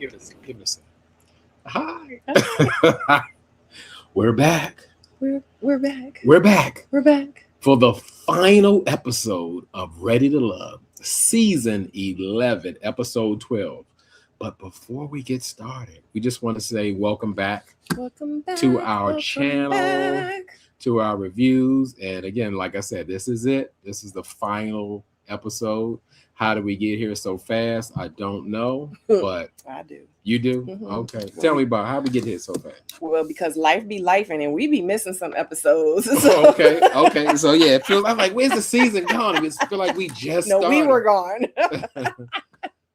Give us a hi. We're back. We're back. We're back We're back for the final episode of Ready to Love, season 11, episode 12. But before we get started, we just want to say welcome back. Welcome back to our channel, to our reviews. And again, like I said, this is it. This is the final episode. How did we get here so fast? I don't know, but I do. You do? Mm-hmm. Okay. Tell me about how we get here so fast. Well, because life be lifing and we be missing some episodes. So. Okay. So yeah, it feels. I'm like, where's the season gone? It feel like we just started. We were gone.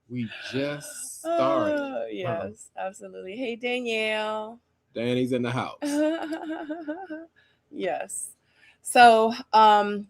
We just started. Yes, absolutely. Hey, Danielle. Danny's in the house. Yes. So,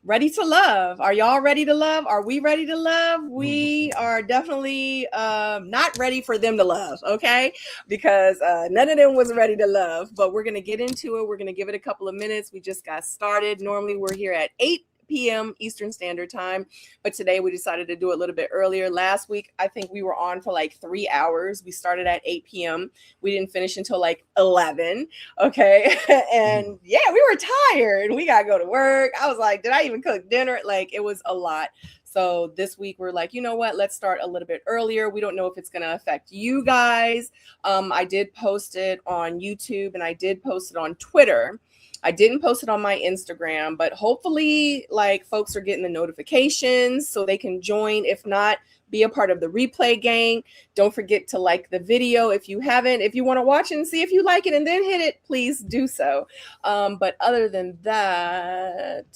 ready to love. Are y'all ready to love? Are we ready to love? We are definitely not ready for them to love, okay? Because none of them was ready to love, but we're going to get into it. We're going to give it a couple of minutes. We just got started. Normally, we're here at 8 p.m. Eastern Standard Time, but today we decided to do it a little bit earlier. Last week, I think we were on for like 3 hours. We started at 8 p.m. We didn't finish until like 11. Okay. And yeah, we were tired and we got to go to work. I was like, did I even cook dinner? Like, it was a lot. So this week we're like, you know what? Let's start a little bit earlier. We don't know if it's going to affect you guys. I did post it on YouTube and I did post it on Twitter. I didn't post it on my Instagram, but hopefully like folks are getting the notifications so they can join. If not, be a part of the replay gang. Don't forget to like the video if you haven't. If you want to watch it and see if you like it and then hit it, please do so. But other than that,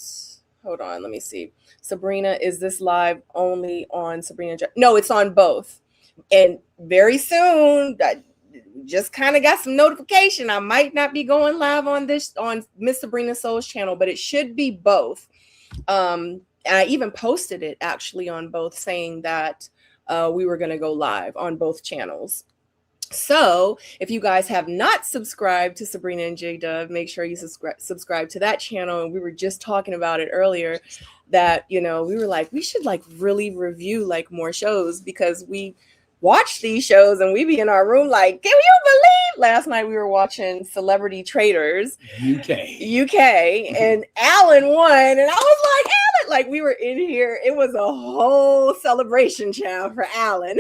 hold on, let me see. Sabrina, is this live only on Sabrina? No, it's on both. And very soon, just kind of got some notification. I might not be going live on Miss Sabrina Soul's channel, but it should be both. And I even posted it actually on both, saying that we were going to go live on both channels. So if you guys have not subscribed to Sabrina and J Dub, make sure you subscribe to that channel. And we were just talking about it earlier that, you know, we were like, we should like really review like more shows, because we watch these shows and we be in our room like, can you believe last night we were watching Celebrity Traders UK and Alan won, and I was like, Alan, like we were in here, it was a whole celebration, child, for Alan.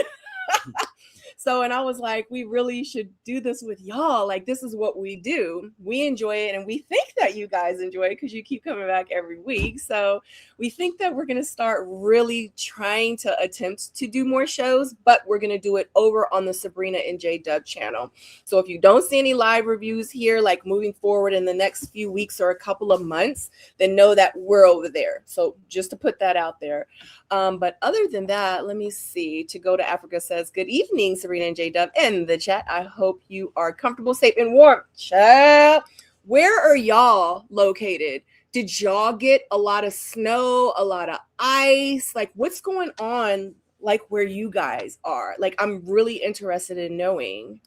So, and I was like, we really should do this with y'all. Like, this is what we do. We enjoy it. And we think that you guys enjoy it because you keep coming back every week. So we think that we're going to start really trying to attempt to do more shows, but we're going to do it over on the Sabrina and J Dub channel. So if you don't see any live reviews here, like moving forward in the next few weeks or a couple of months, then know that we're over there. So just to put that out there. But other than that, let me see. To Go to Africa says, good evening, Sabrina and J Dub in the chat. I hope you are comfortable, safe, and warm. Child, where are y'all located? Did y'all get a lot of snow, a lot of ice? Like, what's going on, like, where you guys are? Like, I'm really interested in knowing.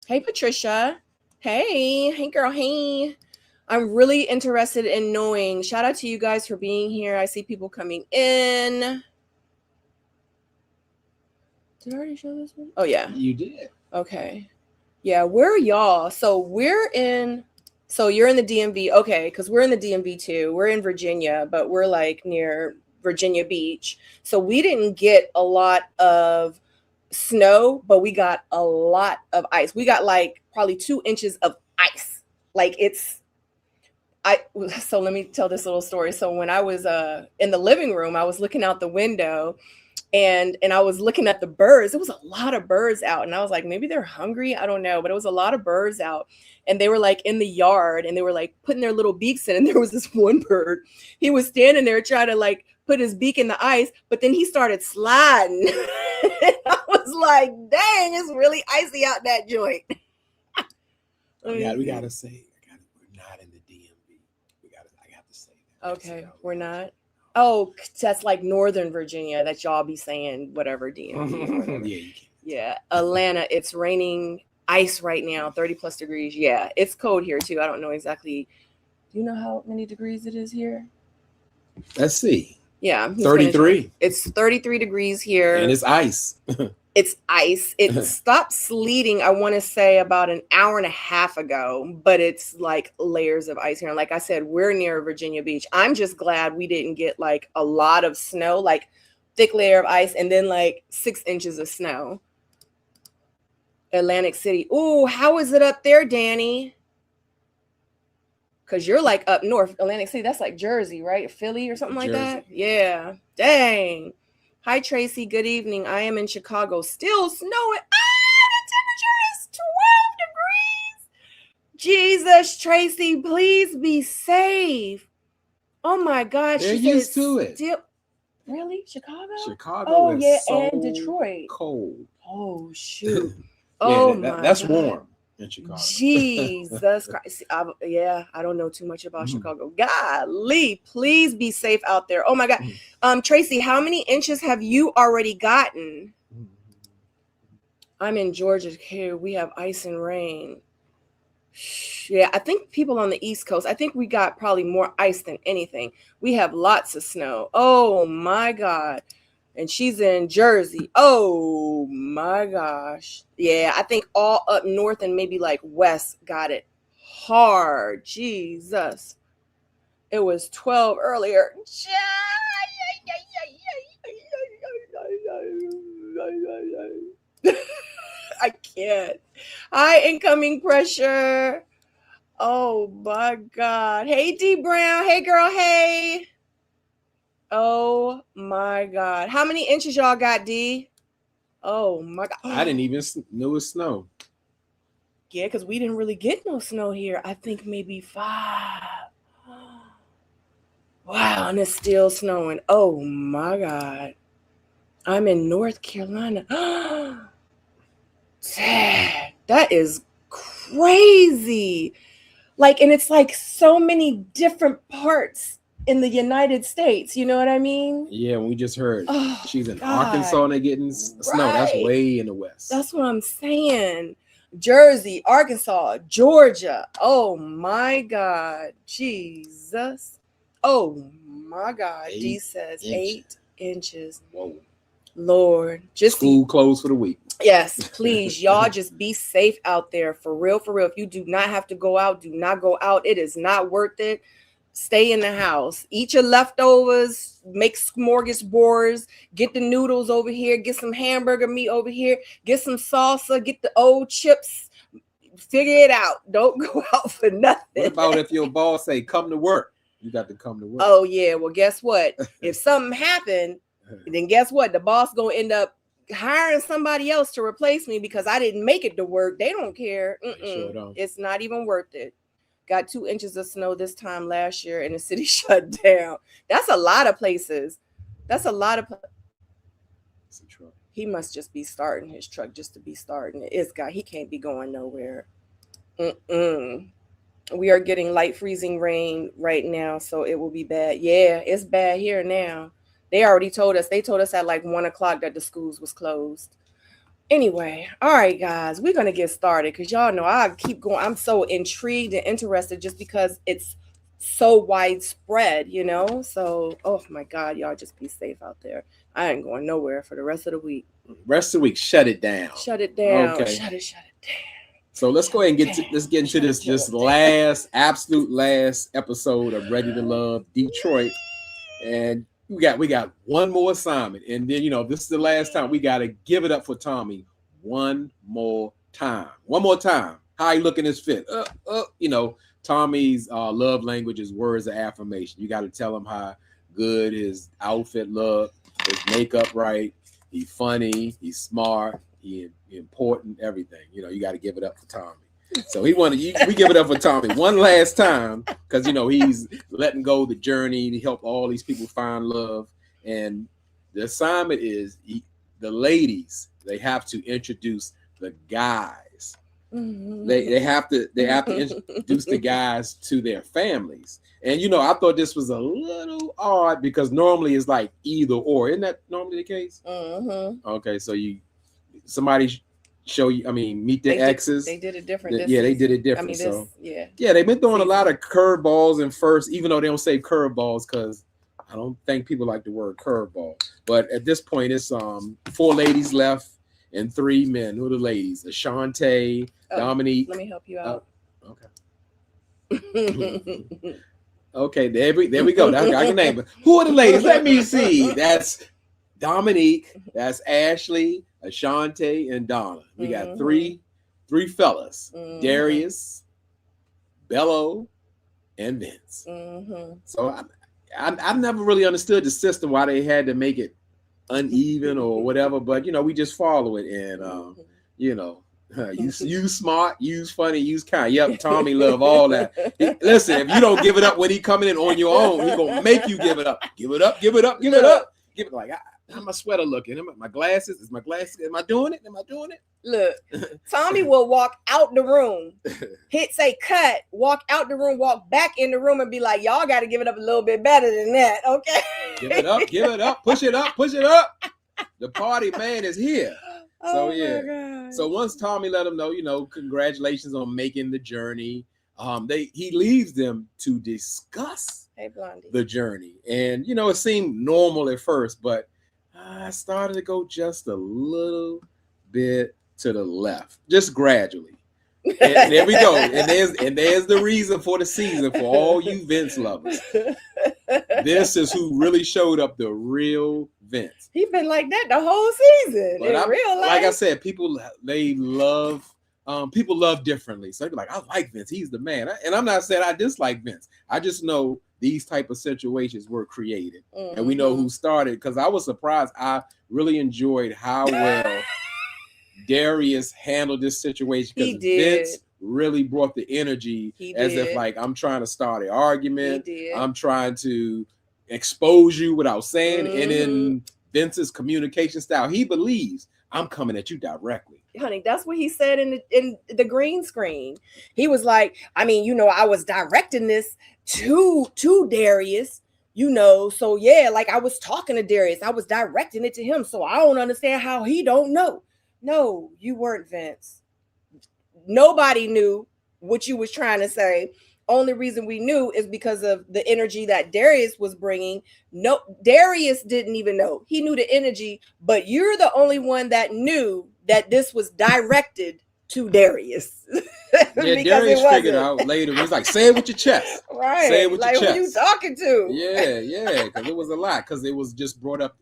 Hey, Patricia. Hey, girl, hey. I'm really interested in knowing. Shout out to you guys for being here. I see people coming in. Did I already show this one? Oh, yeah. You did. Okay. Yeah, where are y'all? So you're in the DMV. Okay, because we're in the DMV too. We're in Virginia, but we're like near Virginia Beach. So we didn't get a lot of snow, but we got a lot of ice. We got like probably 2 inches of ice. Like so let me tell this little story. So when I was in the living room, I was looking out the window and I was looking at the birds. There was a lot of birds out and I was like, maybe they're hungry. I don't know, but it was a lot of birds out and they were like in the yard and they were like putting their little beaks in. And there was this one bird. He was standing there trying to like put his beak in the ice, but then he started sliding. And I was like, dang, it's really icy out that joint. We gotta say, we're not in the DMV. I got to say that. Okay, we're not. Oh, that's like Northern Virginia that y'all be saying whatever DMV. Yeah, you can. Yeah, Atlanta, it's raining ice right now, 30 plus degrees. Yeah, it's cold here too. I don't know exactly. Do you know how many degrees it is here? Let's see. Yeah. 33. It's 33 degrees here. And it's ice. It's ice. It stopped sleeting, I want to say, about an hour and a half ago, but it's like layers of ice here. And like I said, we're near Virginia Beach. I'm just glad we didn't get like a lot of snow, like thick layer of ice, and then like 6 inches of snow. Atlantic City. Ooh, how is it up there, Danny? Because you're like up north. Atlantic City, that's like Jersey, right? Philly or something like that? Yeah. Dang. Hi, Tracy. Good evening. I am in Chicago. Still snowing. The temperature is 12 degrees. Jesus, Tracy, please be safe. Oh, my God. They're used to it. Really? Chicago? Chicago is so and Detroit. cold. Oh, shoot. That's warm in Chicago. Jesus Christ. I don't know too much about Chicago. Golly, please be safe out there. Oh my God. Tracy, how many inches have you already gotten? I'm in Georgia here. We have ice and rain. Yeah, I think people on the East Coast, I think we got probably more ice than anything. We have lots of snow. Oh my God. And she's in Jersey. Oh my gosh. Yeah, I think all up north and maybe like west got it hard. Jesus. It was 12 earlier. I can't. High incoming pressure. Oh my God. Hey, D Brown. Hey, girl. Hey. Oh my God. How many inches y'all got, D? Oh my God. I didn't even know it was snow. Yeah, because we didn't really get no snow here. I think maybe 5. Wow, and it's still snowing. Oh my God. I'm in North Carolina. Dad, that is crazy. Like, and it's like so many different parts in the United States, you know what I mean? Yeah, we just heard she's in God. Arkansas and they're getting snow. That's way in the west. That's what I'm saying. Jersey, Arkansas, Georgia. Oh my God. Jesus. Oh my God. D says 8 inches. Whoa. Lord. Just school closed for the week. Yes, please. Y'all just be safe out there. For real, for real. If you do not have to go out, do not go out. It is not worth it. Stay in the house. Eat your leftovers. Make smorgasbords. Get the noodles over here. Get some hamburger meat over here. Get some salsa. Get the old chips. Figure it out. Don't go out for nothing. What about if your boss say, come to work? You got to come to work. Oh, yeah. Well, guess what? If something happened, then guess what? The boss going to end up hiring somebody else to replace me because I didn't make it to work. They don't care. Sure don't. It's not even worth it. Got 2 inches of snow this time last year and the city shut down. That's a lot of places. That's a lot of. It's a truck. He must just be starting his truck just to be starting it. It's got. He can't be going nowhere. We are getting light freezing rain right now, so it will be bad. Yeah, it's bad here now. They already told us. They told us at like 1 o'clock that the schools was closed. Anyway, all right, guys, we're going to get started because y'all know I keep going. I'm so intrigued and interested just because it's so widespread, you know? So, oh my God, y'all just be safe out there. I ain't going nowhere for the rest of the week. Rest of the week, shut it down. Shut it down. Okay. Shut it down. So let's go ahead and let's get into this absolute last episode of Ready to Love Detroit. And we got one more assignment, and then this is the last time. We got to give it up for Tommy one more time. How he looking his fit? Tommy's love language is words of affirmation. You got to tell him how good his outfit look, his makeup right. He's funny. He's smart. He important. Everything. You got to give it up for Tommy. So we give it up for Tommy one last time because he's letting go the journey to help all these people find love. And the assignment is the ladies. They have to introduce the guys. Mm-hmm. They have to introduce the guys to their families. And I thought this was a little odd because normally it's like either or. Isn't that normally the case? Mm-hmm. Okay, so somebody show you, meet their exes. They did it different. They did it different. Yeah, they've been throwing a lot of curveballs in first, even though they don't say curveballs because I don't think people like the word curveball, but at this point, it's 4 ladies left and 3 men. Who are the ladies? Ashante, Dominique. Let me help you out. Okay. Okay, there we go. I can name it. Who are the ladies? Let me see. That's Dominique. That's Ashley, Ashante, and Donna. We got three fellas: Darius, Bello, and Vince. So I've never really understood the system why they had to make it uneven or whatever, but we just follow it, and use smart, use funny, use kind. Yep, Tommy love all that. Listen, if you don't give it up when he coming in on your own, he gonna make you give it up. Give it up, give it up, give it up. Give it like how my sweater looking? My glasses? Is my glasses? Am I doing it? Am I doing it? Look, Tommy will walk out the room, say cut, walk out the room, walk back in the room, and be like, y'all got to give it up a little bit better than that, okay? Give it up, push it up, push it up. The party man is here. So so once Tommy let them know, congratulations on making the journey. He leaves them to discuss the journey, and it seemed normal at first, but I started to go just a little bit to the left, just gradually. And there we go. And there's the reason for the season for all you Vince lovers. This is who really showed up, the real Vince. He's been like that the whole season. But in real life. Like I said, people love differently. So they're like, I like Vince. He's the man. And I'm not saying I dislike Vince. I just know these type of situations were created. And we know who started, because I was surprised. I really enjoyed how well Darius handled this situation, because Vince really brought the energy if like, I'm trying to start an argument. I'm trying to expose you without saying. And in Vince's communication style, he believes I'm coming at you directly. Honey, that's what he said in the green screen. He was like, I was directing this to Darius, so yeah, like I was talking to Darius, I was directing it to him, so I don't understand how he don't know. No, you weren't, Vince. Nobody knew what you was trying to say. Only reason we knew is because of the energy that Darius was bringing. No, Darius didn't even know. He knew the energy, but you're the only one that knew that this was directed to Darius. Yeah, Darius figured out later. He was like, say it with your chest. Right. Say it with your chest. Who you talking to? Yeah, because it was a lot. Because it was just brought up.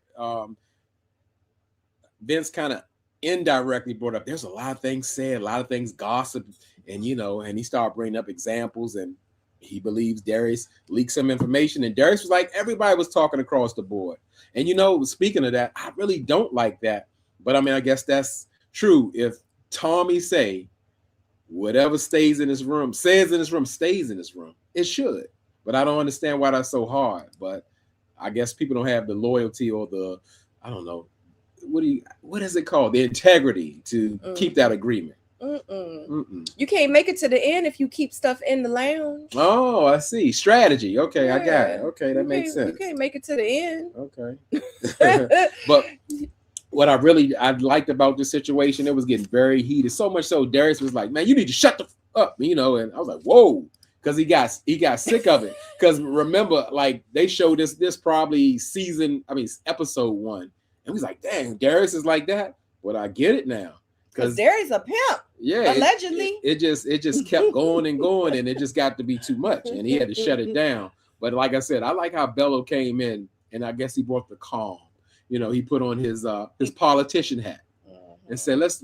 Vince kind of indirectly brought up, there's a lot of things said, a lot of things gossiped, and and he started bringing up examples, and he believes Darius leaked some information, and Darius was like, everybody was talking across the board. And speaking of that, I really don't like that, but I guess that's true. If Tommy say whatever stays in this room, stays in this room, it should. But I don't understand why that's so hard. But I guess people don't have the loyalty or the, I don't know, what is it called? The integrity to keep that agreement. You can't make it to the end if you keep stuff in the lounge. Oh, I see. Strategy. Okay, yeah. I got it. Okay, that makes sense. You can't make it to the end. Okay. But what I liked about this situation, it was getting very heated. So much so Darius was like, man, you need to shut the up, and I was like, whoa, because he got sick of it. Because remember, like, they showed this probably episode 1. And he's like, dang, Darius is like that. But I get it now. Because Darius a pimp. Yeah. Allegedly. It just kept going and going, and it just got to be too much. And he had to shut it down. But like I said, I like how Bello came in, and I guess he brought the calm. He put on his politician hat and said, let's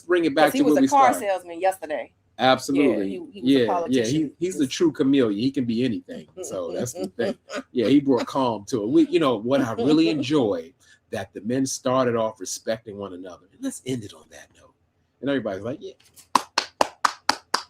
bring it back to where we started. He was a car salesman yesterday. Absolutely. He's the true chameleon. He can be anything. So that's the thing. Yeah, he brought calm to it. What I really enjoyed, that the men started off respecting one another. And let's end it on that note. And everybody's like,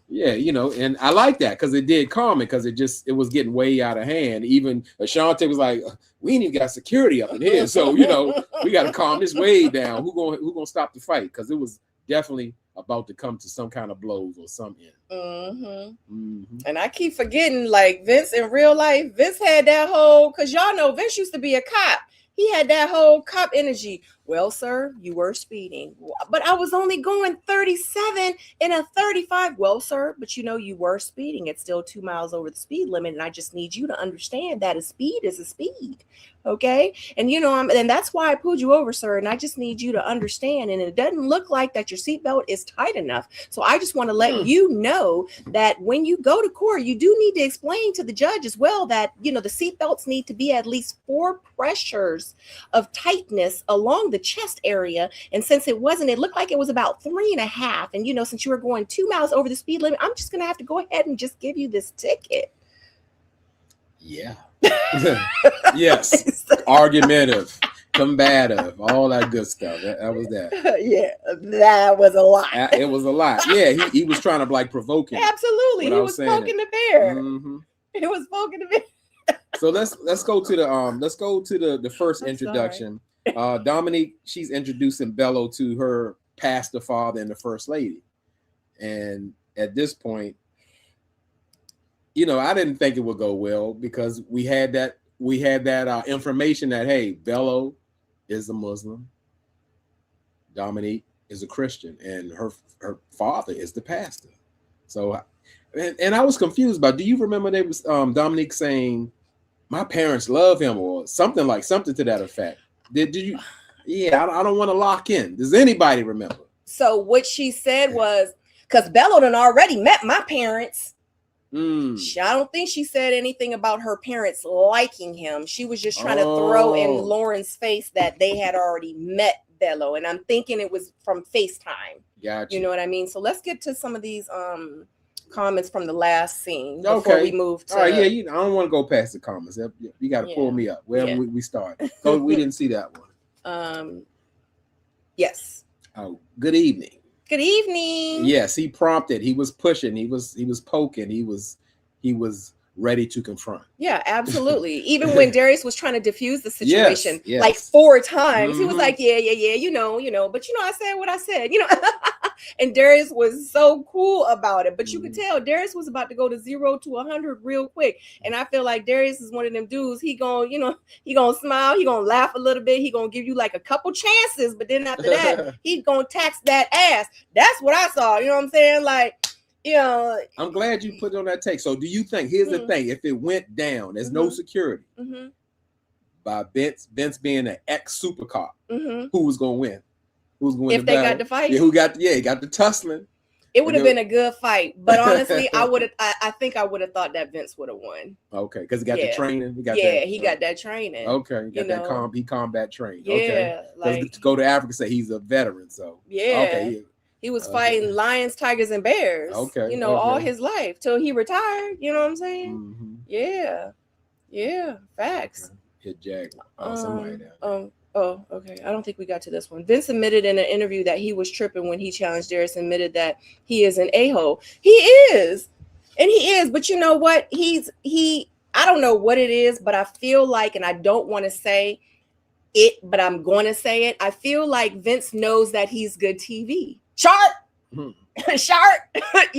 yeah, and I like that, because it did calm it, because it was getting way out of hand. Even Ashante was like, we ain't even got security up in here. So, we got to calm this way down. Who gonna stop the fight? Because it was definitely about to come to some kind of blows or something. And I keep forgetting, like, Vince in real life, Vince had that whole, because y'all know Vince used to be a cop. He had that whole cop energy. Well, sir, you were speeding. But I was only going 37 in a 35. Well, sir, but you were speeding. It's still 2 miles over the speed limit. And I just need you to understand that a speed is a speed. Okay. And and that's why I pulled you over, sir. And I just need you to understand. And it doesn't look like that your seatbelt is tight enough. So I just want to let you know that when you go to court, you do need to explain to the judge as well that, the seatbelts need to be at least 4 pressures of tightness along the chest area. And since it wasn't, it looked like it was about 3.5. And, since you were going 2 miles over the speed limit, I'm just going to have to go ahead and just give you this ticket. Yeah. Yes. Argumentative, combative, all that good stuff. That was that. Yeah, that was a lot. It was a lot. Yeah, he was trying to provoke him. Absolutely. He was poking the bear. Mm-hmm. He was poking the bear. So let's go to the first introduction. Dominique, she's introducing Bello to her pastor father and the first lady. And at this point, I didn't think it would go well because we had that information that, hey, Bello is a Muslim, Dominique is a Christian, and her father is the pastor. So, and I was confused about. Do you remember there was Dominique saying, "My parents love him" or something to that effect? Did you? Yeah, I don't want to lock in. Does anybody remember? So what she said was, because Bello done already met my parents. I don't think she said anything about her parents liking him. She was just trying to throw in Lauren's face that they had already met Bello, and I'm thinking it was from FaceTime. Gotcha. You know what I mean? So let's get to some of these comments from the last scene before we move to. All right, I don't want to go past the comments. You got to pull me up where we start. So we didn't see that one. Yes. Oh, good evening. Good evening. Yes, he prompted. He was pushing. He was poking. He was ready to confront. Yeah, absolutely. Even when Darius was trying to diffuse the situation, yes. like 4 times, he was like, yeah, but I said what I said, and Darius was so cool about it. But you could tell Darius was about to go to 0 to 100 real quick. And I feel like Darius is one of them dudes. He gonna smile. He gonna laugh a little bit. He gonna give you like a couple chances. But then after that, he gonna tax that ass. That's what I saw. You know what I'm saying? Like, I'm glad you put it on that take. So do you think, here's the thing, if it went down, there's no security by Vince being an ex-super cop, who was going to win? Who's going to win? If they got the fight? Yeah, he got the tussling. It would have been a good fight. But honestly, I think I would have thought that Vince would have won. Okay, because he got the training. He got that training. Okay, he got he combat trained. Yeah, okay. like to go to Africa, say he's a veteran. So okay, he was fighting lions, tigers, and bears. Okay. All his life till he retired. You know what I'm saying? Yeah. Facts. Hit Jaguar. Somebody there. Oh, okay. I don't think we got to this one. Vince admitted in an interview that he was tripping when he challenged Darius. Admitted that he is an a-hole. He is, and he is. But you know what? I don't know what it is, but I feel like, and I don't want to say it, but I'm going to say it. I feel like Vince knows that he's good TV. Sharp. You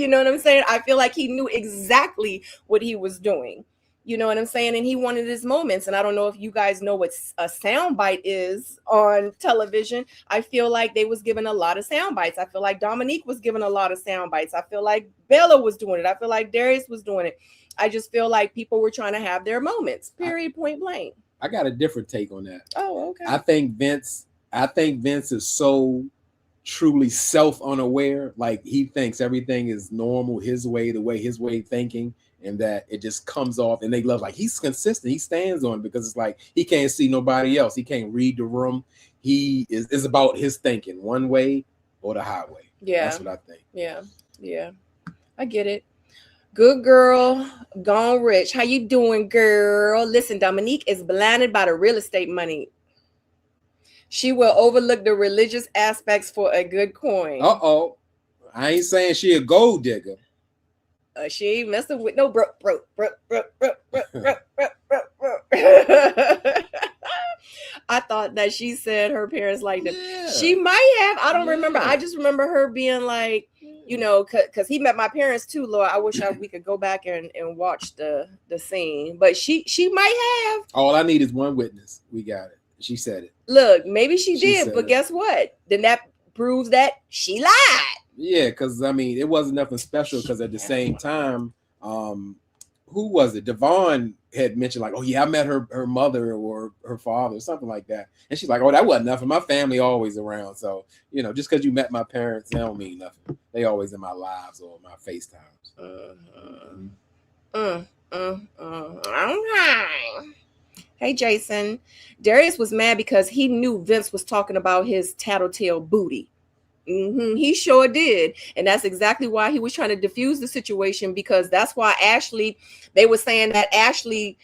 know what I'm saying? I feel like he knew exactly what he was doing. You know what I'm saying? And he wanted his moments. And I don't know if you guys know what a soundbite is on television. I feel like they was given a lot of sound bites. I feel like Dominique was given a lot of sound bites. I feel like Bella was doing it. I feel like Darius was doing it. I just feel like people were trying to have their moments, period, point blank. I got a different take on that. Oh, okay. I think Vince is so truly self-unaware. Like he thinks everything is normal, his way of thinking. And that it just comes off, and they love, like, he's consistent. He stands on it because it's like he can't see nobody else. He can't read the room. He is about his thinking, one way or the highway. Yeah, that's what I think. Yeah, I get it. Good girl, gone rich. How you doing, girl? Listen, Dominique is blinded by the real estate money. She will overlook the religious aspects for a good coin. I ain't saying she a gold digger. She ain't messing with no bro. I thought that she said her parents liked him. Yeah. She might have. I don't remember. I just remember her being like, because he met my parents too, Lord. I wish we could go back and watch the scene. But she might have. All I need is one witness. We got it. She said it. Look, maybe she did, but it. guess what? Then that proves that she lied. Yeah, because I mean, it wasn't nothing special. Because at the same time, who was it? Devon had mentioned like, oh yeah, I met her mother or her father or something like that, and she's like, oh, that wasn't nothing. My family always around, so just because you met my parents, that don't mean nothing. They always in my lives or my FaceTimes. Okay. Hey, Jason. Darius was mad because he knew Vince was talking about his tattletale booty. He sure did. And that's exactly why he was trying to diffuse the situation, because that's why they were saying that Ashley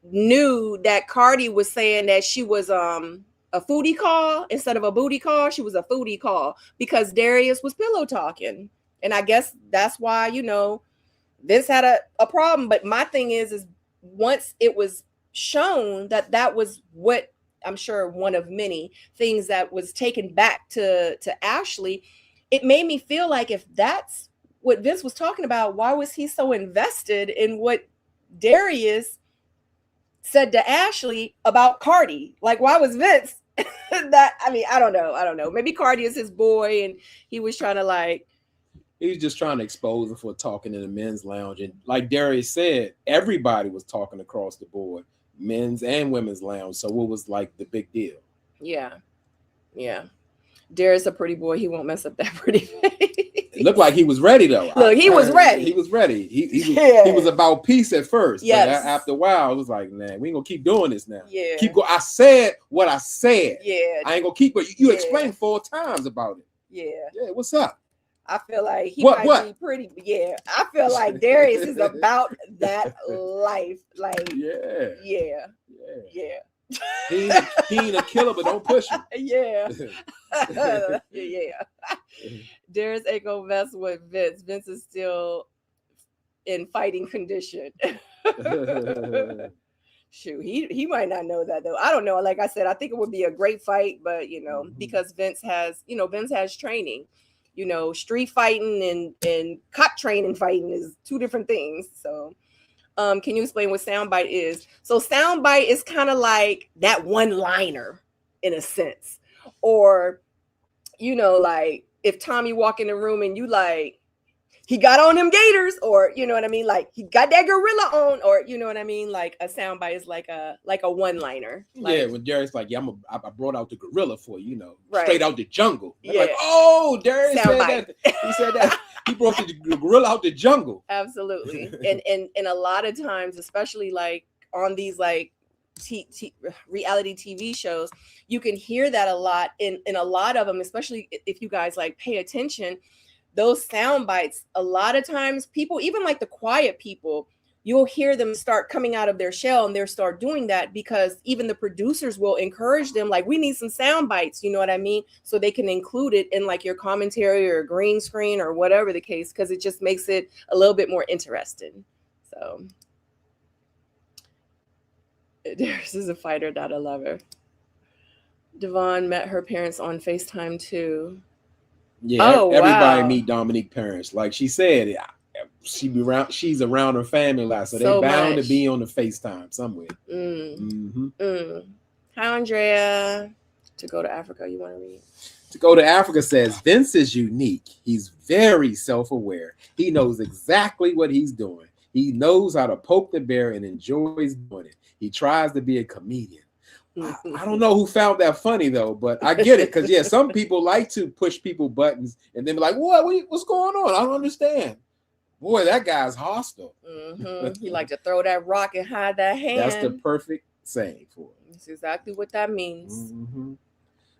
knew that Cardi was saying that she was a foodie call instead of a booty call. She was a foodie call because Darius was pillow talking. And I guess that's why, Vince had a problem. But my thing is once it was shown that was what I'm sure one of many things that was taken back to Ashley, it made me feel like if that's what Vince was talking about, why was he so invested in what Darius said to Ashley about Cardi? Like, why was Vince I don't know. Maybe Cardi is his boy and he was trying to he was just trying to expose him for talking in the men's lounge. And like Darius said, everybody was talking across the board, men's and women's lounge. So what was like the big deal? Yeah. Darius a pretty boy. He won't mess up that pretty face. It looked like he was ready though. Look, he was ready. He was ready. He was about peace at first. Yes. But after a while, it was like, man, we ain't gonna keep doing this now. Yeah. Keep going. I said what I said. Yeah. I ain't gonna keep it. You explained 4 times about it. Yeah. Yeah. What's up? I feel like he might be pretty. Yeah. I feel like Darius is about that life. Like, yeah. He ain't a killer, but don't push him. Yeah. Darius ain't gonna mess with Vince. Vince is still in fighting condition. Shoot, he might not know that though. I don't know. Like I said, I think it would be a great fight, but because Vince has training. Street fighting and cop training fighting is 2 different things. So can you explain what soundbite is? So soundbite is kind of like that one-liner in a sense. Or, like if Tommy walk in the room and you like, he got on them gators, or you know what I mean? Like he got that gorilla on, or you know what I mean? Like a soundbite is like a one-liner. Like, when Darius like, yeah, I brought out the gorilla for you, right. Straight out the jungle. Yeah. Like, oh, Darius said soundbite. that. He said that. He brought the gorilla out the jungle. Absolutely. and a lot of times, especially like on these like reality TV shows, you can hear that a lot in a lot of them, especially if you guys like pay attention. Those sound bites, a lot of times people, even like the quiet people, you'll hear them start coming out of their shell and they'll start doing that because even the producers will encourage them, like, we need some sound bites, you know what I mean? So they can include it in like your commentary or green screen or whatever the case, because it just makes it a little bit more interesting. So Darius is a fighter, not a lover. Devon met her parents on FaceTime too. Yeah, everybody meet Dominique's parents. Like she said, she's around her family a lot, so they're bound to be on the FaceTime somewhere. Hi, Andrea. To go to Africa, you want to read? To go to Africa says, Vince is unique. He's very self-aware. He knows exactly what he's doing. He knows how to poke the bear and enjoys doing it. He tries to be a comedian. I don't know who found that funny though, but I get it because some people like to push people buttons and then be like, what's going on? I don't understand. Boy, that guy's hostile. He like to throw that rock and hide that hand. That's the perfect saying for it. That's exactly what that means.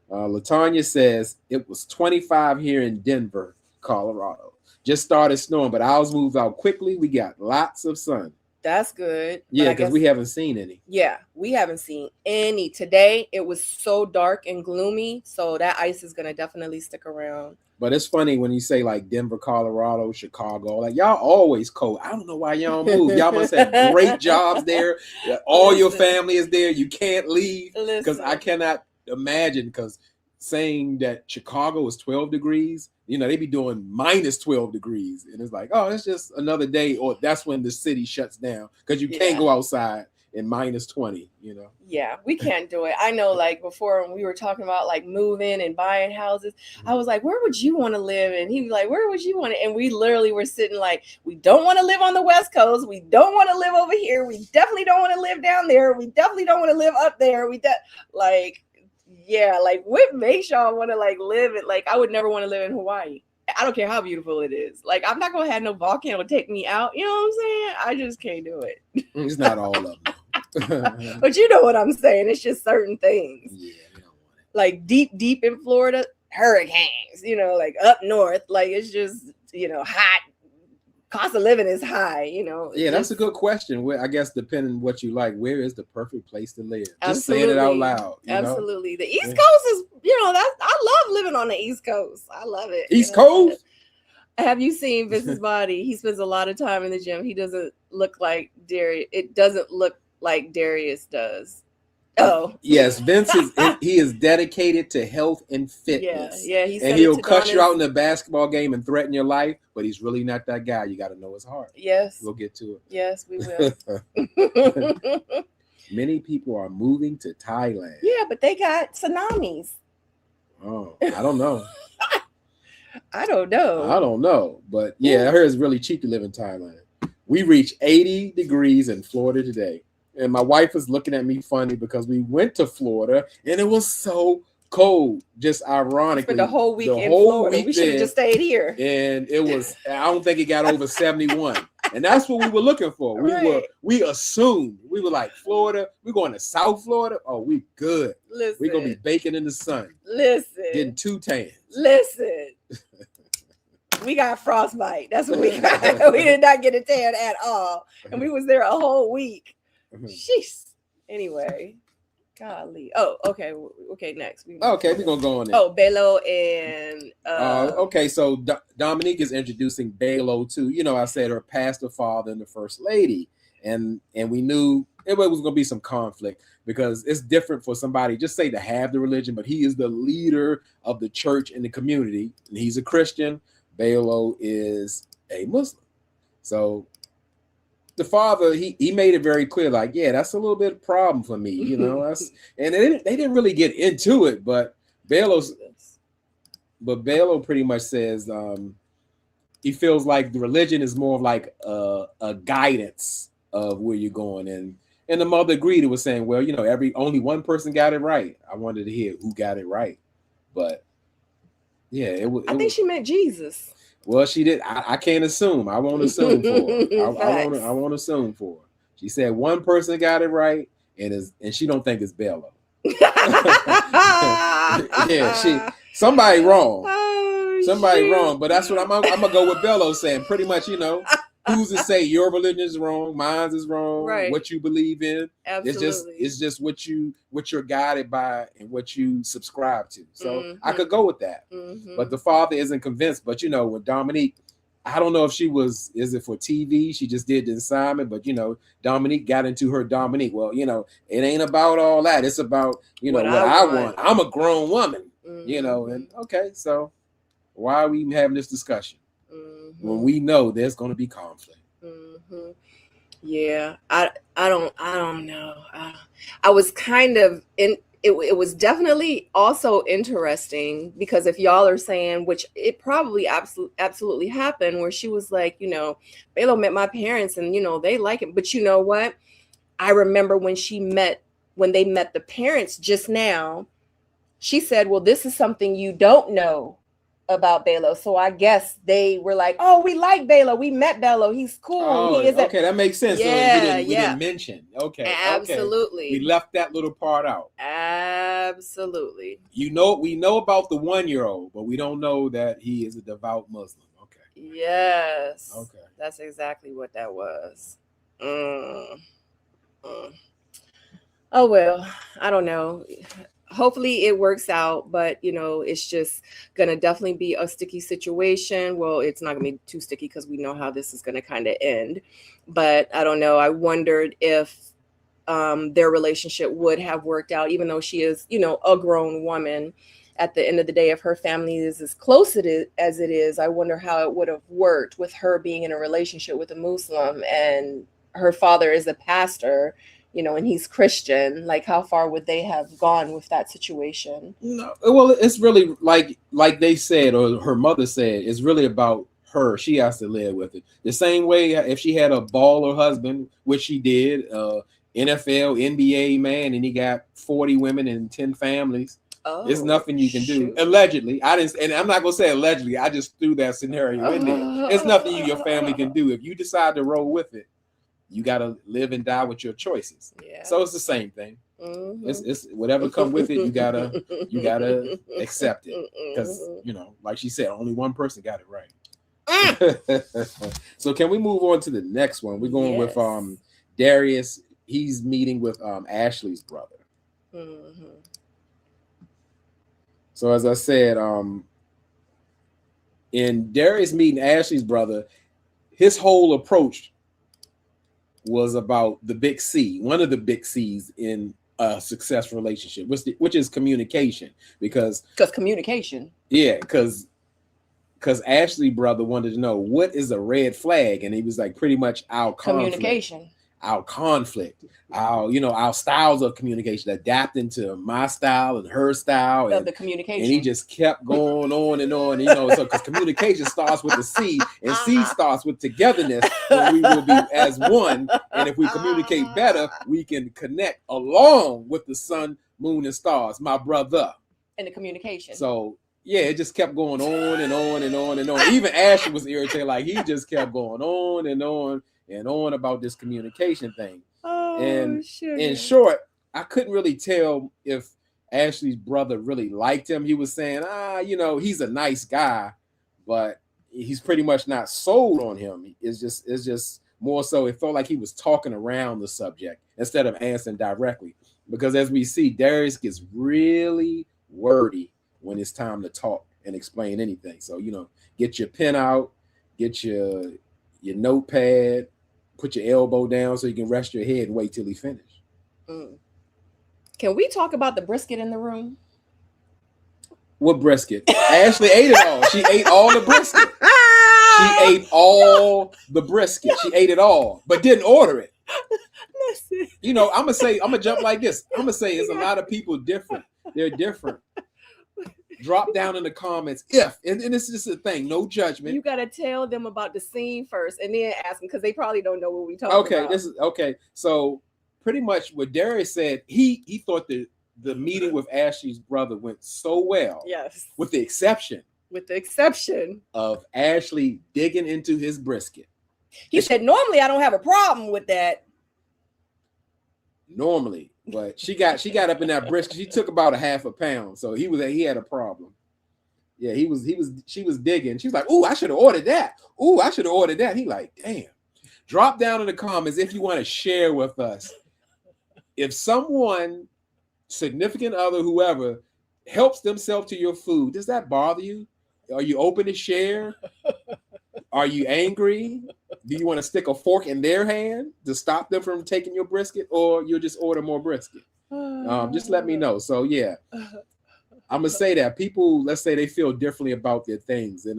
Latanya says it was 25 here in Denver, Colorado. Just started snowing, but ours moved out quickly. We got lots of sun. That's good. Yeah, because we haven't seen any. Yeah, we haven't seen any. Today, it was so dark and gloomy. So that ice is going to definitely stick around. But it's funny when you say like Denver, Colorado, Chicago, like y'all always cold. I don't know why y'all move. Y'all must have great jobs there. All your family is there. You can't leave because I cannot imagine because saying that Chicago is 12 degrees, they be doing minus 12 degrees. And it's like, oh, it's just another day. Or that's when the city shuts down because you can't go outside in minus 20, you know. Yeah, we can't do it. I know, like before when we were talking about like moving and buying houses, I was like, where would you want to live? And he was like, where would you want to? And we literally were sitting like, we don't want to live on the West Coast. We don't want to live over here. We definitely don't want to live down there. We definitely don't want to live up there. Like, yeah, like what makes y'all want to like live it? Like, I would never want to live in Hawaii. I don't care how beautiful it is. Like, I'm not gonna have no volcano take me out. You know what I'm saying? I just can't do it. It's not all of them. But you know what I'm saying? It's just certain things. Yeah, we don't want it. Like deep in Florida, hurricanes. You know, like up north, like it's just hot. Cost of living is high. Yeah, that's a good question. Where I guess depending what you like, where is the perfect place to live? Absolutely. Just saying it out loud. Absolutely, the East Coast is. I love living on the East Coast. I love it. East Coast. Have you seen Vince's body? He spends a lot of time in the gym. He doesn't look like Darius. It doesn't look like Darius does. Oh, yes, Vince is dedicated to health and fitness. Yeah. He'll cut you out in a basketball game and threaten your life, but he's really not that guy. You got to know his heart. Yes, we'll get to it. Yes, we will. Many people are moving to Thailand. Yeah, but they got tsunamis. Oh, I don't know. I don't know. But yeah, I heard it's really cheap to live in Thailand. We reached 80 degrees in Florida today. And my wife was looking at me funny because we went to Florida and it was so cold. Just ironically. For the whole week in Florida. We should have just stayed here. And it was, I don't think it got over 71. And that's what we were looking for. We assumed. We were like, Florida, we're going to South Florida. Oh, we good. Listen. We're going to be baking in the sun. Listen. Getting 2 tans. Listen. We got frostbite. That's what we got. We did not get a tan at all. And we was there a whole week. Jeez. Anyway, golly. Oh, okay. Okay, next. We're going to go on there. Oh, Belo and... okay, so Dominique is introducing Belo to, I said her pastor father and the first lady. And we knew it was going to be some conflict because it's different for somebody, just say to have the religion, but he is the leader of the church in the community. And he's a Christian. Belo is a Muslim. So the father, he made it very clear, like, yeah, that's a little bit of a problem for me, and they didn't really get into it, but Belo pretty much says he feels like the religion is more of like a guidance of where you're going. And the mother agreed. It was saying, well, only one person got it right. I wanted to hear who got it right. But yeah, I think she meant Jesus. Well, she did. I can't assume. I won't assume for her. I won't assume for her. She said one person got it right, and she don't think it's Belo. Yeah, somebody wrong. Oh, somebody wrong. But that's what I'm gonna go with Belo saying. Pretty much, who's to say your religion is wrong, mine is wrong, right? What you believe in. Absolutely. It's just what you're guided by and what you subscribe to. So I could go with that. But the father isn't convinced. But with Dominique, I don't know if is it for TV? She just did the assignment, but Dominique got into her Dominique. Well, it ain't about all that. It's about what I want. I'm a grown woman, and okay, so why are we even having this discussion? When we know there's going to be conflict. Yeah, I don't know. I was kind of in. It was definitely also interesting because if y'all are saying, which it probably absolutely happened, where she was like, Belo met my parents and they like him, but you know what? I remember when they met the parents just now. She said, "Well, this is something you don't know about Belo." So I guess they were like, "Oh, we like Belo. We met Belo. He's cool." Oh, okay, that makes sense. Yeah, so we didn't mention. Okay, absolutely. Okay. We left that little part out. Absolutely. We know about the 1-year-old, but we don't know that he is a devout Muslim. Okay. Yes. Okay. That's exactly what that was. Oh well, I don't know. Hopefully it works out, but it's just gonna definitely be a sticky situation. Well, it's not gonna be too sticky because we know how this is gonna kind of end, but I don't know. I wondered if their relationship would have worked out, even though she is a grown woman. At the end of the day, if her family is as close as it is, I wonder how it would have worked with her being in a relationship with a Muslim and her father is a pastor. and he's Christian, like how far would they have gone with that situation? No, well, it's really like they said, or her mother said, it's really about her. She has to live with it. The same way if she had a baller husband, which she did, NFL, NBA man, and he got 40 women and 10 families. There's nothing you can do. Allegedly, I didn't, and I'm not gonna say allegedly. I just threw that scenario in there. There's nothing your family can do if you decide to roll with it. You gotta live and die with your choices. Yeah. So it's the same thing. Mm-hmm. It's whatever come with it. You gotta accept it because like she said, only one person got it right. So can we move on to the next one? We're going with Darius. He's meeting with Ashley's brother. Mm-hmm. So as I said, in Darius meeting Ashley's brother, his whole approach was about the big C, one of the big C's in a successful relationship, which is communication. Because communication. Yeah, because Ashley's brother wanted to know what is a red flag, and he was like pretty much our communication. Our conflict, our styles of communication, adapting to my style and her style, and the communication. And he just kept going on and on, so because communication starts with the C, and C starts with togetherness, when we will be as one. And if we communicate better, we can connect along with the sun, moon, and stars, my brother. And the communication. So yeah, it just kept going on and on and on and on. Even Ashley was irritated, like he just kept going on and on and on about this communication thing. And in short, I couldn't really tell if Ashley's brother really liked him. He was saying, he's a nice guy, but he's pretty much not sold on him. It's just more so it felt like he was talking around the subject instead of answering directly. Because as we see, Darius gets really wordy when it's time to talk and explain anything. So, get your pen out, get your notepad, put your elbow down so you can rest your head and wait till he finished. Can we talk about the brisket in the room? What brisket? Ashley ate it all. She ate all the brisket. She ate all the brisket. She ate it all, but didn't order it. I'm gonna jump like this. I'm gonna say there's a lot of people different. They're different. Drop down in the comments and this is the thing, no judgment. You gotta tell them about the scene first and then ask them because they probably don't know what we talking about. This is okay. So pretty much what Darius said, he thought the meeting with Ashley's brother went so well. Yes. With the exception of Ashley digging into his brisket. He said, normally I don't have a problem with that. Normally. But she got up in that brisket. She took about a half a pound, so he had a problem. Yeah, she was digging. She was like, "Ooh, I should have ordered that. Ooh, I should have ordered that." He like, damn. Drop down in the comments if you want to share with us if someone, significant other, whoever, helps themselves to your food. Does that bother you? Are you open to share? Are you angry? Do you want to stick a fork in their hand to stop them from taking your brisket, or you'll just order more brisket? Just let me know. So yeah, I'm gonna say that people, let's say they feel differently about their things, and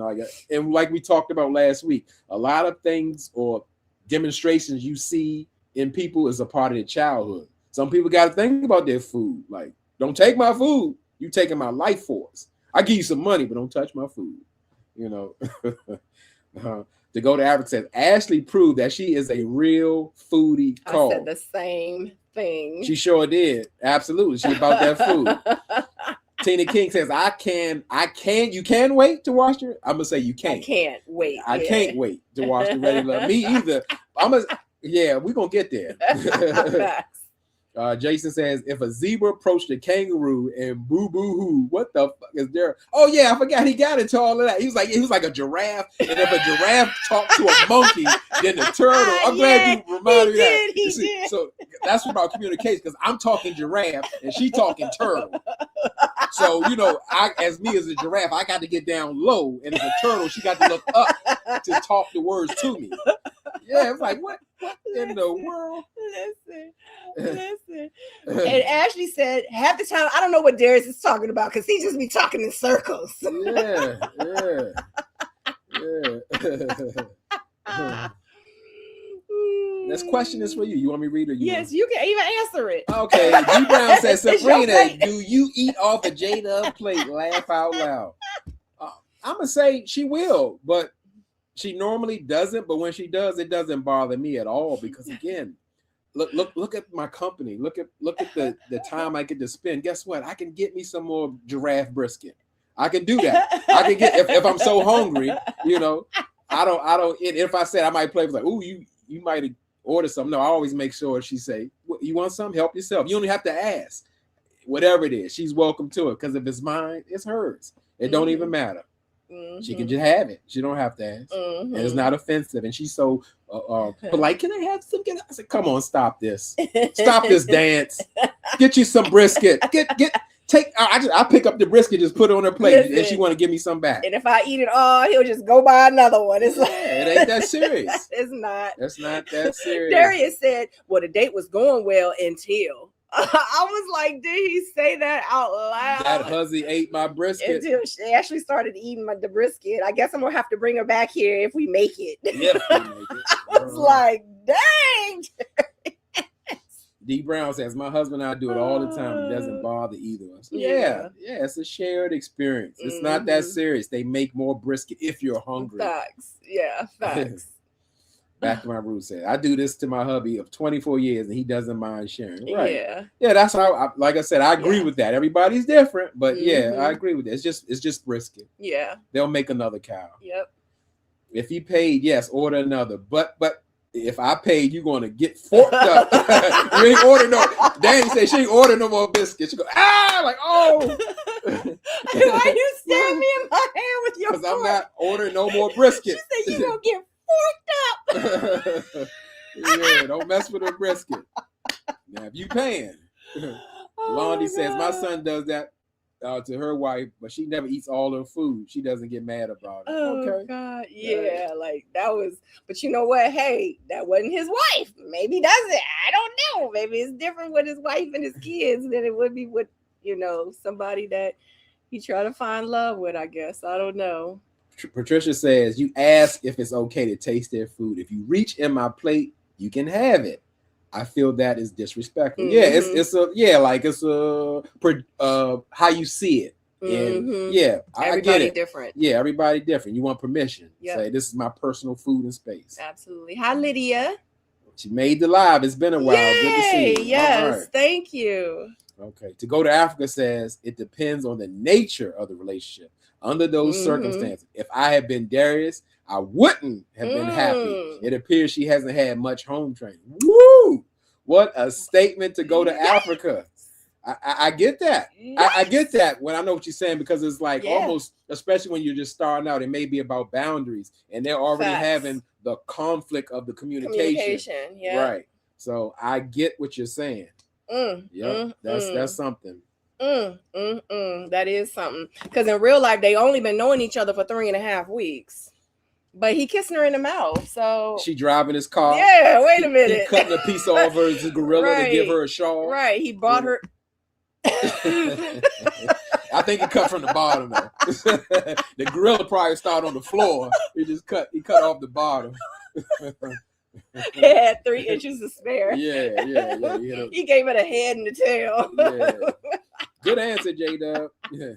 like we talked about last week, a lot of things or demonstrations you see in people is a part of their childhood. Some people got to think about their food. Like, don't take my food. You taking my life force. I give you some money, but don't touch my food. To go to Africa says Ashley proved that she is a real foodie. I said the same thing. She sure did. Absolutely. She about that food. Tina King says, you can wait to watch your. I'm gonna say you can't. I can't wait. I can't wait to watch the Ready Love. Me either. We're gonna get there. Jason says, if a zebra approached a kangaroo and boo-boo-hoo, what the fuck is there? Oh yeah, I forgot he got into all of that. He was like a giraffe, and if a giraffe talked to a monkey, then the turtle. I'm glad you reminded me of that. He did. So that's about communication, because I'm talking giraffe and she talking turtle. So as a giraffe, I got to get down low, and as a turtle, she got to look up to talk the words to me. Yeah, it's like what in the world? Listen. And Ashley said, half the time I don't know what Darius is talking about because he just be talking in circles. Yeah. This question is for you. You want me to read it? Yes, you can even answer it. Okay. D Brown says, It's your Sabrina, plate. do you eat off a J-Dub plate? Laugh out loud. I'm gonna say she will, but she normally doesn't. But when she does, it doesn't bother me at all because again, look at my company. Look at the time I get to spend. Guess what? I can get me some more giraffe brisket. I can do that. I can get if I'm so hungry, you know. I don't. If I said I might play like, ooh, you might order something. No, I always make sure she say, you want something? Help yourself. You don't have to ask. Whatever it is, she's welcome to it because if it's mine, it's hers. It don't even matter. Mm-hmm. She can just have it. She don't have to ask. Mm-hmm. And it's not offensive. And she's so polite. Can I have some? I said, come on, stop this. Stop this dance. Get you some brisket. I pick up the brisket, just put it on her plate, and she want to give me some back. And if I eat it all, he'll just go buy another one. It's like it ain't that serious. It's not. That's not that serious. Darius said, well, the date was going well until. I was like, did he say that out loud? That huzzy ate my brisket. Until she actually started eating the brisket. I guess I'm going to have to bring her back here if we make it. Yeah, I was like, dang. D Brown says, my husband and I do it all the time. It doesn't bother either of us. Yeah, it's a shared experience. It's not that serious. They make more brisket if you're hungry. Facts. Yeah, facts. Back to my roots. I do this to my hubby of 24 years and he doesn't mind sharing. Right. Yeah, that's how like I said, I agree with that. Everybody's different, but I agree with that. It's just brisket. Yeah. They'll make another cow. Yep. If he paid, yes, order another. But if I paid, you're gonna get forked up. You ain't order no. Danny said she ain't order no more biscuits. She go, like, oh. Why you stab me in my hand with your fork? Because I'm not ordering no more brisket. She said you're gonna get forked up. Yeah, don't mess with her brisket. Now, if you paying, Blondie says my son does that to her wife, but she never eats all her food. She doesn't get mad about it. Oh, okay. God, yeah, like that was. But you know what? Hey, that wasn't his wife. Maybe that's it. I don't know. Maybe it's different with his wife and his kids than it would be with somebody that he tried to find love with. I guess I don't know. Patricia says, you ask if it's okay to taste their food. If you reach in my plate, you can have it. I feel that is disrespectful. Mm-hmm. It's how you see it. And I get it. Different. Yeah, everybody different. You want permission. Say this is my personal food and space. Absolutely. Hi, Lydia. She made the live. It's been a while. Yay! Good to see you. Yes, right. Thank you. Okay. To go to Africa says it depends on the nature of the relationship. Under those circumstances, if I had been Darius, I wouldn't have been happy. It appears she hasn't had much home training. Woo! What a statement to go to Africa. I get that. Yes. I get that when I know what you're saying, because it's like almost, especially when you're just starting out, it may be about boundaries and they're already having the conflict of the communication. Right. So I get what you're saying. That's something. That is something, because in real life they only been knowing each other for 3.5 weeks, but he kissing her in the mouth. So she driving his car. Yeah, wait a minute. He cutting a piece off her gorilla to give her a shawl. Right. He bought her. I think he cut from the bottom though. The gorilla probably started on the floor. He cut off the bottom. He had 3 inches to spare. Yeah. He gave it a head and a tail. Good answer, J-Dub. Yeah.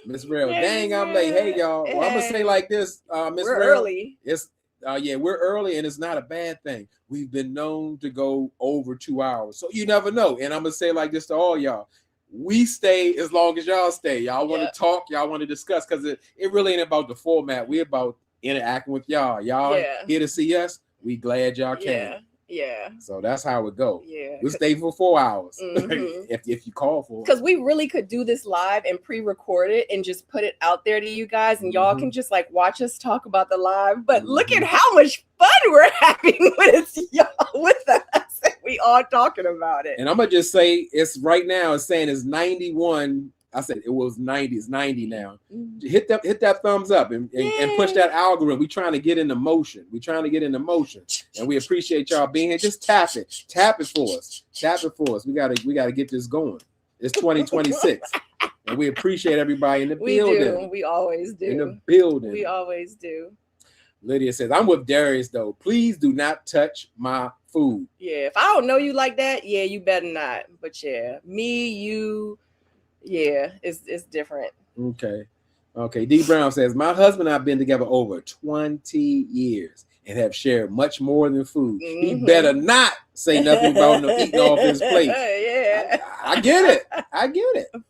Miss Rail. Dang, I'm late. Hey, y'all. Well, I'm gonna say like this, Miss Rail. We're early. It's we're early, and it's not a bad thing. We've been known to go over 2 hours, so you never know. And I'm gonna say like this to all y'all: we stay as long as y'all stay. Y'all want to talk, y'all want to discuss, because it really ain't about the format. We're about interacting with y'all. Y'all here to see us. We glad y'all came. Yeah. So that's how it go. Yeah. We stay for 4 hours if you call for it. Because we really could do this live and pre-record it and just put it out there to you guys, and y'all can just like watch us talk about the live. But look at how much fun we're having with y'all with us. We all talking about it. And I'm gonna just say it's right now. It's saying it's 91. I said it was 90. It's 90 now. Hit that thumbs up and push that algorithm. We're trying to get into motion. And we appreciate y'all being here. Just tap it for us. We gotta get this going. It's 2026, and we appreciate everybody in the building. We always do. In the building, we always do. Lydia says, I'm with Darius though. Please do not touch my food. Yeah, if I don't know you like that, yeah, you better not. But yeah, me, you, yeah, it's different. Okay. D Brown says, my husband and I have been together over 20 years and have shared much more than food. He better not say nothing about him eating off his plate. Yeah. I get it.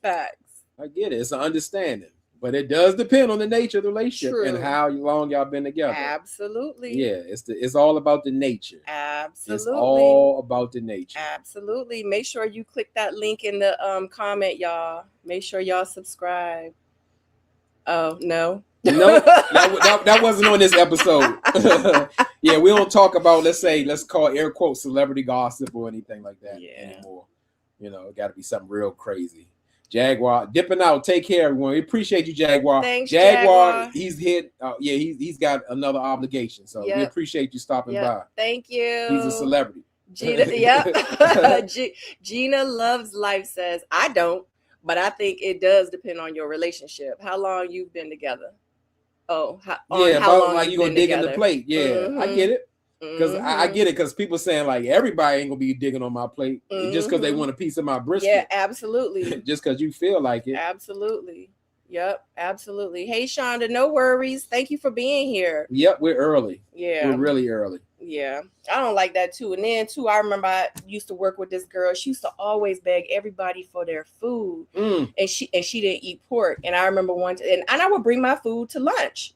Facts. I get it. It's an understanding. But it does depend on the nature of the relationship and how long y'all been together. Absolutely. Yeah, it's all about the nature. Absolutely. It's all about the nature. Absolutely. Make sure you click that link in the comment, y'all. Make sure y'all subscribe. Oh, no. No, that wasn't on this episode. Yeah, we don't talk about, let's call air quotes celebrity gossip or anything like that anymore. It got to be something real crazy. Jaguar dipping out. Take care, everyone. We appreciate you, Jaguar. Thanks, Jaguar. He's hit. He's got another obligation. So we appreciate you stopping by. Thank you. He's a celebrity. Gina Loves Life says, I don't, but I think it does depend on your relationship. How long you've been together? How long like you gonna dig in the plate. Yeah, I get it. Because I get it, because people saying like everybody ain't gonna be digging on my plate just because they want a piece of my brisket. Yeah, absolutely. Just because you feel like it. Absolutely. Yep, absolutely. Hey, Shonda, no worries. Thank you for being here. Yep, we're early. Yeah. We're really early. Yeah, I don't like that too. And then too, I remember I used to work with this girl. She used to always beg everybody for their food, and she didn't eat pork. And I remember once, and I would bring my food to lunch.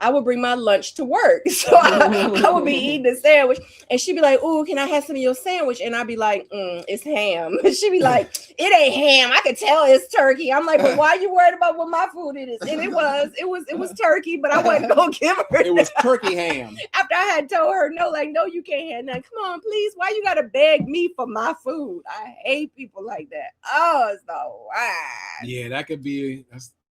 I would bring my lunch to work. So I would be eating a sandwich, and she'd be like, "Ooh, can I have some of your sandwich?" And I'd be like, "It's ham." She'd be like, "It ain't ham. I could tell it's turkey." I'm like, "But why are you worried about what my food it is?" And it was turkey, but I wasn't gonna give her it was turkey ham. After I had told her, no, you can't have none. Come on, please. Why you gotta beg me for my food? I hate people like that. Oh, it's so wild. Yeah, that could be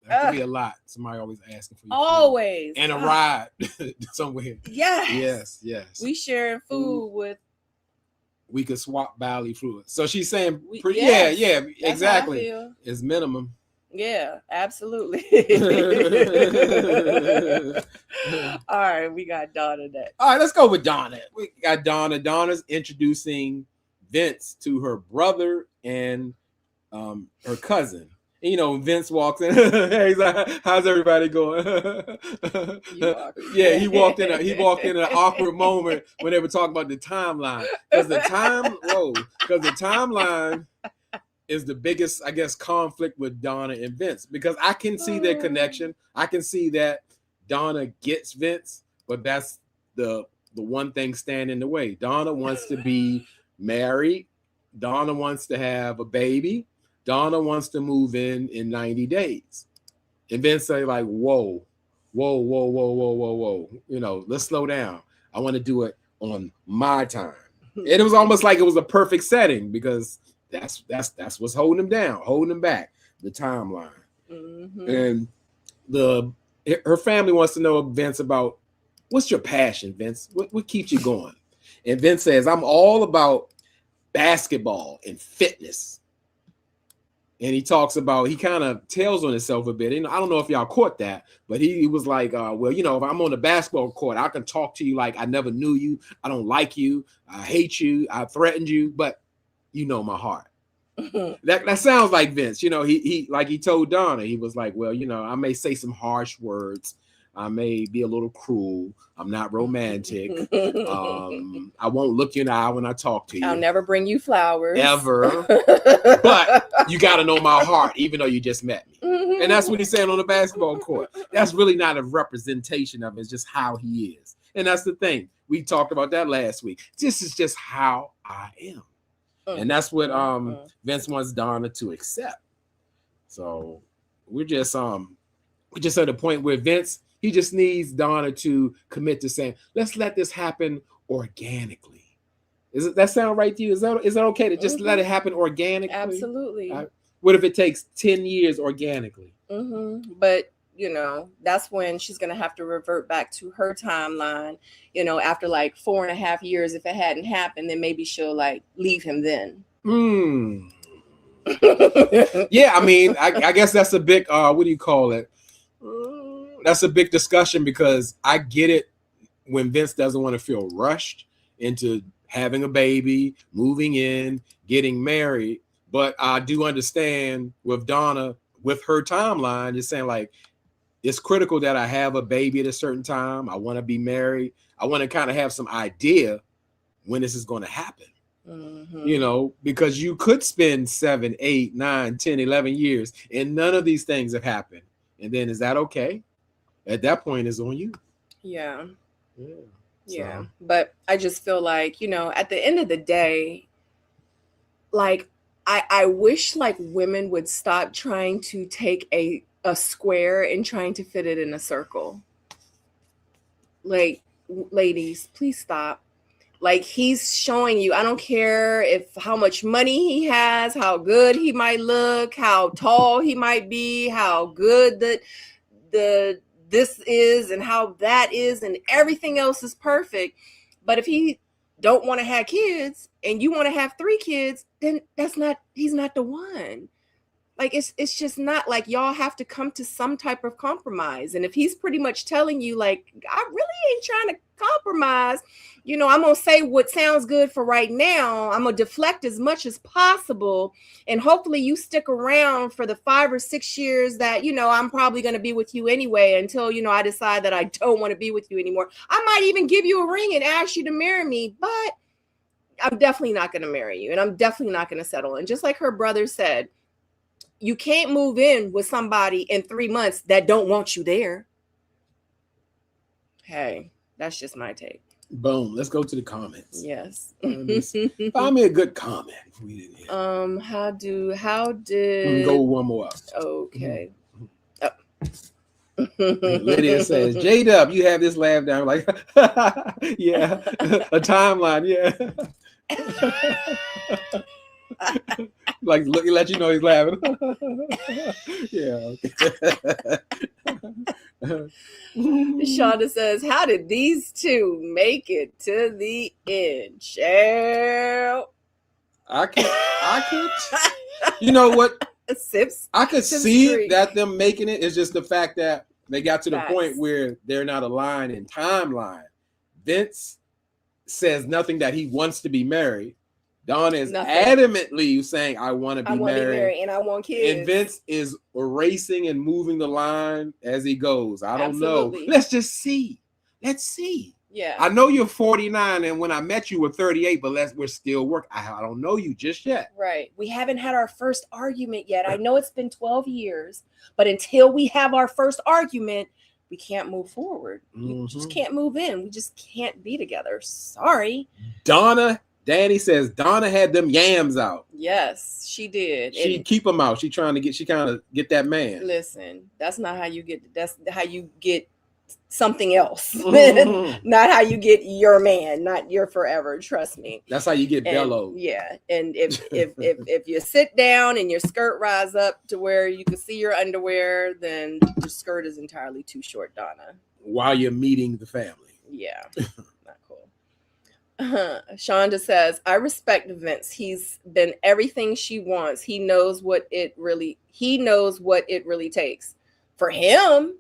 That could be a lot. Somebody always asking for you. Always. And a ride somewhere. Yes. Yes. We sharing food with. We could swap bodily fluids. So she's saying, yes. yeah, That's exactly. It's minimum. Yeah, absolutely. All right, we got Donna next. All right, let's go with Donna. We got Donna. Donna's introducing Vince to her brother and her cousin. And, Vince walks in. He's like, "How's everybody going?" Yeah, he walked in an awkward moment when they were talking about the timeline, because the timeline is the biggest, I guess, conflict with Donna and Vince, because I can see their connection. I can see that Donna gets Vince, but that's the one thing standing in the way. Donna wants to be married. Donna wants to have a baby. Donna wants to move in 90 days. And Vince say like, whoa. Let's slow down. I want to do it on my time. And it was almost like it was a perfect setting, because that's what's holding him down, holding him back, the timeline. And her family wants to know, Vince, about what's your passion, Vince? What keeps you going? And Vince says, I'm all about basketball and fitness. And he talks about, he kind of tells on himself a bit. I don't know if y'all caught that, but he was like, if I'm on the basketball court, I can talk to you like I never knew you. I don't like you. I hate you. I threatened you, but you know my heart. That sounds like Vince. He told Donna, he was like, well, I may say some harsh words. I may be a little cruel. I'm not romantic. I won't look you in the eye when I talk to you. I'll never bring you flowers. Ever. But you got to know my heart, even though you just met me. And that's what he's saying on the basketball court. That's really not a representation of it. It's just how he is. And that's the thing. We talked about that last week. This is just how I am. And that's what Vince wants Donna to accept. So we're just at a point where Vince, he just needs Donna to commit to saying, let's let this happen organically. Does that sound right to you? Is that okay to just let it happen organically? Absolutely. What if it takes 10 years organically? But, that's when she's going to have to revert back to her timeline, after like 4.5 years. If it hadn't happened, then maybe she'll like leave him then. Yeah, I mean, I guess that's a big, what do you call it? that's a big discussion because I get it when Vince doesn't want to feel rushed into having a baby, moving in, getting married. But I do understand with Donna, with her timeline, just saying like, it's critical that I have a baby at a certain time. I want to be married. I want to kind of have some idea when this is going to happen. You know, because you could spend 7, 8, 9, 10, 11 years and none of these things have happened. And then is that okay? At that point, it's on you. Yeah. So. But I just feel like, you know, at the end of the day, like I wish like women would stop trying to take a square and trying to fit it in a circle. Like, ladies, please stop. Like, he's showing you, I don't care if how much money he has, how good he might look, how tall he might be, how good the this is and how that is, and everything else is perfect. But if he don't want to have kids and you want to have 3 kids, then he's not the one. Like, it's just not. Like, y'all have to come to some type of compromise. And if he's pretty much telling you, like, I really ain't trying to compromise, you know, I'm going to say what sounds good for right now. I'm going to deflect as much as possible. And hopefully you stick around for the 5 or 6 years that, you know, I'm probably going to be with you anyway until, you know, I decide that I don't want to be with you anymore. I might even give you a ring and ask you to marry me, but I'm definitely not going to marry you. And I'm definitely not going to settle. And just like her brother said, you can't move in with somebody in 3 months that don't want you there. Hey, that's just my take. Boom. Let's go to the comments. Yes. Find me a good comment. If we didn't hear. How did go one more up. Okay. Lydia says, J-Dub, you have this laugh down like yeah, a timeline, like look, let you know he's laughing. Yeah. Shonda says, how did these two make it to the end? Child. I could you know what? Sips. I could Sips see Creek. that them making it. It's just the fact that they got to the Facts. point where they're not aligned in timeline. Vince says nothing that he wants to be married. Donna is adamantly saying, I want to be married and I want kids. And Vince is erasing and moving the line as he goes. I don't Absolutely. know. Let's just see. Let's see. Yeah. I know you're 49, and when I met you were 38, but we're still working. I don't know you just yet. Right. We haven't had our first argument yet. I know it's been 12 years, but until we have our first argument, we can't move forward. We just can't move in. We just can't be together. Sorry. Danny says Donna had them yams out. Yes, she did. She keep them out. She kind of get that man. Listen, that's not how you get. That's how you get something else. Not how you get your man, not your forever. Trust me. That's how you get bellowed. Yeah, and if you sit down and your skirt rise up to where you can see your underwear, then the skirt is entirely too short, Donna. While you're meeting the family. Yeah. Shonda says, I respect Vince. He's been everything she wants. He knows what it really takes for him.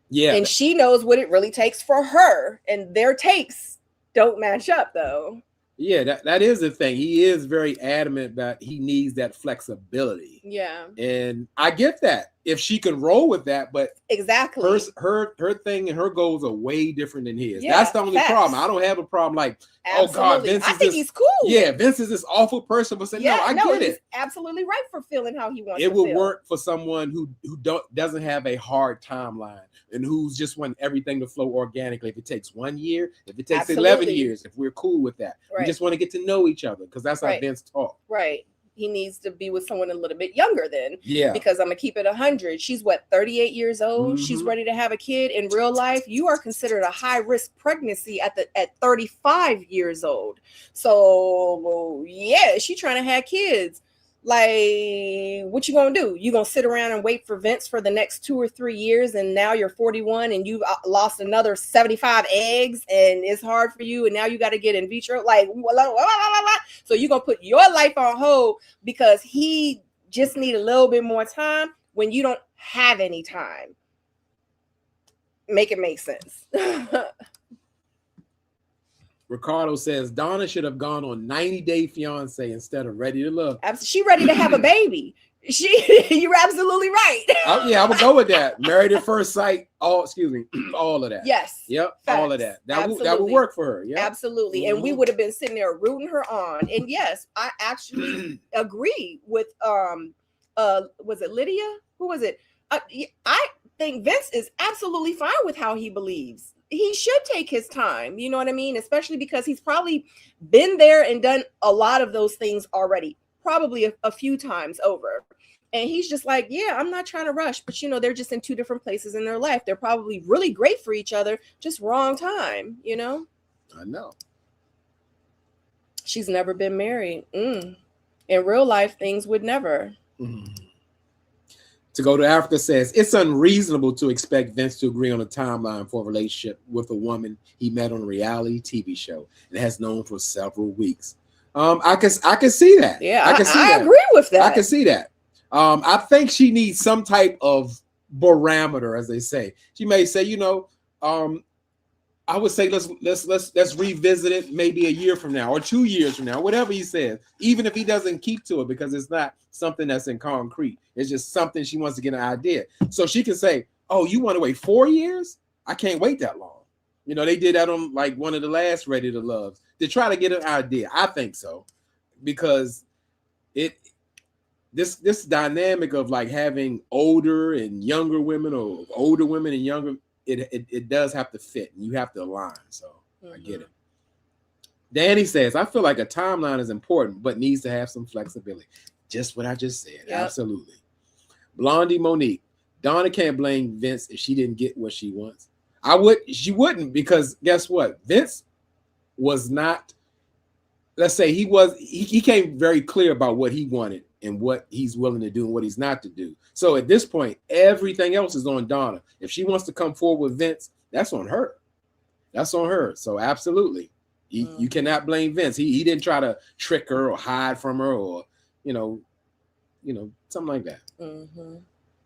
Yeah. And she knows what it really takes for her. And their takes don't match up though. Yeah, that is the thing. He is very adamant that he needs that flexibility. Yeah. And I get that. If she can roll with that, but exactly her thing and her goals are way different than his. Yeah, that's the only problem. I don't have a problem like, absolutely. Oh God, Vince I think he's cool. Yeah, Vince is this awful person, but say, no, I get it. Absolutely right for feeling how he wants it to will feel. work for someone who doesn't have a hard timeline and who's just want everything to flow organically. If it takes 1 year, if it takes 11 years, if we're cool with that. Right. We just want to get to know each other because that's how Vince talks. Right. He needs to be with someone a little bit younger then. Yeah. Because I'm going to keep it 100. She's 38 years old. She's ready to have a kid. In real life, you are considered a high risk pregnancy at 35 years old. So yeah, she's trying to have kids. Like, what you gonna do? You gonna sit around and wait for Vince for the next 2 or 3 years, and now you're 41 and you lost another 75 eggs, and it's hard for you, and now you got to get in vitro. Like, so you're gonna put your life on hold because he just need a little bit more time when you don't have any time. make it make sense. Ricardo says Donna should have gone on 90 Day Fiance instead of Ready to Love. She ready to have a baby. You're absolutely right. Yeah, I would go with that. Married at First Sight. All of that. Yes. Yep. Facts. All of that. That would work for her. Yeah. Absolutely. Mm-hmm. And we would have been sitting there rooting her on. And yes, I actually agree with was it Lydia? Who was it? I think Vince is absolutely fine with how he believes. He should take his time, you know what I mean? Especially because he's probably been there and done a lot of those things already, probably a few times over. And he's just like, yeah, I'm not trying to rush, but they're just in two different places in their life. They're probably really great for each other, just wrong time, I know. She's never been married. In real life, things would never. To Go to Africa says it's unreasonable to expect Vince to agree on a timeline for a relationship with a woman he met on a reality TV show and has known for several weeks. I can see that. Yeah, I agree with that. I can see that. I think she needs some type of barometer, as they say. She may say, I would say let's revisit it maybe a year from now or 2 years from now, whatever he says, even if he doesn't keep to it, because it's not something that's in concrete. It's just something she wants to get an idea. So she can say, oh, you want to wait 4 years? I can't wait that long. They did that on like one of the last Ready to Loves to try to get an idea. I think so, because this dynamic of like having older and younger women or older women and younger, it does have to fit and you have to align. So I get it. Danny says, I feel like a timeline is important, but needs to have some flexibility. Just what I just said. Yep. Absolutely. Blondie Monique, Donna can't blame Vince if she didn't get what she wants. She wouldn't, because guess what? Vince was not, let's say he came very clear about what he wanted and what he's willing to do and what he's not to do. So at this point, everything else is on Donna. If she wants to come forward with Vince, that's on her. That's on her. So absolutely. You cannot blame Vince. He didn't try to trick her or hide from her or, something like that. Mm-hmm.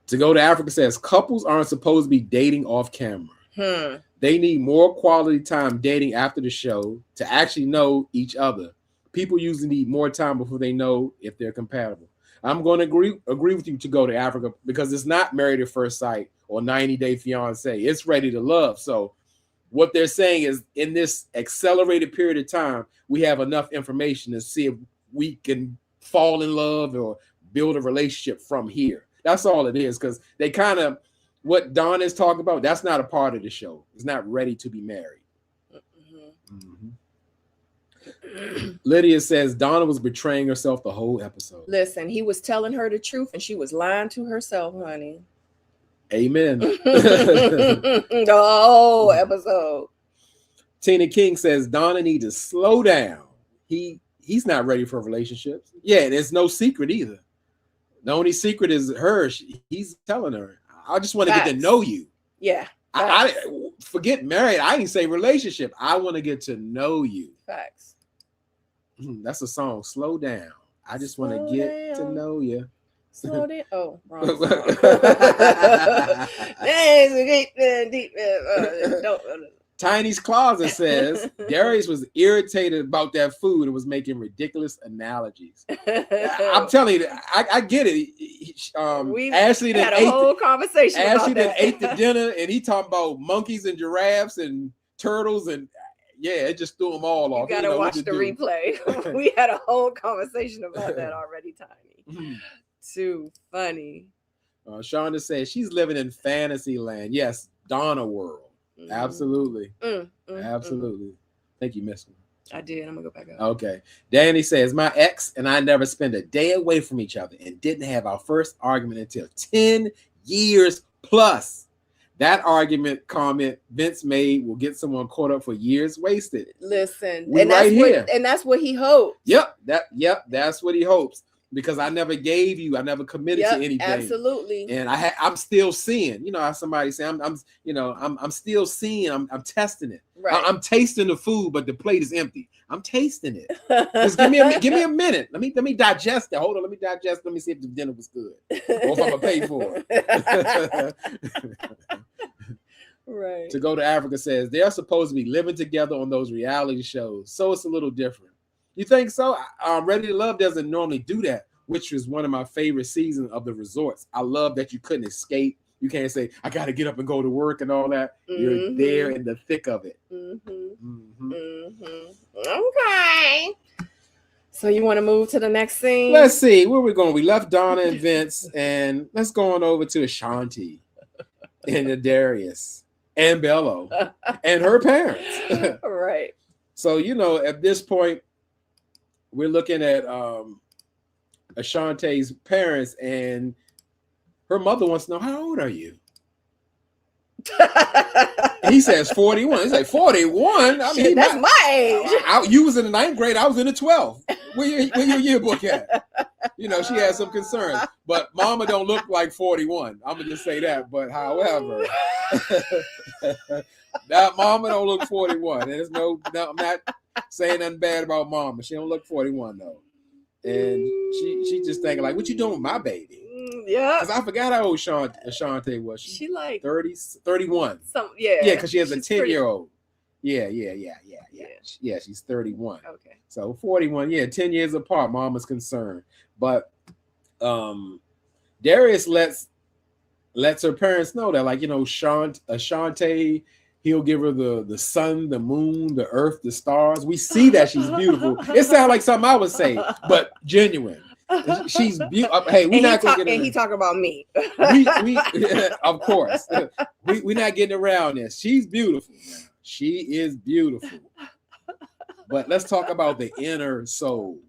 To Go to Africa says couples aren't supposed to be dating off camera. They need more quality time dating after the show to actually know each other. People usually need more time before they know if they're compatible. I'm going to agree with you To Go to Africa, because it's not Married at First Sight or 90 Day Fiance. It's Ready to Love. So what they're saying is, in this accelerated period of time, we have enough information to see if we can fall in love or build a relationship from here. That's all it is, because they kind of, what Don is talking about, that's not a part of the show. It's not ready to be married. Lydia says Donna was betraying herself the whole episode. Listen, he was telling her the truth and she was lying to herself, honey. Amen. The whole episode. Tina King says Donna needs to slow down. He's not ready for relationships. Yeah, there's no secret either. The only secret is her. He's telling her, I just want to get to know you. Yeah. I forget married. I didn't say relationship. I want to get to know you. Facts. That's a song. Slow down. I just want to get to know you. Slow down. Oh, wrong song. Tiny's Closet says Darius was irritated about that food and was making ridiculous analogies. I'm telling you, I get it. Ashley had a whole conversation. Ashley then ate the dinner, and he talking about monkeys and giraffes and turtles, and yeah, it just threw them all off. You gotta watch the replay. We had a whole conversation about that already, Tiny. Too funny. Shonda says she's living in fantasy land. Yes, Donna world. Absolutely. Absolutely. Thank you, Miss one. I did. I'm gonna go back up. Okay. Danny says my ex and I never spent a day away from each other and didn't have our first argument until 10 years plus. That comment Vince made will get someone caught up for years wasted. Listen, and that's what he hopes. Yep, that's what he hopes. Because I never gave you, I never committed to anything. Absolutely. And I'm still seeing, how somebody say, I'm still seeing, I'm testing it. Right. I'm tasting the food, but the plate is empty. I'm tasting it. Just give me a minute. Let me digest it. Hold on, let me digest. Let me see if the dinner was good, or if I'm gonna pay for it. Right. To Go to Africa says they're supposed to be living together on those reality shows, so it's a little different. You think so? Ready to Love doesn't normally do that, which was one of my favorite seasons of the resorts. I love that you couldn't escape. You can't say, I got to get up and go to work and all that. You're there in the thick of it. Okay. So you want to move to the next scene? Let's see. Where we going? We left Donna and Vince, and let's go on over to Ashanti and Darius and Bello and her parents. Right. So, at this point, we're looking at Ashanti's parents, and her mother wants to know, how old are you? He says 41. He's like, 41? I mean, that's my age. You was in the 9th grade. I was in the 12th. Where your yearbook at? She had some concerns. But mama don't look like 41. I'm going to just say that. But however, that mama don't look 41. There's no, I'm not saying nothing bad about mama. She don't look 41, though. And she just thinking, like, what you doing with my baby? Yeah. Because I forgot how old Ashanti was. She like 30, 31. Yeah. Yeah, because she has a 10-year-old. Yeah. Yeah, she's 31. Okay. So 41, 10 years apart, mama's concerned. But Darius lets her parents know that, like, Ashanti, he'll give her the sun, the moon, the earth, the stars. We see that she's beautiful. It sounds like something I would say, but genuine. She's beautiful. Hey, we're not going to get. And he talking about me. we of course. We're not getting around this. She's beautiful. She is beautiful. But let's talk about the inner soul,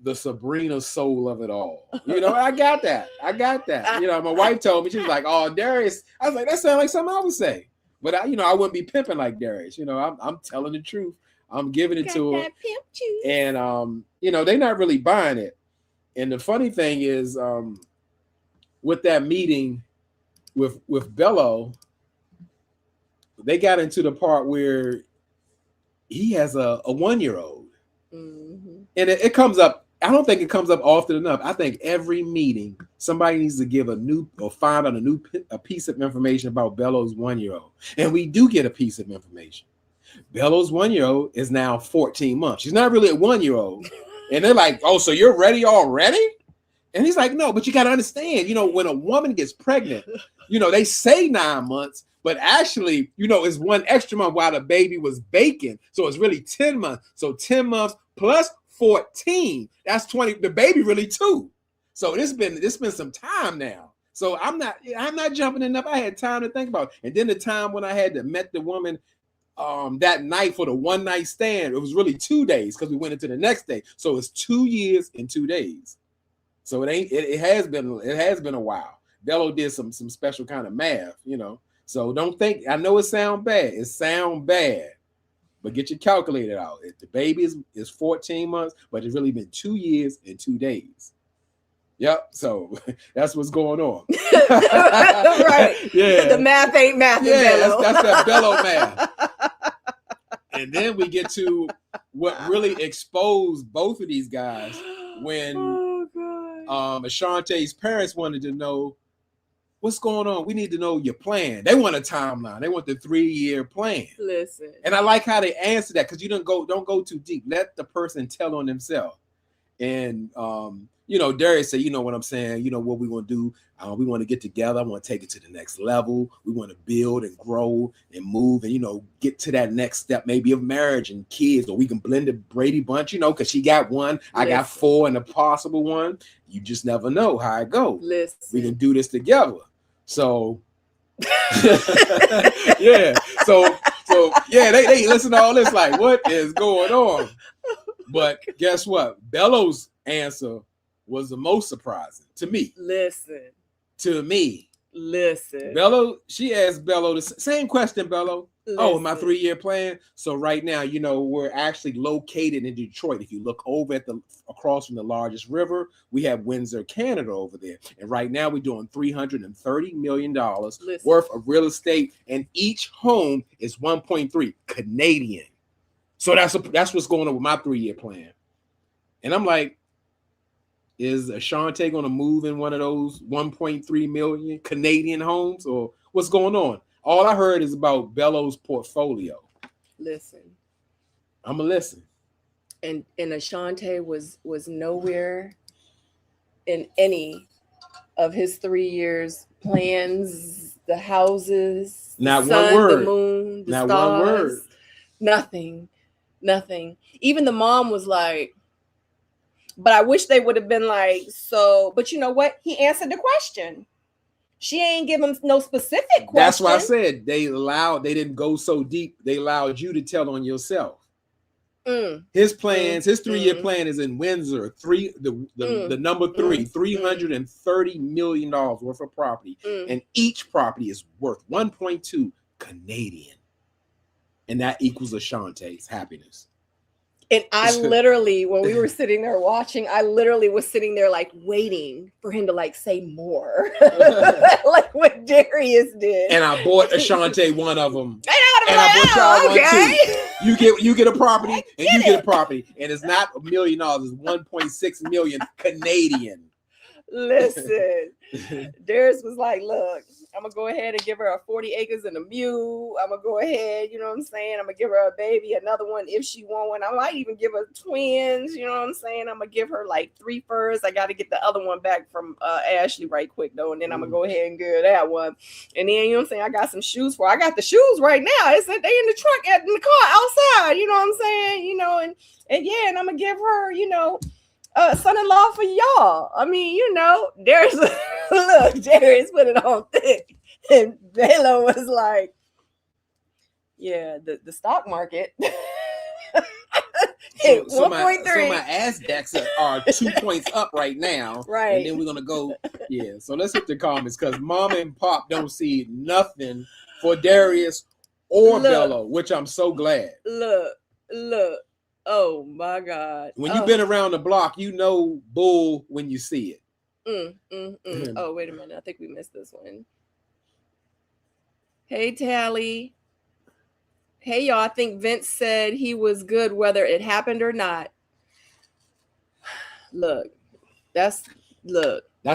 the Sabrina soul of it all. I got that. My wife told me, she was like, "Oh, Darius." I was like, "That sounds like something I would say." But I wouldn't be pimping like Darius. I'm telling the truth. I'm giving it to her. And they're not really buying it. And the funny thing is, with that meeting with Bello, they got into the part where he has a 1-year-old. And it comes up. I don't think it comes up often enough. I think every meeting, somebody needs to give find out a piece of information about Bello's 1-year-old. And we do get a piece of information. Bello's 1-year-old is now 14 months. She's not really a 1-year-old. And they're like, "Oh, so you're ready already?" And he's like, "No, but you got to understand, when a woman gets pregnant, they say 9 months, but actually, it's one extra month while the baby was baking. So it's really 10 months. So 10 months plus 14, that's 20. The baby really 2. So it's been some time now. So I'm not jumping enough. I had time to think about it. And then the time when I had to met the woman that night for the one night stand, it was really 2 days because we went into the next day. So it's 2 years and 2 days. So it has been a while. Bello did some special kind of math, So don't think, I know it sound bad. It sound bad, but get your calculator out. If the baby is 14 months, but it's really been 2 years and 2 days. Yep. So that's what's going on. Right. Yeah. The math ain't math. Yeah, that's that Bello math. And then we get to what really exposed both of these guys when Ashanti's parents wanted to know what's going on. We need to know your plan. They want a timeline. They want the 3-year plan. Listen. And I like how they answer that because you don't go too deep. Let the person tell on themselves. And Darius said, what I'm saying, what we want to do. We want to get together. I want to take it to the next level. We want to build and grow and move and, get to that next step, maybe of marriage and kids, or we can blend the Brady Bunch, because she got one, I got 4 and a possible one. You just never know how it goes. We can do this together. So, yeah. So yeah, they listen to all this like, what is going on? But guess what? Bello's answer was the most surprising to me. Listen. Bello, she asked Bello the same question, Bello. Listen. Oh, my 3-year plan. So right now, we're actually located in Detroit. If you look over across from the largest river, we have Windsor, Canada over there. And right now we're doing $330 million worth of real estate. And each home is 1.3 Canadian. So that's what's going on with my 3-year plan. And I'm like, is Ashanti going to move in one of those 1.3 million Canadian homes, or what's going on? All I heard is about Bello's portfolio. Listen. I'm gonna listen. And Ashante was nowhere in any of his 3 years plans, the houses, Not the sun, one word. the moon, the Not stars, one word. Nothing. Even the mom was like, but I wish they would have been like, so, but you know what? He answered the question. She ain't give him no specific question. That's why I said they didn't go so deep. They allowed you to tell on yourself. His plans, his 3-year plan is in Windsor. The number 3, $330 million worth of property. And each property is worth 1.2 Canadian. And that equals Ashante's happiness. And I literally, when we were sitting there watching, I literally was sitting there like waiting for him to like say more, like what Darius did. And I bought Ashante one of them. And I bought y'all one too. You get a property, and you get a property, and it's not $1 million; it's 1.6 million Canadian. Listen, Darius was like, "Look, I'm gonna go ahead and give her a 40 acres and a mule. I'm gonna go ahead, you know what I'm saying? I'm gonna give her a baby, another one if she want one. I might even give her twins, you know what I'm saying? I'm gonna give her like 3 first. I gotta get the other one back from Ashley right quick though, and then I'm gonna go ahead and give her that one. And then you know what I'm saying? I got some shoes for her. I got the shoes right now. They in the trunk in the car outside, you know what I'm saying? You know, and yeah, and I'm gonna give her, you know, son-in-law for y'all. I mean, you know, Darius put it on thick. And Bello was like, yeah, the stock market. So my ass decks are 2 points up right now. Right. And then we're going to go. Yeah. So let's hit the comments because Mom and Pop don't see nothing for Darius or Bello, which I'm so glad. Look. Oh my God. When you've been around the block, you know bull when you see it. Oh, wait a minute. I think we missed this one. Hey, Tally. Hey, y'all. I think Vince said he was good whether it happened or not. Look. That's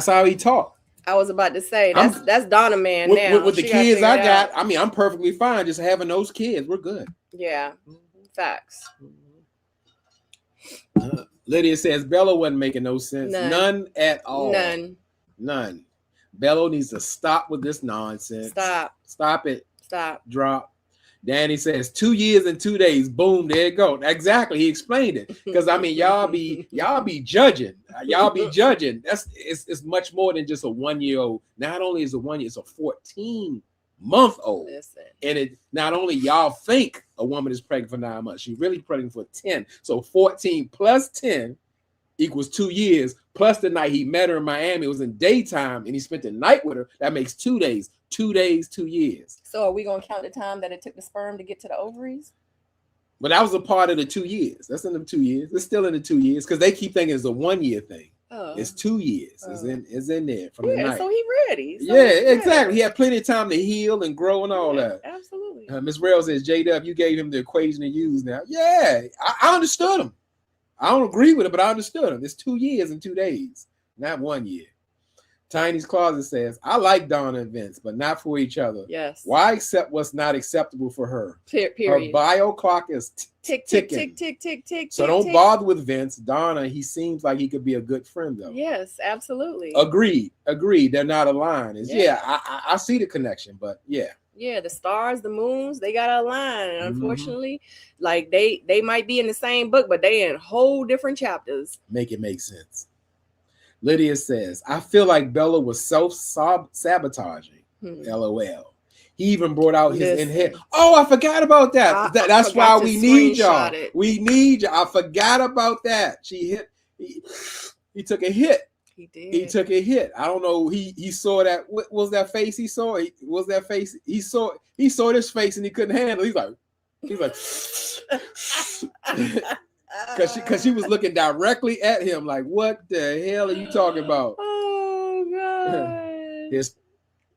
how he talked. I was about to say that's Donna man now. With the kids I got, I mean, I'm perfectly fine just having those kids. We're good. Yeah. Facts. Lydia says Bello wasn't making no sense. None at all. None. Bello needs to stop with this nonsense. Stop it. Drop. Danny says 2 years and 2 days. Boom, there you go. Exactly. He explained it. Because I mean, y'all be judging. It's much more than just a 1-year-old. Not only is it 1 year, it's a 14-month-old. Listen. And it not only y'all think a woman is pregnant for 9 months, she's really pregnant for 10. So 14 plus 10 equals 2 years. Plus the night he met her in Miami, it was in daytime, and he spent the night with her. That makes 2 days. 2 days, 2 years. So are we gonna count the time that it took the sperm to get to the ovaries? But that was a part of the 2 years. That's in the 2 years. It's still in the 2 years because they keep thinking it's a 1 year thing. Oh. It's 2 years. It's in there from the night. So he ready. Exactly. He had plenty of time to heal and grow and all that. Absolutely. Miss Rail says, J-Dub, you gave him the equation to use now. Yeah, I understood him. I don't agree with it, but I understood him. It's 2 years and 2 days, not 1 year. Tiny's Closet says, I like Donna and Vince, but not for each other. Yes. Why accept what's not acceptable for her? Period. Her bio clock is ticking. Tick. So don't bother with Vince. Donna, he seems like he could be a good friend, though. Yes, absolutely. Agreed. They're not aligned. I see the connection, but yeah. Yeah, the stars, the moons, they got to align. And unfortunately, like they might be in the same book, but they in whole different chapters. Make it make sense. Lydia says, I feel like Bella was self-sabotaging. LOL. He even brought out his inhale. Oh, I forgot about that. That's why we need y'all. We need y'all. I forgot about that. He took a hit. He did. He took a hit. I don't know. He saw that. What was that face he saw? He saw this face and he couldn't handle it. He's like because she was looking directly at him like, what the hell are you talking about? Oh God.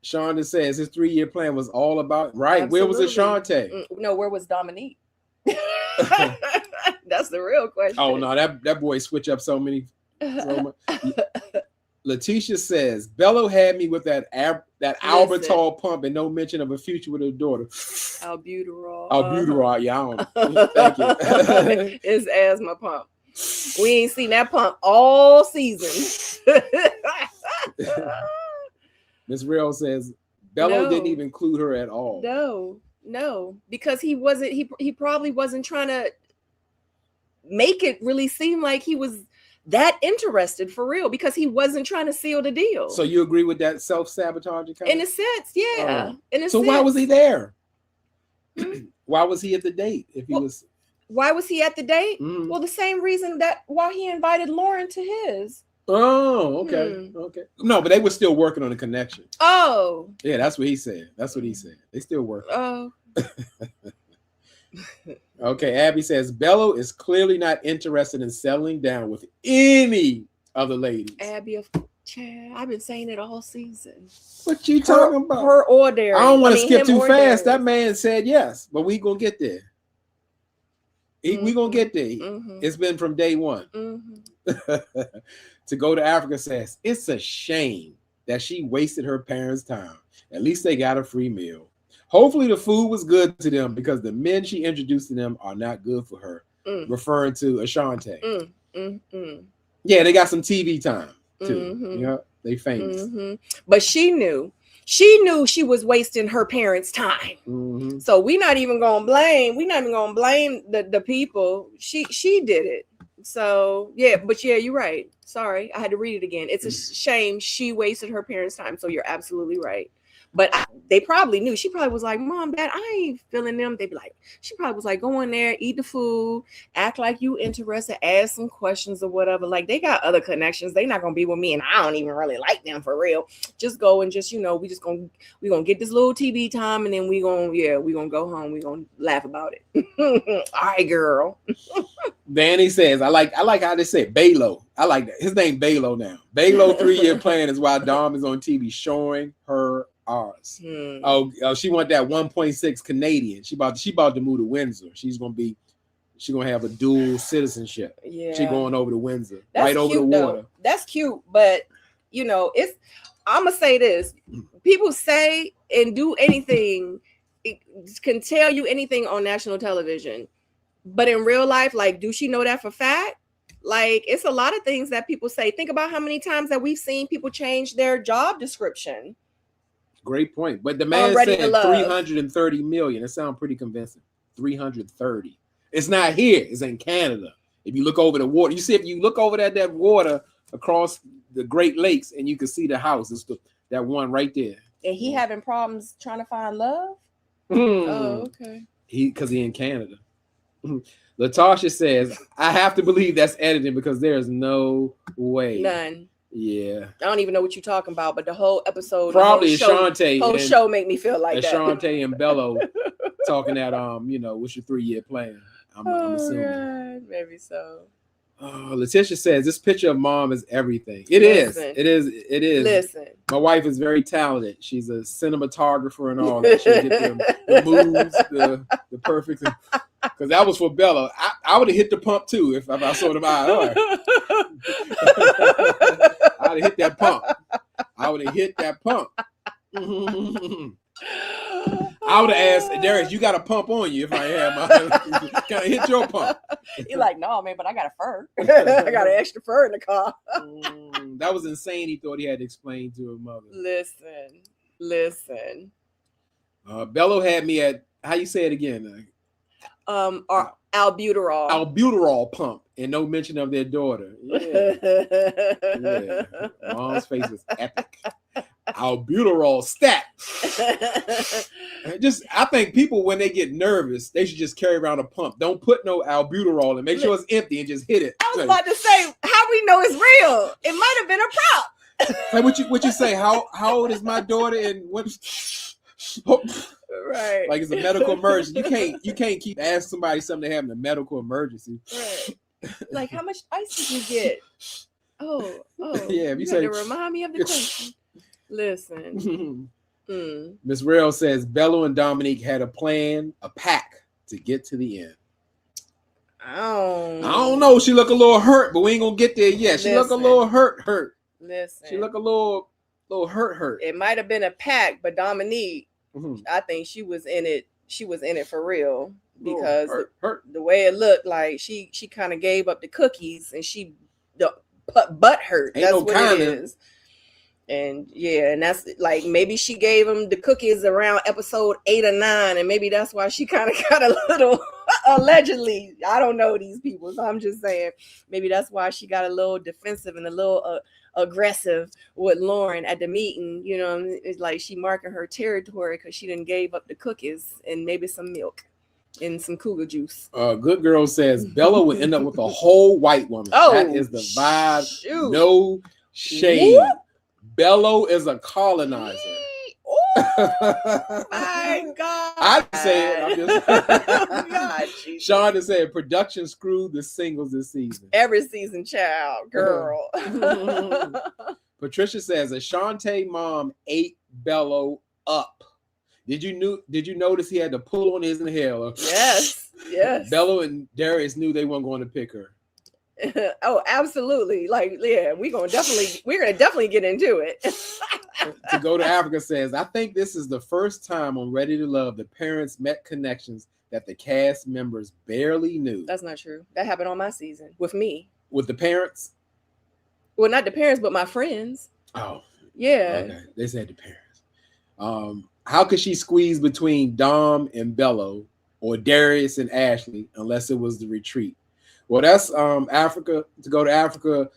Shonda says his 3-year plan was all about right. Absolutely. Where was Ashante? No, where was Dominique? That's the real question. Oh no, that boy switch up so much. Letitia says, Bello had me with that Albertol pump and no mention of a future with her daughter. Albuterol. Albuterol, yeah, I don't. Thank you. It's asthma pump. We ain't seen that pump all season. Miss Real says, Bello didn't even include her at all. No, because he wasn't. He probably wasn't trying to make it really seem like he was that interested for real, because he wasn't trying to seal the deal. So you agree with that self-sabotage? In a sense, yeah. So why was he there? Why was he at the date? If he was, why was he at the date? Mm-hmm. Well, the same reason that why he invited Lauren to his. Oh, okay, okay. No, but they were still working on the connection. Oh, yeah, that's what he said. They still work. Oh. Okay, Abby says Bello is clearly not interested in settling down with any other ladies. Abby, I've been saying it all season. What you talking about? Her order. I don't want to skip too fast. That man said yes, but we gonna get there. We gonna get there. Mm-hmm. It's been from day one. Mm-hmm. To go to Africa says it's a shame that she wasted her parents' time. At least they got a free meal. Hopefully the food was good to them, because the men she introduced to them are not good for her. Referring to Ashante. Yeah, they got some TV time too. Yeah, they famous. But she knew she was wasting her parents' time. So we're not even gonna blame the people. She did it. So yeah, but yeah, you're right. Sorry, I had to read it again. It's a shame she wasted her parents' time. So you're absolutely right. But they probably knew. She probably was like, Mom, Dad, I ain't feeling them. They'd be like, she probably was like, go in there, eat the food, act like you interested, ask some questions or whatever. Like, they got other connections. They not gonna be with me, and I don't even really like them for real. Just go and just, we gonna get this little TV time, and then we gonna go home. We gonna laugh about it. All right, girl. Danny says, I like how they say Balo. I like that. His name Balo now. Balo 3-year plan is why Dom is on TV showing her ours. Oh, she want that 1.6 Canadian. She about to move to Windsor. She's gonna have a dual citizenship. Yeah, she going over to Windsor. That's right over the water. Though. That's cute, but I'm gonna say this: people say and do anything, it can tell you anything on national television, but in real life, like, do she know that for fact? Like, it's a lot of things that people say. Think about how many times that we've seen people change their job description. Great point. But the man said 330 million. It sounds pretty convincing. 330. It's not here. It's in Canada. If you look over the water, if you look over that water across the Great Lakes, and you can see the house. It's that one right there. And he having problems trying to find love? Oh, okay. Because he in Canada. Latasha says, I have to believe that's editing, because there's no way. None. Yeah. I don't even know what you're talking about, but the whole episode, probably Ashante. Whole show make me feel like Ashante and Bello talking that what's your 3-year plan? I'm assuming. God, maybe so. Letitia says this picture of Mom is everything. It is. Listen, my wife is very talented. She's a cinematographer and all that. She get the moves, the perfect. Because that was for Bella. I would have hit the pump too if I saw them eyes. I would have hit that pump. I would have hit that pump. I would have asked Darius, you got a pump on you if I had my can I hit your pump? You're like, no, man, but I got a fur. I got an extra fur in the car. That was insane. He thought he had to explain to her mother. Listen. Bello had me at, how you say it again? Or albuterol. Albuterol pump, and no mention of their daughter. Yeah. Mom's face was epic. Albuterol stat. I think people, when they get nervous, they should just carry around a pump. Don't put no albuterol and make sure it's empty and just hit it. I was about to say, how we know it's real? It might have been a prop. Hey, what you say? How old is my daughter? And what? Right. Like, it's a medical emergency. You can't keep asking somebody something, they having a medical emergency. Right. Like, how much ice did you get? Oh. Yeah. You had to remind me of the question. Listen. Miss Rail says Bello and Dominique had a plan, a pack to get to the end. I don't know. She look a little hurt, but we ain't gonna get there yet. She look a little hurt. Listen, She look a little hurt. It might have been a pack, but Dominique, Mhm. I think she was in it. She was in it for real because hurt. the way it looked, like she kind of gave up the cookies and she the butt hurt. Ain't That's no what kinda. it is. And yeah, and that's like maybe she gave him the cookies around episode 8 or 9, and maybe that's why she kind of got a little allegedly. I don't know these people, so I'm just saying maybe that's why she got a little defensive and a little aggressive with Lauren at the meeting. You know, it's like she marking her territory because she didn't gave up the cookies and maybe some milk and some cougar juice. Good girl says Bella would end up with a whole white woman. Oh, that is the vibe. Shoot. No shade. Whoop. Bello is a colonizer. Oh my God. I say it. I'm just Oh, God, Jesus. Sean is saying production screwed the singles this season. Every season, child, girl. Patricia says Ashante mom ate Bello up. Did you notice he had to pull on his inhaler? Yes. Bello and Darius knew they weren't going to pick her. Oh, absolutely. Like, yeah, we're gonna definitely get into it. To Go to Africa says, I think this is the first time on Ready to Love the parents met connections that the cast members barely knew. That's not true. That happened on my season with me. With the parents? Well, not the parents, but my friends. Oh. Yeah. Okay. They said the parents. How could she squeeze between Dom and Bello or Darius and Ashley unless it was the retreat? Well, that's Africa. To Go to Africa,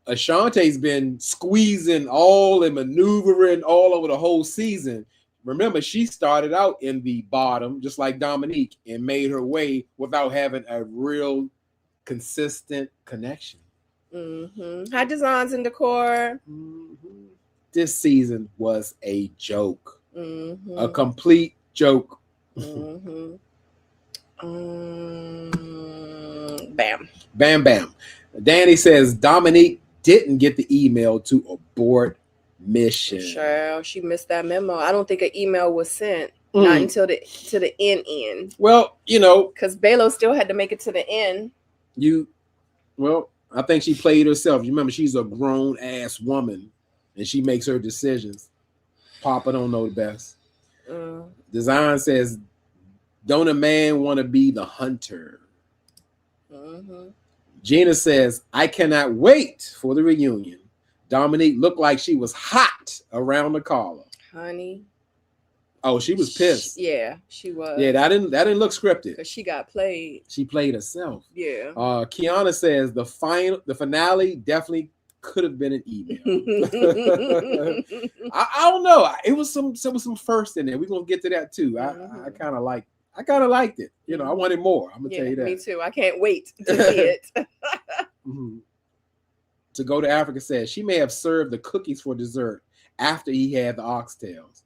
Ashante's been squeezing all and maneuvering all over the whole season. Remember, she started out in the bottom, just like Dominique, and made her way without having a real consistent connection. Mm-hmm. High designs and decor. Mm-hmm. This season was a joke. Mm-hmm. A complete joke. Mm-hmm. Bam. Bam, bam. Danny says Dominique didn't get the email to abort mission. Sure, she missed that memo. I don't think an email was sent. Not until to the end. Well, because Belo still had to make it to the end. I think she played herself. You remember, she's a grown ass woman, and she makes her decisions. Papa don't know the best. Design says, don't a man want to be the hunter? Mm-hmm. Gina says, I cannot wait for the reunion. Dominique looked like she was hot around the collar. Honey. Oh, she was pissed. Yeah, she was. Yeah, that didn't look scripted. Because she got played. She played herself. Yeah. Kiana says the finale definitely could have been an email. I don't know. It was some first in there. We're gonna get to that too. I kind of liked it. I wanted more. I'm gonna tell you that. Me too. I can't wait to see it. Mm-hmm. To Go to Africa says she may have served the cookies for dessert after he had the oxtails.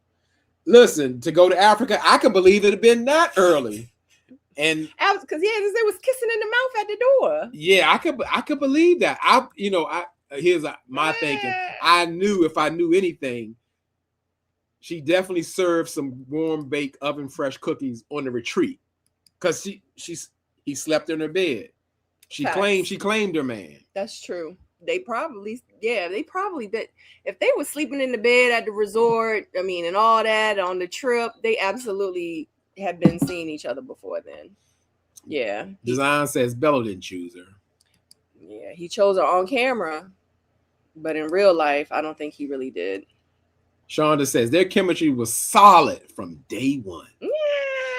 Listen, To Go to Africa, I could believe it had been that early. And because they was kissing in the mouth at the door. Yeah, I could believe that. Here's my thinking. I knew if I knew anything, she definitely served some warm baked oven fresh cookies on the retreat. Because he slept in her bed. She claimed her man. That's true. They probably did. If they were sleeping in the bed at the resort, and all that on the trip, they absolutely have been seeing each other before then. Yeah. Design says Bello didn't choose her. Yeah, he chose her on camera, but in real life, I don't think he really did. Shonda says their chemistry was solid from day one. Yeah.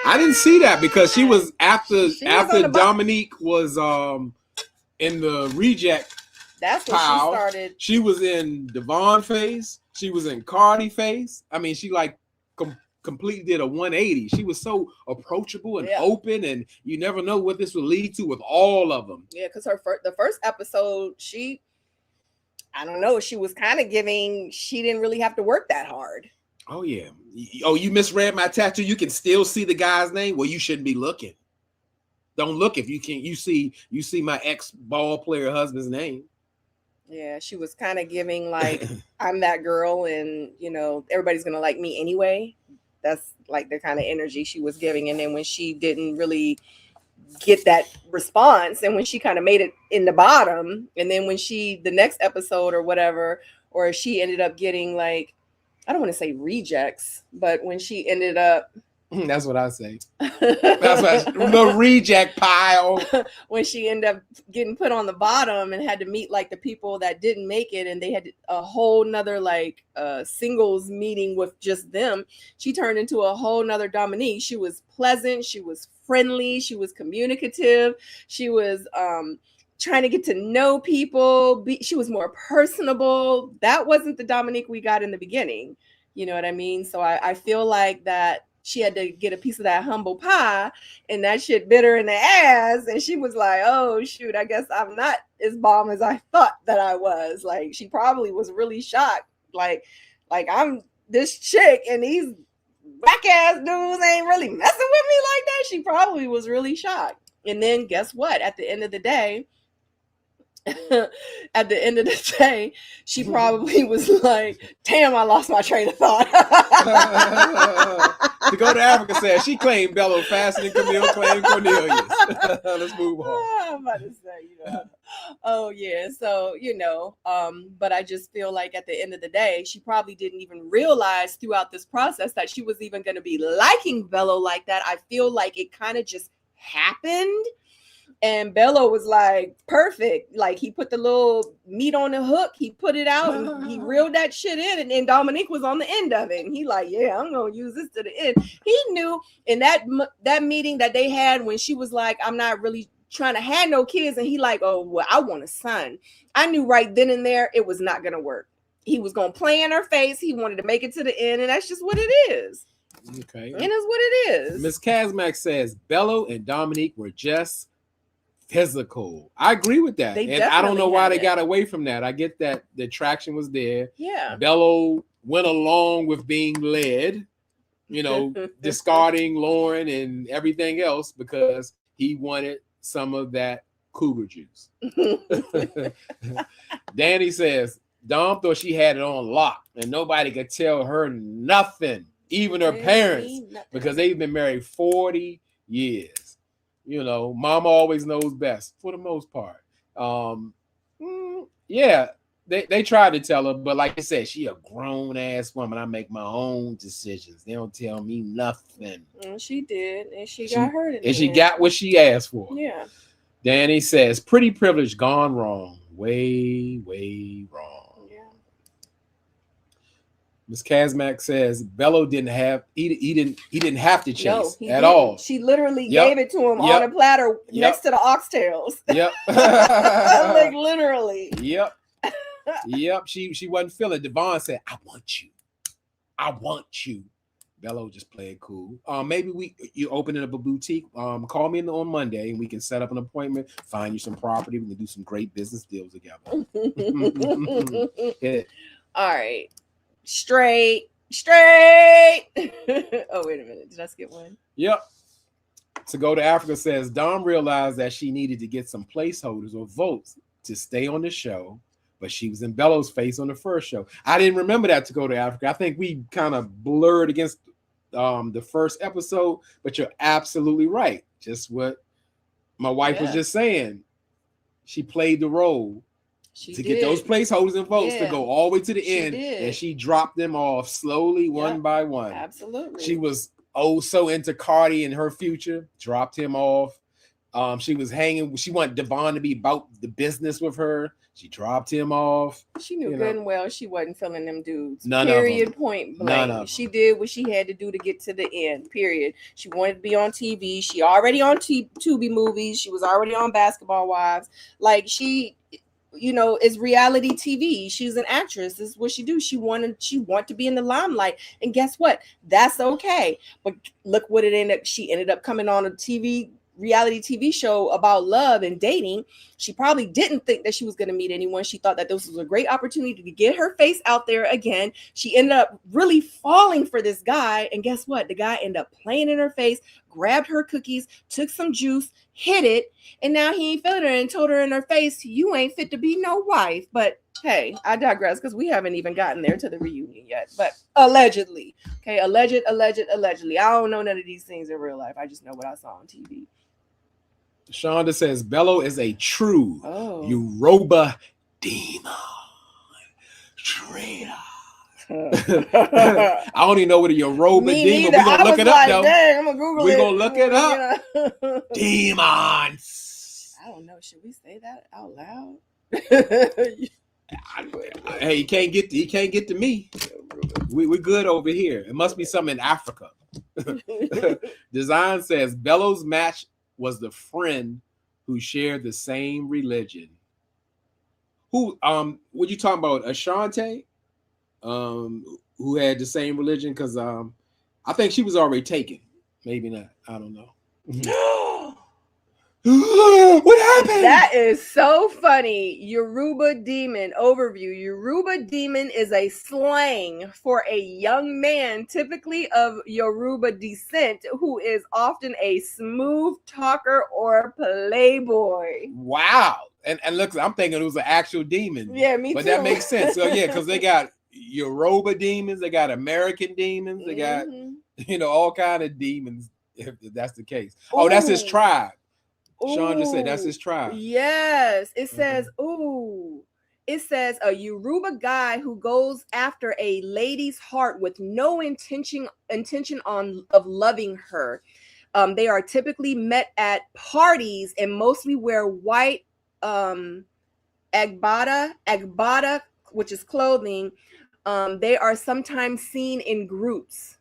I didn't see that because she was after Dominique was in the reject. That's when she started. She was in Devon phase. She was in Cardi phase. She completely did a 180. She was so approachable and open, and you never know what this will lead to with all of them. Yeah, because the first episode, I don't know, she was kind of giving. She didn't really have to work that hard. Oh yeah. Oh, you misread my tattoo. You can still see the guy's name. Well, you shouldn't be looking. Don't look if you can't. You see my ex ball player husband's name. Yeah, she was kind of giving like, I'm that girl, and everybody's gonna like me anyway. That's like the kind of energy she was giving. And then when she didn't really get that response, and when she kind of made it in the bottom, and then when the next episode or whatever, or she ended up getting like, I don't want to say rejects, but when she ended up, that's what I say. That's what the reject pile. When she ended up getting put on the bottom and had to meet like the people that didn't make it, and they had a whole nother like singles meeting with just them, she turned into a whole nother Dominique. She was pleasant, she was friendly, she was communicative, she was trying to get to know people. She was more personable. That wasn't the Dominique we got in the beginning. You know what I mean? So I feel like that she had to get a piece of that humble pie, and that shit bit her in the ass. And she was like, oh, shoot, I guess I'm not as bomb as I thought that I was. Like, she probably was really shocked. Like I'm this chick, and these whack ass dudes ain't really messing with me like that. She probably was really shocked. And then guess what? At the end of the day, she probably was like, damn, I lost my train of thought. To go to Africa says she claimed Bello faster than Camille claimed Cornelius. Let's move on. I'm about to say, oh yeah. So, but I just feel like at the end of the day, she probably didn't even realize throughout this process that she was even going to be liking Bello like that. I feel like it kind of just happened. And Bello was like, perfect. Like, he put the little meat on the hook. He put it out and he reeled that shit in. And then Dominique was on the end of it. And he like, yeah, I'm going to use this to the end. He knew in that meeting that they had when she was like, I'm not really trying to have no kids. And he like, oh, well, I want a son. I knew right then and there it was not going to work. He was going to play in her face. He wanted to make it to the end. And that's just what it is. Okay. And it's what it is. Miss Kazmak says Bello and Dominique were just physical. I agree with that. And I don't know why they got away from that. I get that the attraction was there. Yeah. Bello went along with being led, discarding Lauren and everything else because he wanted some of that cougar juice. Danny says Dom thought she had it on lock and nobody could tell her nothing, even her parents, because they've been married 40 years. Mama always knows best for the most part. Yeah, they tried to tell her, but like I said, she a grown ass woman. I make my own decisions. They don't tell me nothing. And she did, and she got hurt. And she got what she asked for. Yeah. Danny says, pretty privilege gone wrong. Way, way wrong. Miss Kazmak says Bello didn't have he didn't have to chase at all. She literally gave it to him on a platter next to the oxtails. Yep. Like literally. Yep. She wasn't feeling. Devon said, I want you. Bello just played cool. Maybe you opening up a boutique. Call me on Monday and we can set up an appointment, find you some property. We can do some great business deals together. Yeah. All right. Straight. Oh, wait a minute. Did I skip one? Yep. To Go to Africa says Dom realized that she needed to get some placeholders or votes to stay on the show, but she was in Bello's face on the first show. I didn't remember that To Go to Africa. I think we kind of blurred against the first episode, but you're absolutely right. Just what my wife was just saying. She played the role. Get those placeholders and votes to go all the way to the end. And she dropped them off slowly, one by one. Absolutely. She was so into Cardi and her future, dropped him off. She was hanging. She wanted Devon to be about the business with her. She dropped him off. She knew good and well she wasn't feeling them dudes. None period. Of them. Point blank. None of them. She did what she had to do to get to the end. Period. She wanted to be on TV. She already on Tubi movies. She was already on Basketball Wives. Like she is reality TV. She's an actress. This is what she do. She want to be in the limelight. And guess what? That's okay. But look what it ended up. She ended up coming on a reality TV show about love and dating. She probably didn't think that she was going to meet anyone. She thought that this was a great opportunity to get her face out there again. She ended up really falling for this guy. And guess what? The guy ended up playing in her face, grabbed her cookies, took some juice, hit it. And now he ain't feeling her and told her in her face, you ain't fit to be no wife. But hey, I digress because we haven't even gotten there to the reunion yet. But allegedly. Okay, allegedly. I don't know none of these things in real life. I just know what I saw on TV. Shonda says Bello is a true Yoruba demon. Traitor. I don't even know what a Yoruba demon. We're gonna look it up though. Dang, I'm gonna Google We're it. gonna look it up. Demons. I don't know. Should we say that out loud? Hey, he can't get to me. We're good over here. It must be something in Africa. Design says Bellows' match was the friend who shared the same religion. Who what you talking about? Ashante? Who had the same religion? Because I think she was already taken. Maybe not. I don't know. What happened? That is so funny. Yoruba demon overview. Yoruba demon is a slang for a young man, typically of Yoruba descent, who is often a smooth talker or playboy. Wow. And look, I'm thinking it was an actual demon. Yeah, me but too. That makes sense. So yeah, because they got Yoruba demons, they got American demons, they got all kind of demons. If that's the case. Oh, that's his tribe. Sean just said that's his tribe. Yes. It says, it says a Yoruba guy who goes after a lady's heart with no intention of loving her. They are typically met at parties and mostly wear white agbada, which is clothing. They are sometimes seen in groups.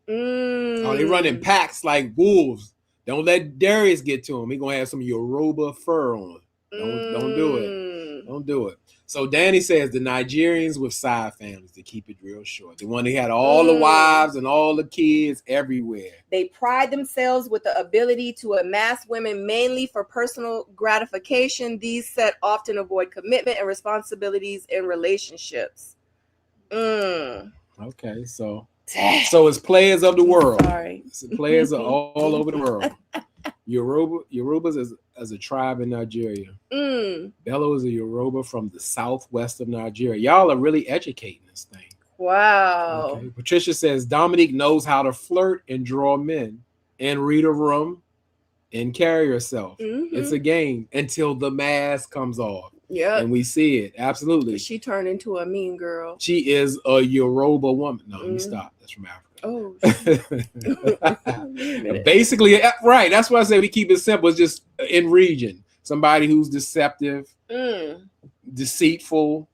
Oh, they run in packs like wolves. Don't let Darius get to him. He's gonna have some Yoruba fur on. Don't do it. Don't do it. So Danny says the Nigerians with side families, to keep it real short. The one that had all the wives and all the kids everywhere. They pride themselves with the ability to amass women mainly for personal gratification. These set often avoid commitment and responsibilities in relationships. Okay, so it's players of the world. Sorry. Players are all over the world. Yorubas as a tribe in Nigeria. Bello is a Yoruba from the southwest of Nigeria. Y'all are really educating this thing. Wow. Okay. Patricia says Dominique knows how to flirt and draw men and read a room and carry herself. It's a game until the mask comes off. Yeah. And we see it. Absolutely. She turned into a mean girl. She is a Yoruba woman. No, let me stop. That's from Africa. Oh. Basically, right. That's why I say we keep it simple. It's just in region. Somebody who's deceptive, deceitful,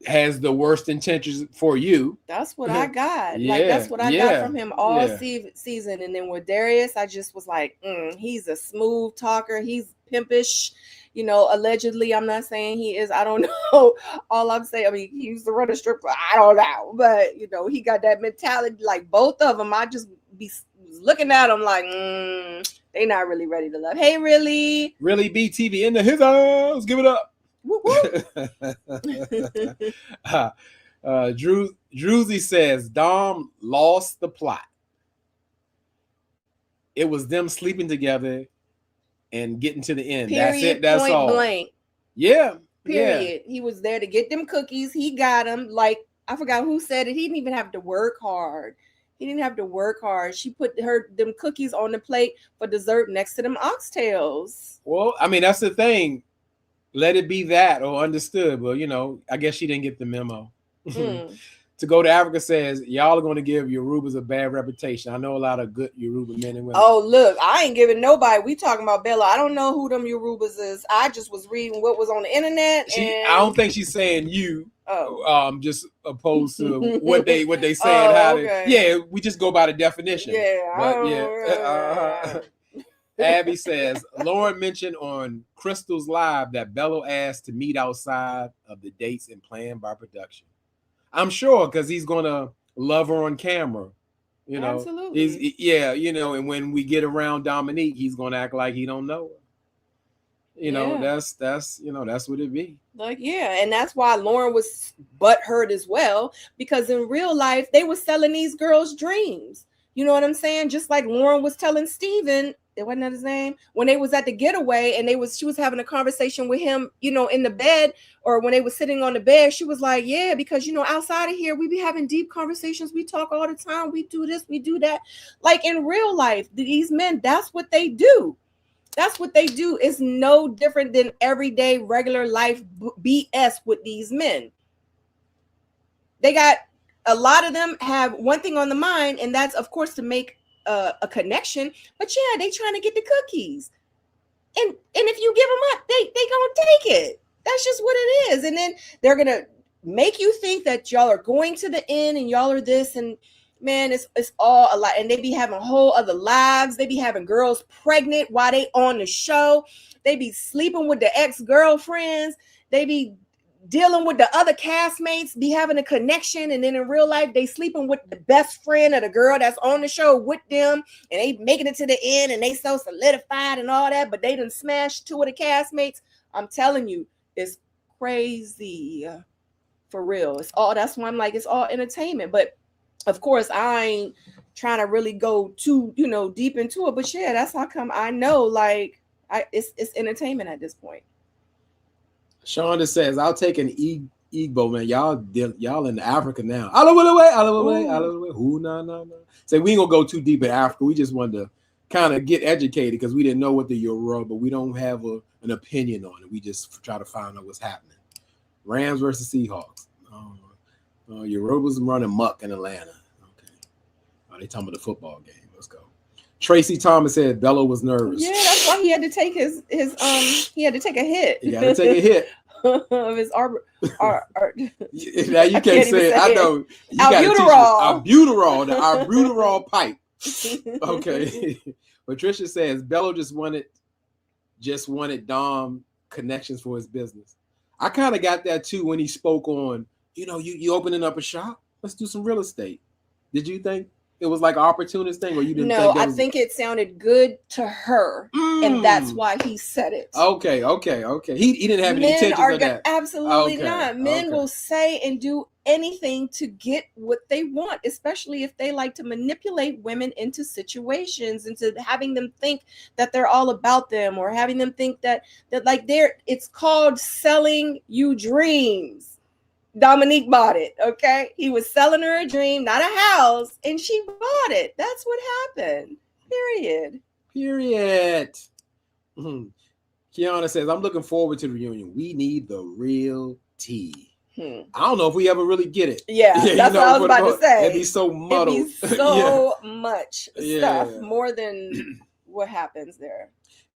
has the worst intentions for you. That's what I got. That's what I got from him all season. And then with Darius, I just was like, he's a smooth talker. He's pimpish. Allegedly, I'm not saying he is. I don't know. All I'm saying, he used to run a strip club. I don't know. But, he got that mentality. Like both of them, I just be looking at them like, they not really ready to love. Hey, really? Really, BTV into his arms. Give it up. Woo, woo. Druzy says Dom lost the plot. It was them sleeping together and getting to the end. Period, that's it. That's point all. Blank. Yeah. Period. Yeah. He was there to get them cookies. He got them. Like, I forgot who said it. He didn't even have to work hard. She put them cookies on the plate for dessert next to them oxtails. Well, I mean, that's the thing. Let it be that or understood. Well, I guess she didn't get the memo. To go to Africa says y'all are going to give Yorubas a bad reputation. I know a lot of good Yoruba men and women. Oh, look, I ain't giving nobody. We talking about Bella. I don't know who them Yorubas is. I just was reading what was on the internet. I don't think she's saying you. Just opposed to what they saying. We just go by the definition. Abby says Lauren mentioned on Crystal's Live that Bello asked to meet outside of the dates and planned by production. I'm sure because he's gonna love her on camera, Absolutely. And when we get around Dominique, he's gonna act like he don't know her. That's what it be. And that's why Lauren was butthurt as well, because in real life they were selling these girls' dreams. You know what I'm saying? Just like Lauren was telling Steven, it wasn't that his name, when they was at the getaway and she was having a conversation with him, in the bed, or when they was sitting on the bed, she was like, yeah, because outside of here we be having deep conversations, we talk all the time, we do this, we do that. Like in real life, these men, that's what they do. It's no different than everyday regular life BS with these men. they got a lot of them have one thing on the mind, and that's of course to make a connection. But yeah, they trying to get the cookies, and if you give them up, they gonna take it. That's just what it is. And then they're gonna make you think that y'all are going to the end and y'all are this, and man, it's all a lot. And they be having whole other lives. They be having girls pregnant while they on the show. They be sleeping with the ex-girlfriends. They be dealing with the other castmates, be having a connection, and then in real life they sleeping with the best friend of the girl that's on the show with them, and they making it to the end, and they so solidified and all that, but they done smashed two of the castmates. I'm telling you, it's crazy for real. It's all, that's why I'm like, it's all entertainment. But of course I ain't trying to really go too deep into it, but yeah, that's how come I know, like, it's entertainment at this point. Shonda says, I'll take an Igbo, man. Y'all in Africa now. Alawale. Who no. Say we ain't gonna go too deep in Africa. We just wanted to kind of get educated because we didn't know what the Yoruba, but we don't have an opinion on it. We just try to find out what's happening. Rams versus Seahawks. Yorubas running muck in Atlanta. Okay. They talking about the football game. Let's go. Tracy Thomas said Bello was nervous. Yeah, that's why he had to take he had to take a hit. He got to take a hit of his now you can't say it. I know. You albuterol. The albuterol pipe. Okay. Patricia says Bello just wanted Dom connections for his business. I kind of got that too when he spoke on, you opening up a shop. Let's do some real estate. Did you think it was like an opportunist thing, or you didn't? No, I think it sounded good to her, and that's why he said it. Okay. He didn't have any intentions of that. Absolutely not. Men will say and do anything to get what they want, especially if they like to manipulate women into situations, into having them think that they're all about them, or having them think that like it's called selling you dreams. Dominique bought it, okay? He was selling her a dream, not a house, and she bought it. That's what happened. Period. Kiana says, I'm looking forward to the reunion. We need the real tea. I don't know if we ever really get it. Yeah, that's what I was about to say. It'd be so muddled. It'd be so much stuff, more than what happens there.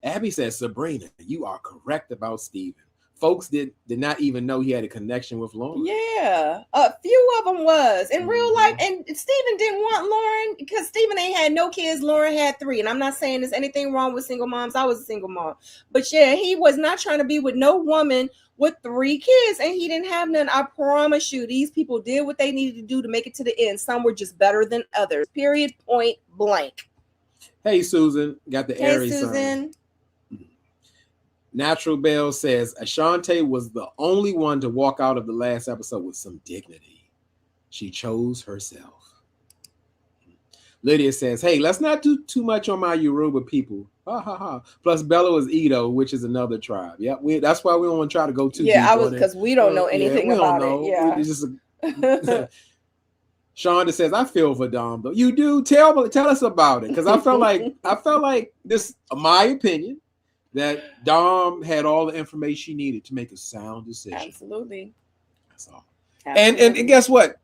Abby says, Sabrina, you are correct about Steven. Folks did not even know he had a connection with Lauren. Yeah, a few of them was in real life, and Steven didn't want Lauren because Steven ain't had no kids. Lauren had 3, and I'm not saying there's anything wrong with single moms. I was a single mom, but yeah, he was not trying to be with no woman with 3 kids, and he didn't have none. I promise you, these people did what they needed to do to make it to the end. Some were just better than others. Period. Point blank. Hey, Susan, got the Aries. Hey, Susan. Natural Bell says Ashante was the only one to walk out of the last episode with some dignity. She chose herself. Lydia says, hey, let's not do too much on my Yoruba people. Ha ha ha. Plus Bello is Edo, which is another tribe. Yeah, that's why we don't want to try to go too deep. Yeah, because we don't know anything about it. Yeah. It's just Shonda says, I feel for Dom though. You do? Tell us about it. Because I felt like this, my opinion, that Dom had all the information she needed to make a sound decision. Absolutely. That's all. And guess what?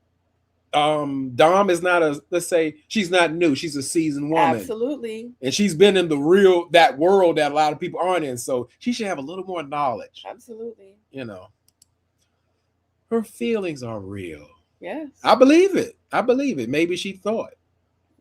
Dom is not let's say she's not new. She's a seasoned woman. Absolutely. And she's been in that world that a lot of people aren't in. So she should have a little more knowledge. Absolutely. Her feelings are real. Yes. I believe it. Maybe she thought.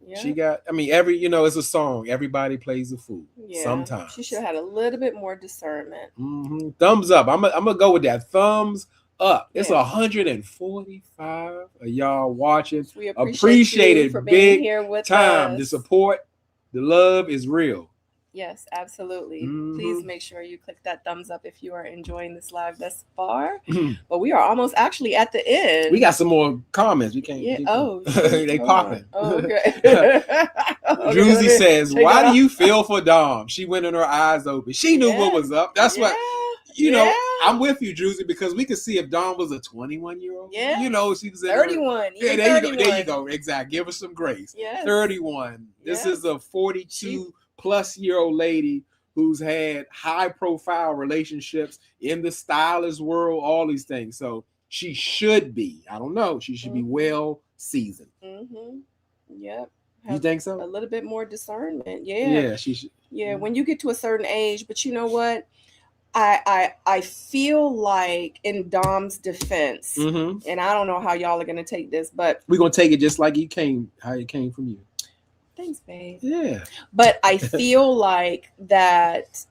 Yeah. She got, it's a song. Everybody plays a fool. Yeah. Sometimes. She should have had a little bit more discernment. Mm-hmm. Thumbs up. I'm gonna go with that. Thumbs up. It's 145 of y'all watching. We appreciate it for being here with time. us. The support, the love is real. Yes, absolutely. Mm-hmm. Please make sure you click that thumbs up if you are enjoying this live thus far. But we are almost actually at the end. We got some more comments. We can't. Yeah. They popping. Oh, okay. Druzy says, "Why do you feel for Dom? She went in her eyes open. She knew what was up. That's what." I'm with you, Druzy, because we could see if Dawn was a 21-year-old. Yeah. She was 31. Yeah, there you go. Exactly. Give us some grace. Yes. 31. This is a 42-plus-year-old lady who's had high-profile relationships in the stylist world, all these things. So she should be. I don't know. She should be well seasoned. Yep. You think so? A little bit more discernment. Yeah. Yeah, she should. Yeah, when you get to a certain age, but you know what? I feel like in Dom's defense, and I don't know how y'all are gonna take this, but we're gonna take it just like how it came from you. Thanks, babe. Yeah. But I feel like that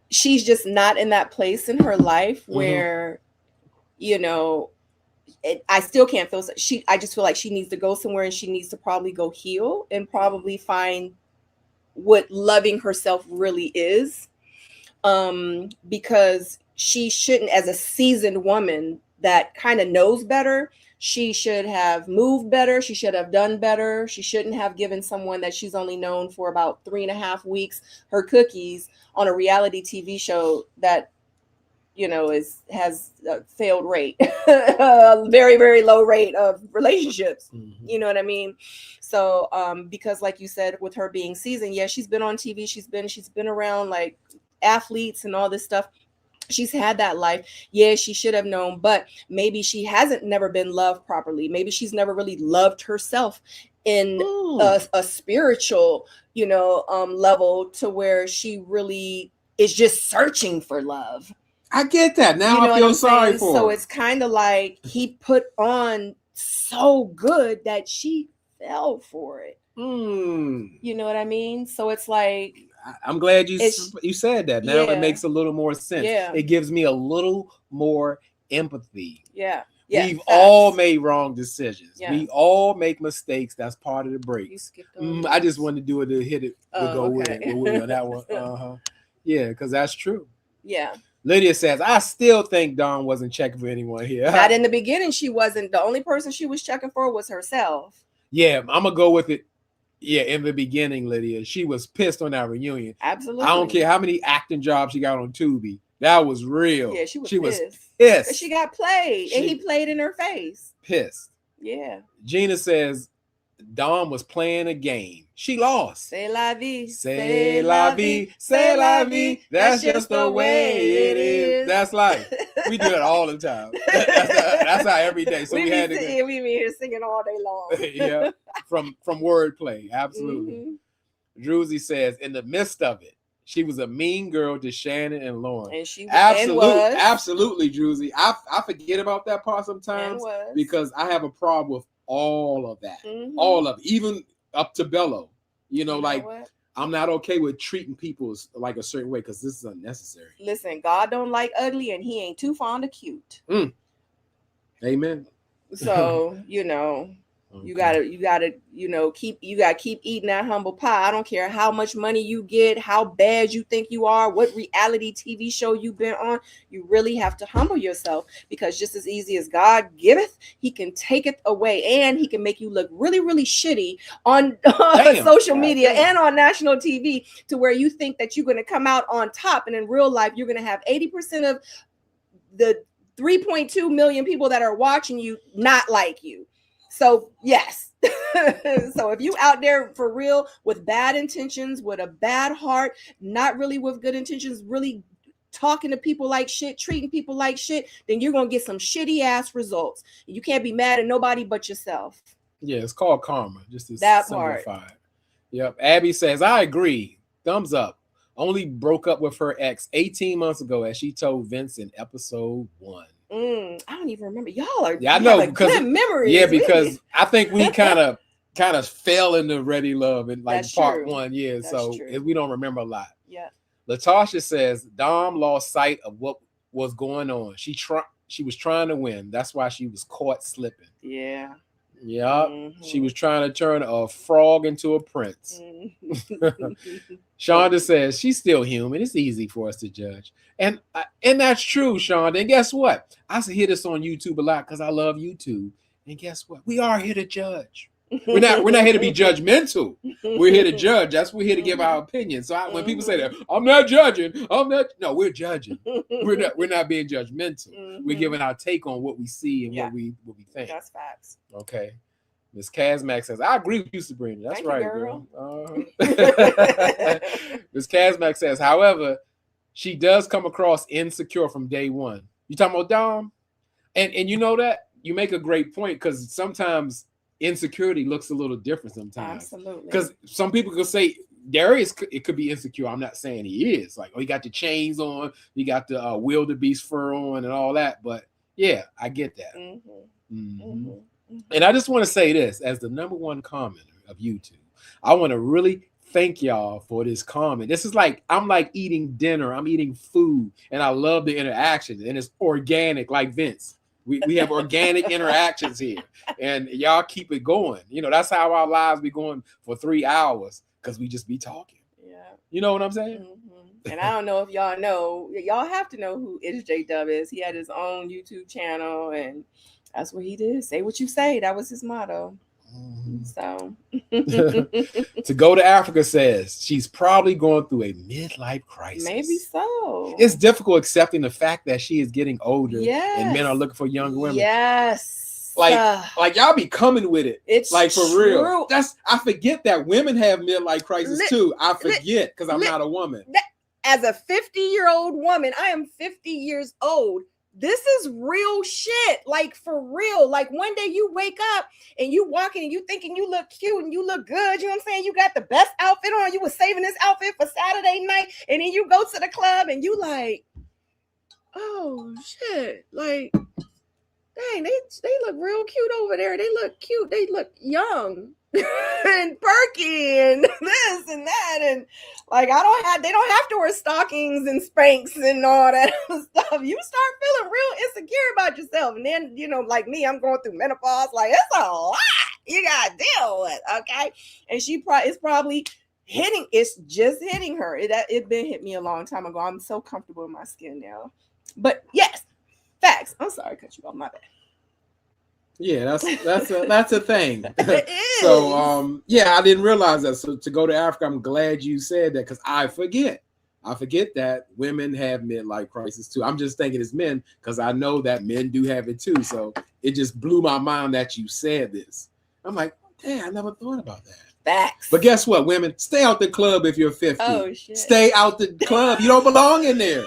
she's just not in that place in her life where, you know, I still can't feel I just feel like she needs to go somewhere, and she needs to probably go heal and probably find what loving herself really is. Because she shouldn't, as a seasoned woman that kind of knows better, she should have moved better. She should have done better. She shouldn't have given someone that she's only known for about 3.5 weeks her cookies on a reality TV show that, you know, has a failed rate, a very, very low rate of relationships. You know what I mean? So, because like you said, with her being seasoned, yeah, she's been on TV. She's been around like athletes and all this stuff. She's had that life. Yeah, she should have known, but maybe she hasn't never been loved properly. Maybe she's never really loved herself in a spiritual, you know, level, to where she really is just searching for love. I get that. Now I feel sorry for her. So it's kind of like he put on so good that she fell for it. You know what I mean? So it's like, I'm glad you said that. Now it makes a little more sense. Yeah. It gives me a little more empathy. Yeah. We've all made wrong decisions. Yeah. We all make mistakes. That's part of the breaks. I just wanted to do it to hit it to go with it. With on that one. Yeah, because that's true. Yeah. Lydia says, I still think Dawn wasn't checking for anyone here. Not in the beginning. She wasn't. The only person she was checking for was herself. Yeah, I'm going to go with it. Yeah, in the beginning, Lydia, she was pissed on that reunion. Absolutely. I don't care how many acting jobs she got on Tubi. That was real. Yeah, she was pissed. But she got played, and he played in her face. Pissed. Yeah. Gina says Dawn was playing a game. She lost. C'est la vie. C'est la vie. C'est la vie. That's just the way it is. That's life. We do it all the time. That's how every day. So we had to. We be here singing all day long. Yeah, from wordplay, absolutely. Druzy says, in the midst of it, she was a mean girl to Shannon and Lauren. And she absolutely, Druzy. I forget about that part sometimes because I have a problem with all of that, all of it, even up to Bello. You know, I'm not okay with treating people like a certain way because this is unnecessary. Listen, God don't like ugly, and He ain't too fond of cute. Amen. So you know, you gotta, you know, keep eating that humble pie. I don't care how much money you get, how bad you think you are, what reality TV show you've been on. You really have to humble yourself, because just as easy as God giveth, He can take it away, and He can make you look really, really shitty on social media and on national TV, to where you think that you're going to come out on top, and in real life you're going to have 80% of the 3.2 million people that are watching you not like you. So yes. So if you out there for real with bad intentions, with a bad heart, not really with good intentions, really talking to people like shit, treating people like shit, then you're going to get some shitty ass results. You can't be mad at nobody but yourself. Yeah, it's called karma. Just to that simplify part. Yep. Abby says, I agree. Thumbs up. Only broke up with her ex 18 months ago, as she told Vince in episode 1. I don't even remember. Y'all are I know, because good memories. Yeah, because I think we kind of fell into Ready Love in like part 1. Yeah, that's so we don't remember a lot. Yeah. Latasha says Dom lost sight of what was going on. She was trying to win. That's why she was caught slipping. Yeah. Yeah, she was trying to turn a frog into a prince. Shonda says she's still human. It's easy for us to judge, and that's true, Shonda. And guess what? I hear this on YouTube a lot because I love YouTube. And guess what? We are here to judge. We're not here to be judgmental. We're here to judge. That's what we're here to give our opinion. So when people say that, I'm not judging. No, we're judging. We're not being judgmental. We're giving our take on what we see and what we think. That's facts. Okay. Ms. Kazmak says, I agree with you, Sabrina. That's right, girl. Ms. Kazmak says, however, she does come across insecure from day one. You talking about Dom? And you know that you make a great point, because sometimes insecurity looks a little different sometimes. Absolutely. Because some people could say it could be insecure. I'm not saying he is. Like, oh, he got the chains on, he got the wildebeest fur on and all that. But yeah, I get that. And I just want to say this, as the number one commenter of YouTube, I want to really thank y'all for this comment. This is like, I'm like eating dinner, I'm eating food, and I love the interaction, and it's organic like Vince. We have organic interactions here, and y'all keep it going. You know, that's how our lives be going for 3 hours, because we just be talking. Yeah. You know what I'm saying? And I don't know if y'all know, y'all have to know who J Dub is. He had his own YouTube channel, and that's what he did. Say what you say. That was his motto. So To Go to Africa says she's probably going through a midlife crisis. Maybe so. It's difficult accepting the fact that she is getting older, and men are looking for younger women. Yes. Like y'all be coming with it. It's like for true. real. I forget that women have midlife crisis too. I forget, because I'm not a woman. As a 50-year-old woman, I am 50 years old. This is real shit, like for real. Like one day you wake up and you walking and you thinking you look cute and you look good. You know what I'm saying? You got the best outfit on. You were saving this outfit for Saturday night, and then you go to the club and you like, oh shit, like, dang, they look real cute over there. They look cute. They look young and perky and this and that, and like they don't have to wear stockings and Spanx and all that stuff. You start feeling real insecure about yourself, and then, you know, like me, I'm going through menopause. Like, it's a lot you gotta deal with, okay? And it's probably hitting. It's just hitting her. It been hit me a long time ago. I'm so comfortable in my skin now. But yes, facts. I'm sorry, cut you off. My bad. Yeah, that's a thing. It is. So yeah, I didn't realize that. So To Go to Africa, I'm glad you said that, because I forget that women have midlife crisis too. I'm just thinking it's men, because I know that men do have it too. So it just blew my mind that you said this. I'm like, damn, I never thought about that. Facts. But guess what, women? Stay out the club if you're 50. Oh shit. Stay out the club. You don't belong in there.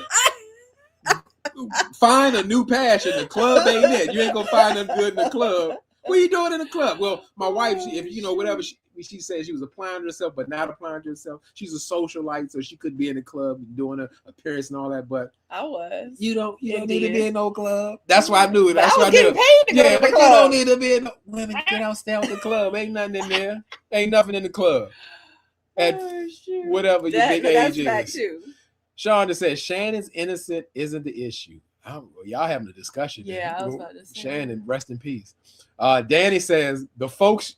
Find a new passion. The club ain't it. You ain't gonna find them good in the club. What are you doing in the club? Well, my wife, whatever she said, she was applying to herself, but not applying to herself. She's a socialite, so she could be in the club doing an appearance and all that. But I was. You don't need to be in no club. That's why I knew it. That's why I knew it. Paid to go to the club. You don't need to be in no women. Get out, stay out the club. Ain't nothing in there. Ain't nothing in the club. At whatever your big age is. Too. Sean just said Shannon's innocent isn't the issue. Y'all having a discussion. Yeah, I was about to say. Shannon, rest in peace. Danny says the folks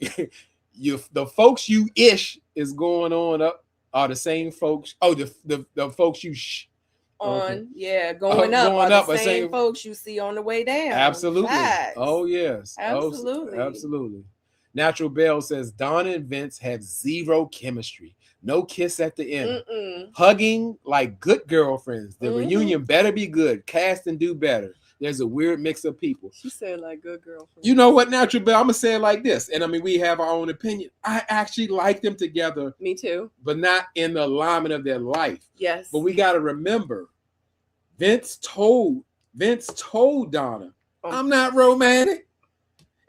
you ish is going on up are the same folks. Oh, the folks you on, okay. Yeah, going up are the same folks you see on the way down. Absolutely. Facts. Oh yes. Absolutely. Absolutely. Natural Bell says Donna and Vince have zero chemistry. No kiss at the end. Hugging like good girlfriends. The reunion better be good. Cast and do better. There's a weird mix of people. She said like good girlfriends. You know what, Natural Bell? I'm going to say it like this. And I mean, we have our own opinion. I actually like them together. Me too. But not in the alignment of their life. Yes. But we got to remember, Vince told Donna, I'm not romantic.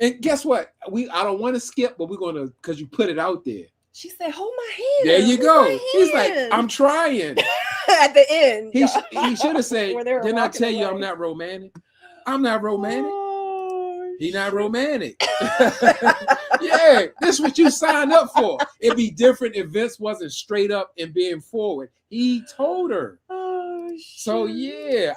And guess what? I don't want to skip, but we're going to, because you put it out there. She said, hold my hand. There you go. He's like, I'm trying. At the end. He should have said, didn't I tell you I'm not romantic? I'm not romantic. He's not romantic. Yeah, this is what you signed up for. It'd be different if Vince wasn't straight up and being forward. He told her. So yeah,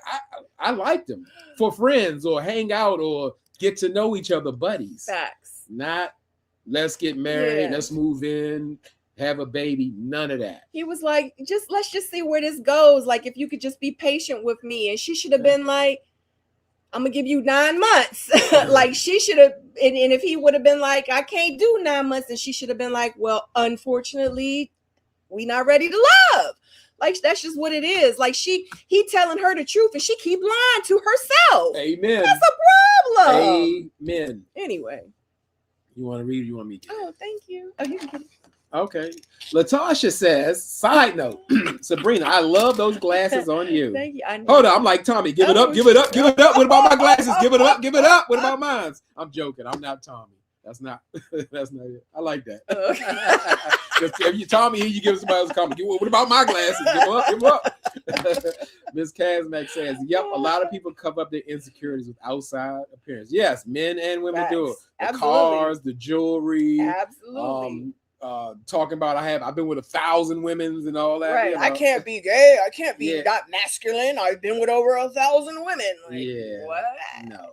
I liked him for friends or hang out or get to know each other, buddies. Facts. Not let's get married, let's move in, have a baby, none of that. He was like, let's just see where this goes. Like, if you could just be patient with me. And she should have been like, I'm gonna give you 9 months. Like, she should have, and if he would have been like, I can't do 9 months, and she should have been like, well, unfortunately, we not ready to love. Like, that's just what it is. Like, he telling her the truth and she keep lying to herself. Amen. That's a problem. Amen. Anyway. You want to read or you want me to? Oh, thank you. Oh, you can get it. Okay. Latasha says, side note, Sabrina, I love those glasses on you. Thank you. Hold on, I'm like Tommy. Give it up, give it up, give it up. What about my glasses? Give it up, give it up. What about mine? I'm joking. I'm not Tommy. That's not it. I like that. If you Tommy here, you give somebody else a comment. What about my glasses? Give them up. Ms. Kazmak says, yep, a lot of people cover up their insecurities with outside appearance. Yes, men and women do it. The cars, the jewelry. Absolutely. Talking about I've been with 1,000 women and all that. Right. You know? I can't be gay. I can't be not masculine. I've been with over 1,000 women. Like, what? No.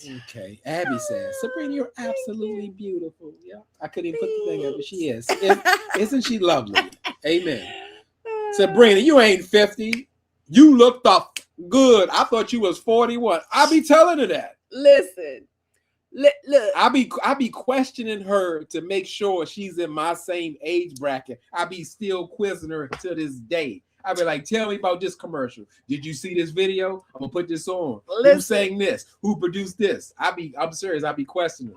Okay. Abby says, Sabrina, you're absolutely beautiful. Yeah. I couldn't even put the thing up, but she is. Isn't she lovely? Amen. Sabrina, you ain't 50. You looked up good. I thought you was 41. I be telling her that. Listen. Look. I be questioning her to make sure she's in my same age bracket. I be still quizzing her to this day. I be like, tell me about this commercial. Did you see this video? I'm gonna put this on. Listen. Who sang this? Who produced this? I'm serious. I be questioning.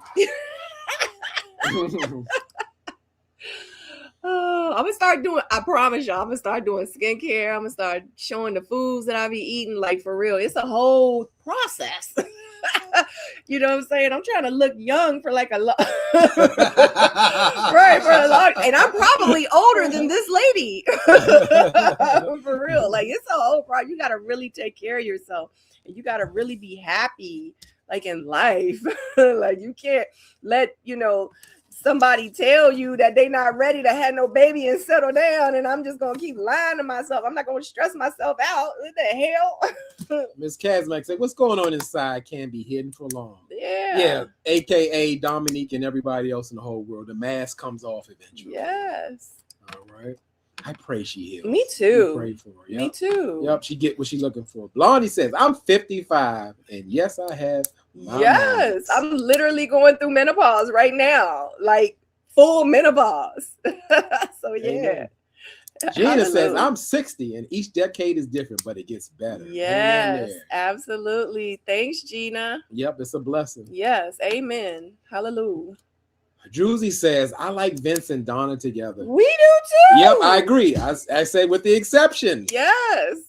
I'm gonna start doing. I promise y'all, I'm gonna start doing skincare. I'm gonna start showing the foods that I be eating. Like for real, it's a whole process. You know what I'm saying? I'm trying to look young for like a lot. Right, for a lot. And I'm probably older than this lady. For real. Like it's a whole problem. You gotta really take care of yourself. And you gotta really be happy, like in life. Like you can't let, somebody tell you that they not ready to have no baby and settle down, and I'm just gonna keep lying to myself. I'm not gonna stress myself out. What the hell? Miss Kazmak said, what's going on inside can't be hidden for long. Yeah, aka Dominique and everybody else in the whole world. The mask comes off eventually. Yes. All right. I pray she heals. Me too. Pray for her. Yep. Me too. Yep, she get what she's looking for. Blondie says, I'm 55, and yes, I have. Yes, I'm literally going through menopause right now, like full menopause. So yeah. Gina says, I'm 60, and each decade is different, but it gets better. Yes, absolutely. Thanks, Gina. Yep, it's a blessing. Yes, amen. Hallelujah. Druzy says, I like Vince and Donna together. We do too. Yep, I agree. I say with the exception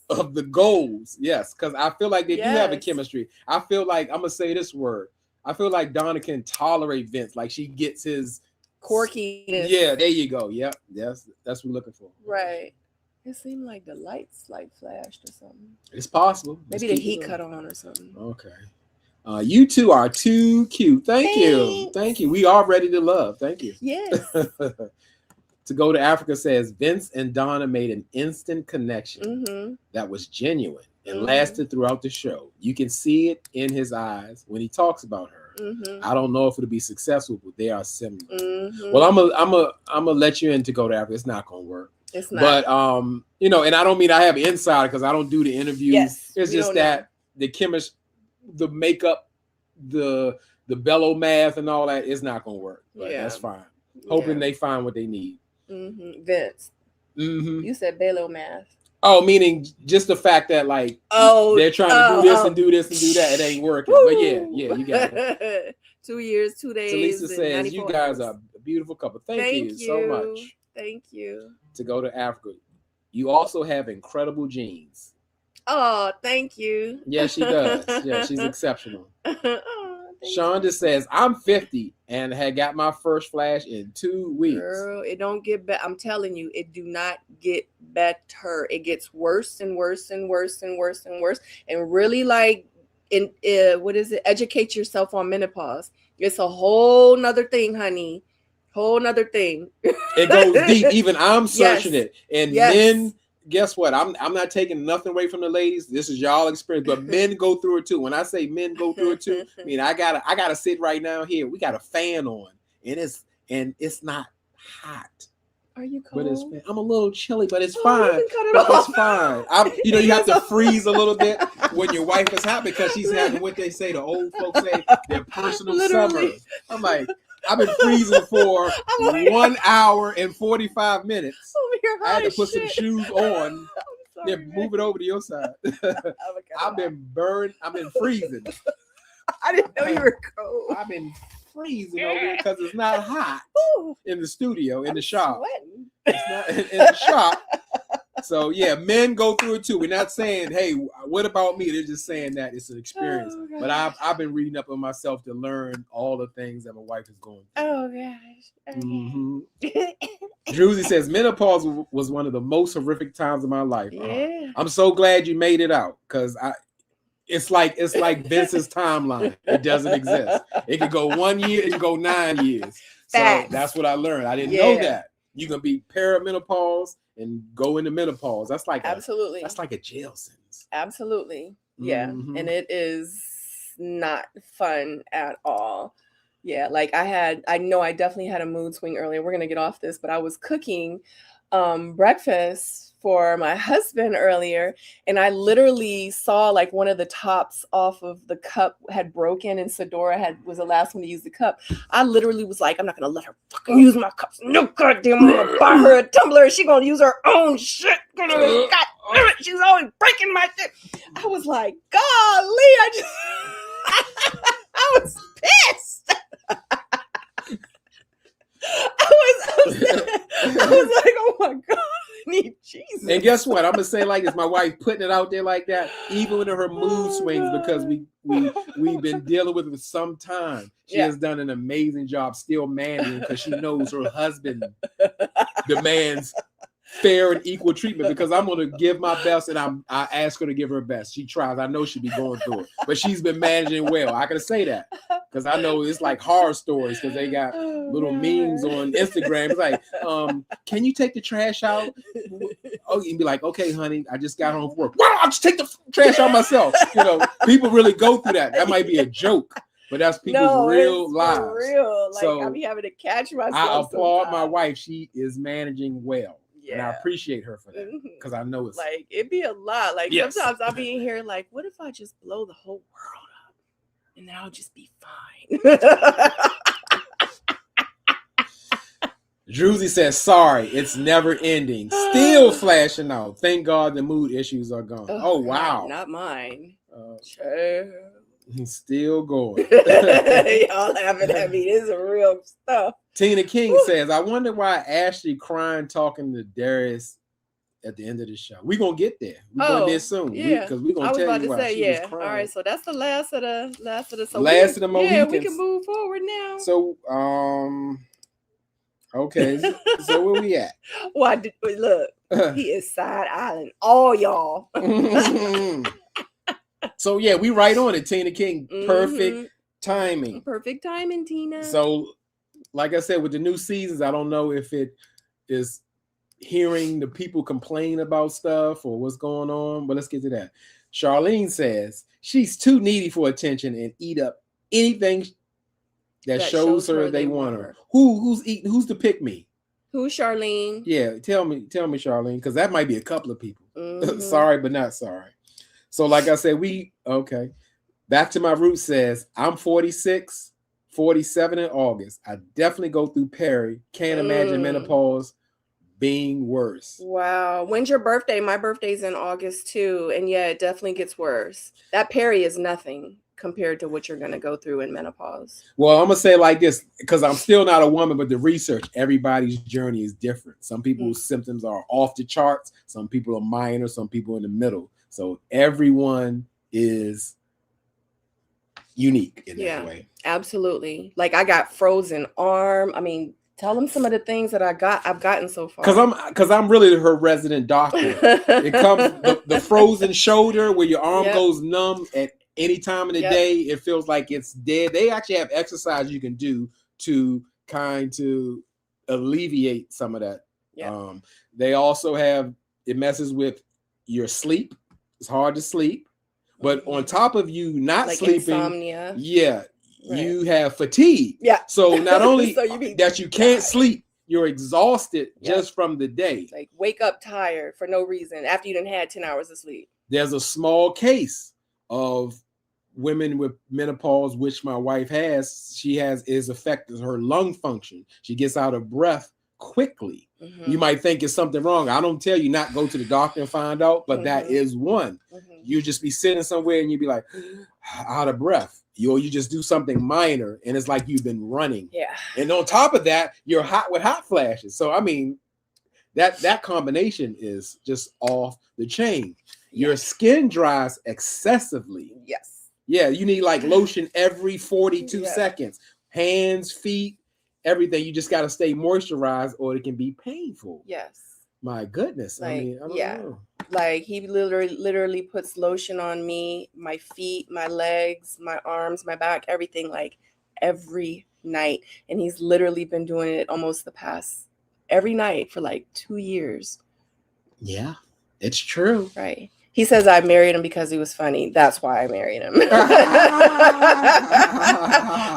of the goals. Yes, because I feel like they do have a chemistry. I feel like, I'm going to say this word. I feel like Donna can tolerate Vince. Like she gets his quirkiness. Yeah, there you go. Yep, that's what we're looking for. Right. It seemed like the lights flashed or something. It's possible. Maybe the heat cut on or something. Okay. You two are too cute. Thank you. We are ready to love. Thank you. Yes. To Go to Africa says Vince and Donna made an instant connection that was genuine and lasted throughout the show. You can see it in his eyes when he talks about her. I don't know if it'll be successful, but they are similar. Well, I'm gonna let you in To Go to Africa. It's not gonna work. It's not. But and I don't mean I have insider because I don't do the interviews. Yes, it's just that the chemist, the makeup, the bellow math and all that is not gonna work. But that's fine. Hoping they find what they need. Vince. You said bellow math. Oh, meaning just the fact that they're trying to do this and do this and do that. It ain't working. Woo! But yeah, you got it. 2 years, 2 days. Talisa says you guys are a beautiful couple. Thank you so much. Thank you. To Go to Africa. You also have incredible genes. Oh, thank you. Yeah, she does. Yeah, she's exceptional. Shonda says, I'm 50 and had got my first flash in 2 weeks. Girl, it don't get better. I'm telling you, it do not get better. It gets worse and worse and worse and worse and worse. And really educate yourself on menopause. It's a whole nother thing, honey. Whole nother thing. It goes deep. Even I'm searching it. And then guess what? I'm not taking nothing away from the ladies. This is y'all experience, but men go through it too. When I say men go through it too, I mean I gotta sit right now here. We got a fan on, and it's not hot. Are you cold? But I'm a little chilly, but it's fine. It's fine. You have to freeze a little bit when your wife is hot because she's having what they say, the old folks say, their personal summer. I'm like, I've been freezing for 1 hour and 45 minutes. I had to put some shoes on. Move it over to your side. I've been burned. I've been freezing. I didn't know you were cold. I've been freezing over here because it's not hot in the studio, in the shop. Sweating. It's not in the shop. So yeah, men go through it too. We're not saying, hey, what about me? They're just saying that it's an experience. Oh, but I've been reading up on myself to learn all the things that my wife is going through. Oh gosh. Okay. Mm-hmm. Druzy says menopause was one of the most horrific times of my life. Yeah. I'm so glad you made it out, because it's like Vince's timeline. It doesn't exist. It could go 1 year, it could go 9 years. Facts. So that's what I learned. I didn't know that. You can be perimenopause and go into menopause. That's like absolutely. That's like a jail sentence. Absolutely. Yeah. Mm-hmm. And it is not fun at all. Yeah. Like I know I definitely had a mood swing earlier. We're gonna get off this, but I was cooking breakfast for my husband earlier, and I literally saw like one of the tops off of the cup had broken, and Sadora was the last one to use the cup. I literally was like, I'm not gonna let her fucking use my cups. No goddamn, I'm gonna buy her a tumbler. She gonna use her own shit. God damn it, she's always breaking my shit. I was like, golly, I was pissed. I was like, oh my God, I need Jesus. And guess what? I'm gonna say like this: my wife putting it out there like that, even in her mood swings, because we've been dealing with it for some time. She has done an amazing job still managing, because she knows her husband demands fair and equal treatment, because I'm going to give my best, and I ask her to give her best. She tries. I know she'll be going through it, but she's been managing well. I can say that, because I know it's like horror stories, because they got little memes on Instagram. It's like, can you take the trash out? Oh, you can be like, okay, honey, I just got home from work. Wow, I'll just take the trash out myself. You know, people really go through that. That might be a joke, but that's people's real lives. Real. Like, so I be having to catch myself. I applaud sometimes. My wife. She is managing well. Yeah. And I appreciate her for that, because I know it's like it'd be a lot. Like sometimes I'll be in here like, what if I just blow the whole world up and then I'll just be fine? Druzy says, sorry, it's never ending. Still flashing out. Thank God the mood issues are gone. Oh wow. Not mine. Still going. Y'all laughing at me. This is real stuff. Tina King says, I wonder why Ashley crying talking to Darius at the end of the show. We're gonna get there. We're gonna get soon. Yeah. Because we're gonna tell you why she was crying. All right, so that's the last of the last of the Mohicans. Yeah, we can move forward now. So okay. So where we at? Look, he is side eyeing all y'all. So yeah, we right on it, Tina King. Perfect timing. Perfect timing, Tina. So, like I said, with the new seasons, I don't know if it is hearing the people complain about stuff or what's going on, but let's get to that. Charlene says she's too needy for attention and eat up anything that shows her they want her. Who's eating? Who's the pick me? Who's Charlene? Yeah, tell me, Charlene, because that might be a couple of people. Sorry, but not sorry. So, like I said, Back to My Roots says, I'm 46, 47 in August. I definitely go through Perry. Can't imagine menopause being worse. Wow. When's your birthday? My birthday's in August too. And yeah, it definitely gets worse. That Perry is nothing compared to what you're going to go through in menopause. Well, I'm going to say it like this, because I'm still not a woman, but the research, everybody's journey is different. Some people's symptoms are off the charts. Some people are minor. Some people in the middle. So everyone is unique in that way. Absolutely. Like I got frozen arm. I mean, tell them some of the things that I've gotten so far. Because I'm really her resident doctor. It comes the frozen shoulder where your arm goes numb at any time of the day. It feels like it's dead. They actually have exercise you can do to alleviate some of that. Yeah. They also have, it messes with your sleep. It's hard to sleep, but on top of you not like sleeping, insomnia. Yeah, you have fatigue. Yeah. So not only that you can't sleep, you're exhausted just from the day. Like wake up tired for no reason after you done had 10 hours of sleep. There's a small case of women with menopause, which my wife has. She is affected her lung function. She gets out of breath quickly. You might think it's something wrong. I don't tell you not go to the doctor and find out, but that is one. You just be sitting somewhere and you be like out of breath. You just do something minor and it's like you've been running. Yeah. And on top of that, you're hot with hot flashes. So I mean, that combination is just off the chain. Your Yes. skin dries excessively. Yes. Yeah, you need like lotion every 42 Yeah. seconds. Hands, feet, everything. You just got to stay moisturized or it can be painful. Yes. My goodness. I Like, mean, I don't yeah. know. Like he literally puts lotion on me, my feet, my legs, my arms, my back, everything, like every night. And he's literally been doing it almost the past every night for like 2 years. Yeah, it's true. Right. He says I married him because he was funny. That's why I married him.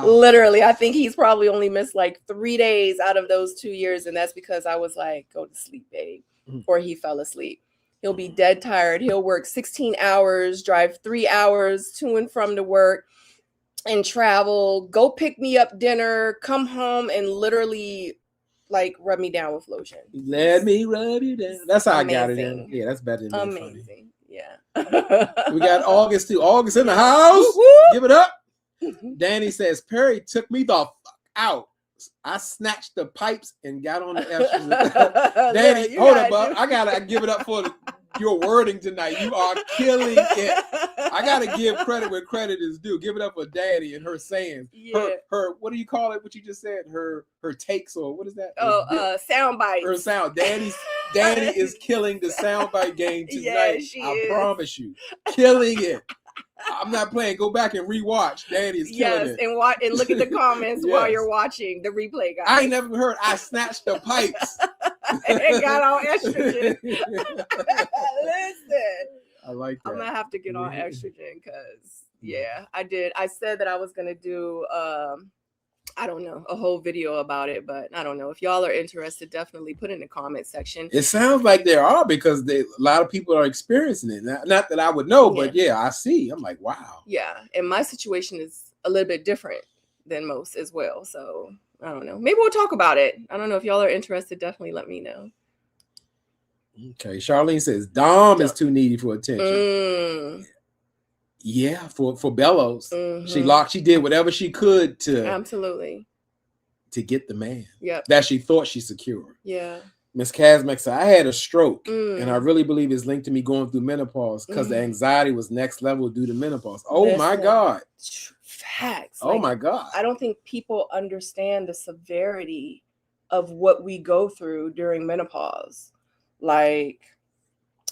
Literally, I think he's probably only missed like 3 days out of those 2 years. And that's because I was like, go to sleep, babe. Or he fell asleep. He'll be dead tired. He'll work 16 hours, drive 3 hours to and from to work and travel, go pick me up dinner, come home and literally like rub me down with lotion. Let me rub you down. That's how Amazing. I got it in. Yeah, that's better than being Amazing. funny. Yeah. We got August too. August in the house. Woo-hoo. Give it up. Danny says, Perry took me the fuck out. I snatched the pipes and got on the estrogen. Danny, Yeah, hold up, bub. I gotta give it up for your wording tonight. You are killing it. I gotta give credit where credit is due. Give it up for Danny and her sayings. Yeah. Her what do you call it? What you just said? Her takes, or what is that? Sound bites. Her sound. Danny is killing the soundbite game tonight. Yeah, I promise you, killing it. I'm not playing. Go back and rewatch. Danny is killing it. And look at the comments while Yes. you're watching the replay, guys. I ain't never heard. I snatched the pipes and got on estrogen. Listen, I like that. I'm gonna have to get on estrogen because I did. I said that I was gonna do I don't know, a whole video about it, but I don't know. If y'all are interested, definitely put in the comment section. It sounds like there are because a lot of people are experiencing it. Not that I would know, but I see. I'm like, wow. Yeah, and my situation is a little bit different than most as well. So I don't know. Maybe we'll talk about it. I don't know if y'all are interested. Definitely let me know. Okay, Charlene says Dom is too needy for attention. Yeah, for Bellows. She did whatever she could to absolutely to get the man. Yep. That she thought she secured. Yeah. Miss Kazmak said, I had a stroke, and I really believe it's linked to me going through menopause because the anxiety was next level due to menopause. Oh my God. Facts. Oh my God. I don't think people understand the severity of what we go through during menopause. Like,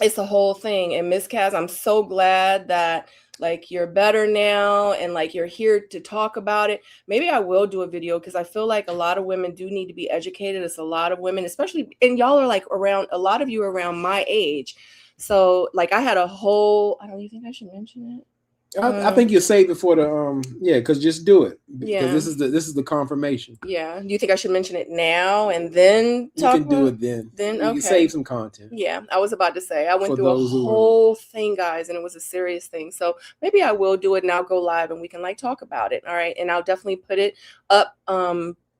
it's a whole thing. And Miss Kaz, I'm so glad that like you're better now and like you're here to talk about it. Maybe I will do a video because I feel like a lot of women do need to be educated. It's a lot of women, especially, and y'all are like around, a lot of you are around my age. So like I had a whole, I don't even think I should mention it. I think you'll save it for the because just do it. Because this is the confirmation. Yeah. Do you think I should mention it now and then talk? You can do it then. Then you can save some content. Yeah, I was about to say I went through a whole thing, guys, and it was a serious thing. So maybe I will do it and I'll go live and we can like talk about it. All right. And I'll definitely put it up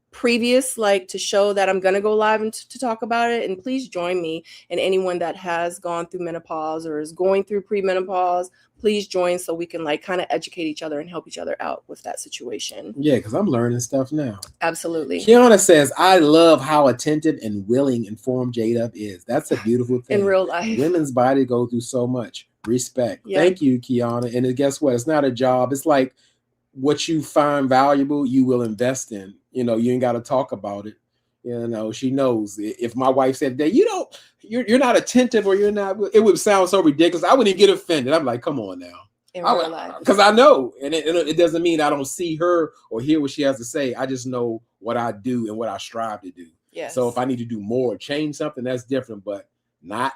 previous, like to show that I'm gonna go live and to talk about it. And please join me, and anyone that has gone through menopause or is going through premenopause, please join so we can like kind of educate each other and help each other out with that situation. Yeah, because I'm learning stuff now. Absolutely. Kiana says, I love how attentive and willing informed J-Dub is. That's a beautiful thing. In real life. Women's body go through so much. Respect. Yeah. Thank you, Kiana. And guess what? It's not a job. It's like what you find valuable, you will invest in. You know, you ain't got to talk about it. You know, she knows. If my wife said that you're not attentive or you're not, it would sound so ridiculous. I wouldn't even get offended. I'm like, come on now. In real life. Because I know, and it doesn't mean I don't see her or hear what she has to say. I just know what I do and what I strive to do. Yes. So if I need to do more, change something, that's different. But not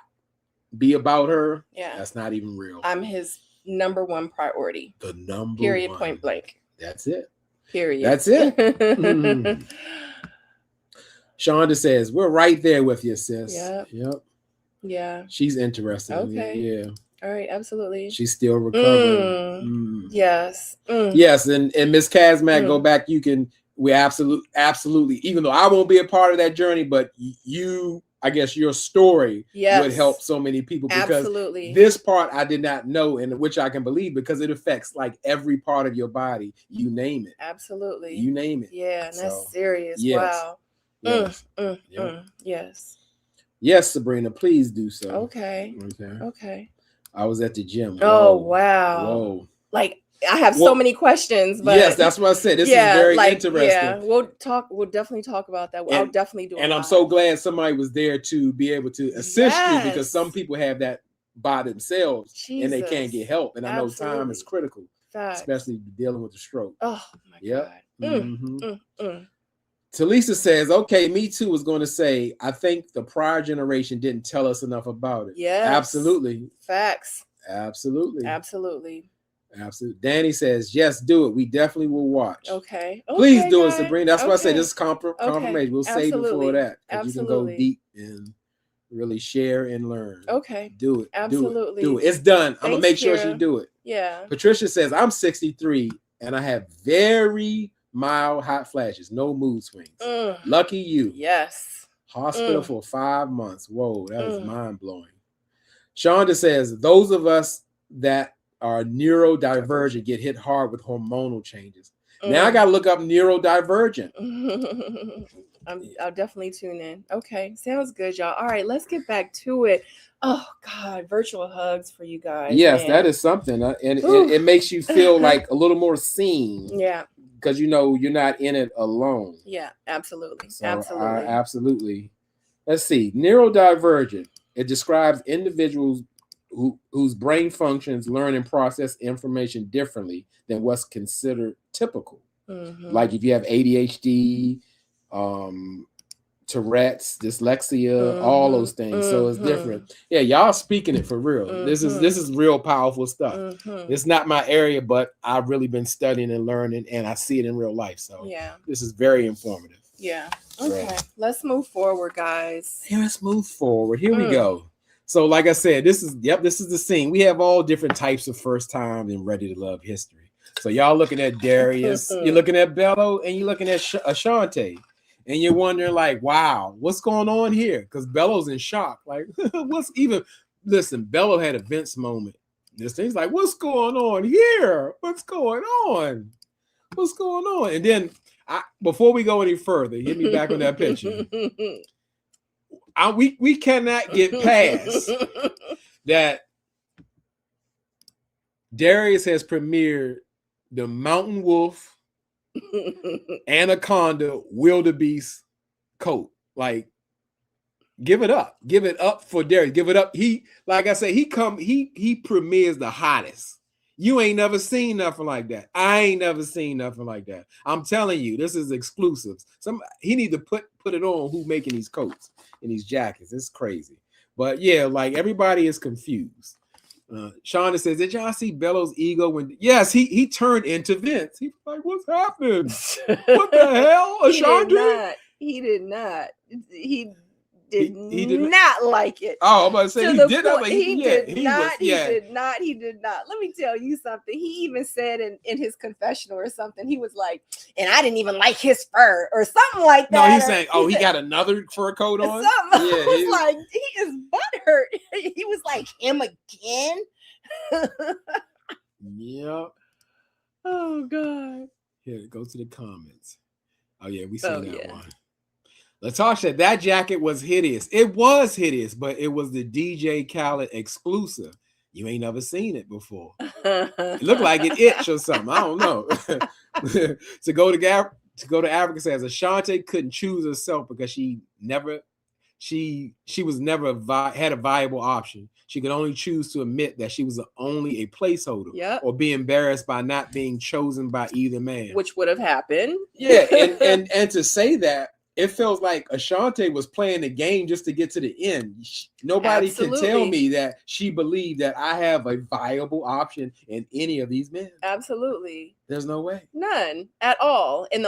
be about her. Yeah. That's not even real. I'm his number one priority. The number period, one. point blank. That's it. Period. That's it. Shonda says, we're right there with you, sis. Yep. Yeah. She's interested. Okay. Yeah. All right. Absolutely. She's still recovering. Yes. Yes. And Miss Kazmak, go back. We absolutely, even though I won't be a part of that journey, but I guess your story would help so many people because this part I did not know, and which I can believe because it affects like every part of your body. You name it. Absolutely. You name it. Yeah. And that's serious. Yes. Wow. Yes. Yes. Yes, Sabrina, please do so. Okay. I was at the gym. Oh, wow. Whoa. Like, I have so many questions, but yes, that's what I said. This is very interesting. Yeah, we'll definitely talk about that. I'll definitely do it. And I'm so glad somebody was there to be able to assist you, because some people have that by themselves and they can't get help. And I know time is critical, especially dealing with the stroke. Oh my God. Talisa says, okay, me too was going to say, I think the prior generation didn't tell us enough about it. Yeah. Absolutely. Facts. Absolutely. Danny says, yes, do it. We definitely will watch. Okay. Please do it, Sabrina. That's why I say this is confirmation. We'll save it for that. You can go deep and really share and learn. Okay. Do it. Absolutely. Do it. It's done. I'm going to make sure she do it. Yeah. Patricia says, I'm 63 and I have very mild hot flashes, no mood swings. Lucky you. Yes. Hospital for 5 months. Whoa, that is mind-blowing. Shonda says, those of us that are neurodivergent get hit hard with hormonal changes. Now I got to look up neurodivergent. I'll definitely tune in. Okay, sounds good, y'all. All right, let's get back to it. Oh God, virtual hugs for you guys. Yes, man. That is something, and it makes you feel like a little more seen. Yeah, because you know you're not in it alone. Yeah, absolutely, so absolutely. Let's see, neurodivergent. It describes individuals whose brain functions learn and process information differently than what's considered typical. Like if you have ADHD, Tourette's, dyslexia, all those things. So it's different. Yeah, y'all speaking it for real. This is real powerful stuff. It's not my area, but I've really been studying and learning, and I see it in real life. So yeah, this is very informative. Yeah. Okay. Let's move forward, guys. Yeah, let's move forward. Here we go. So, like I said, this is the scene. We have all different types of first time in Ready to Love history. So y'all looking at Darius, you're looking at Bello, and you're looking at Ashante. And you're wondering, like, wow, what's going on here? Because Bello's in shock. Like, Bello had a Vince moment. This thing's like, what's going on here? What's going on? What's going on? And then, before we go any further, hit me back on that picture. We cannot get past that Darius has premiered the Mountain Wolf Anaconda Wildebeest coat. Like, give it up for Darius. Give it up. He, like I said, he premieres the hottest. You ain't never seen nothing like that. I ain't never seen nothing like that. I'm telling you, this is exclusives. He need to put it on who making these coats and these jackets. It's crazy. But yeah, like everybody is confused. Shonda says, did y'all see Bello's ego when yes, he turned into Vince. He was like, what's happening? What the hell? Ashante? He did not. He did not like it. Oh, I'm about to say he did not. Let me tell you something. He even said in his confessional or something, he was like, and I didn't even like his fur or something like that. No, he's saying, he got another fur coat on. Something. Yeah, he was like, he is butthurt. He was like, him again. Yep. Oh God. Here, go to the comments. Oh yeah, we seen that one. Latasha said that jacket was hideous. It was hideous, but it was the DJ Khaled exclusive. You ain't never seen it before. It looked like it itched or something. I don't know. To go to Africa says Ashante couldn't choose herself because she was never had a viable option. She could only choose to admit that she was only a placeholder, or be embarrassed by not being chosen by either man, which would have happened. Yeah, and to say that, it feels like Ashante was playing the game just to get to the end. Nobody can tell me that she believed that I have a viable option in any of these men. Absolutely. There's no way. None at all. And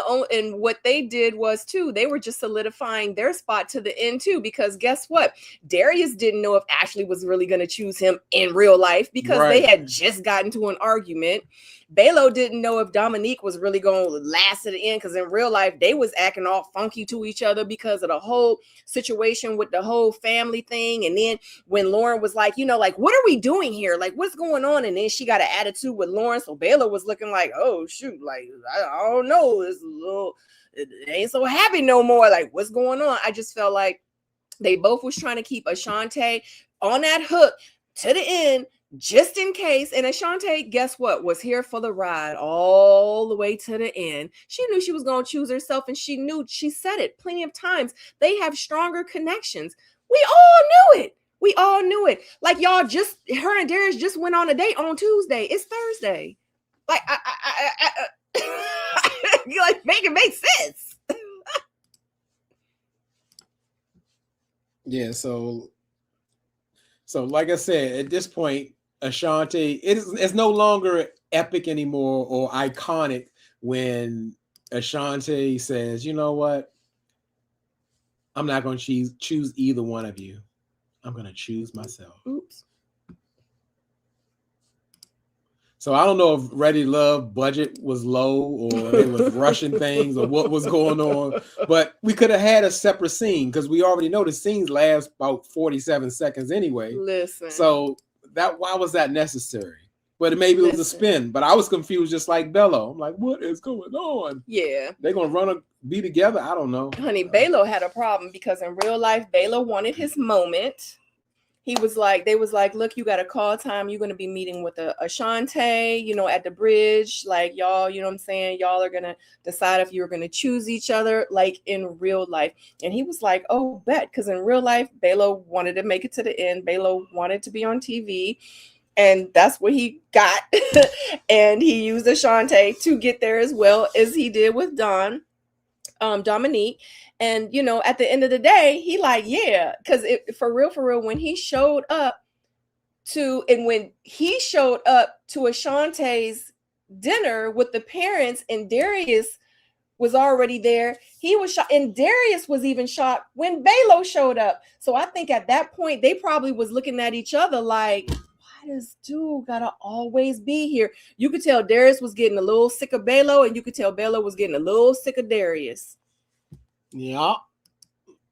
what they did was too, they were just solidifying their spot to the end too, because guess what? Darius didn't know if Ashley was really going to choose him in real life because they had just gotten to an argument. Belo didn't know if Dominique was really going to last to the end because in real life, they was acting all funky to each other because of the whole situation with the whole family thing. And then when Lauren was like, like, what are we doing here? Like, what's going on? And then she got an attitude with Lauren. So Belo was looking like, oh, shoot, like, I don't know. It ain't so happy no more. Like, what's going on? I just felt like They both was trying to keep Ashante on that hook to the end, just in case. And Ashante, guess what, was here for the ride all the way to the end. She knew she was going to choose herself, and she said it plenty of times. They have stronger connections. We all knew it. We all knew it. Like, y'all her and Darius just went on a date on Tuesday. It's Thursday. Like, you like, make it make sense. Yeah, so like I said, at this point, Ashante, it's no longer epic anymore or iconic when Ashante says, you know what? I'm not going to choose either one of you. I'm going to choose myself. Oops. So I don't know if Readytolove budget was low or they was rushing things or what was going on, but we could have had a separate scene because we already know the scenes last about 47 seconds anyway. Listen. So why was that necessary? But maybe it was a spin. But I was confused just like Bello. I'm like, what is going on? Yeah. They're going to be together? I don't know. Honey, Belo had a problem because in real life, Belo wanted his moment. They was like, look, you got a call time. You're going to be meeting with Ashante, at the bridge. Like, y'all, you know what I'm saying? Y'all are going to decide if you're going to choose each other, like in real life. And he was like, oh, bet. Because in real life, Belo wanted to make it to the end. Belo wanted to be on TV. And that's what he got. And he used Ashante to get there as well as he did with Dominique. And, at the end of the day, he like, yeah, because for real, when he showed up to Ashante's dinner with the parents and Darius was already there, he was shocked. And Darius was even shocked when Belo showed up. So I think at that point, they probably was looking at each other like, why does dude gotta always be here? You could tell Darius was getting a little sick of Belo, and you could tell Belo was getting a little sick of Darius. Yeah,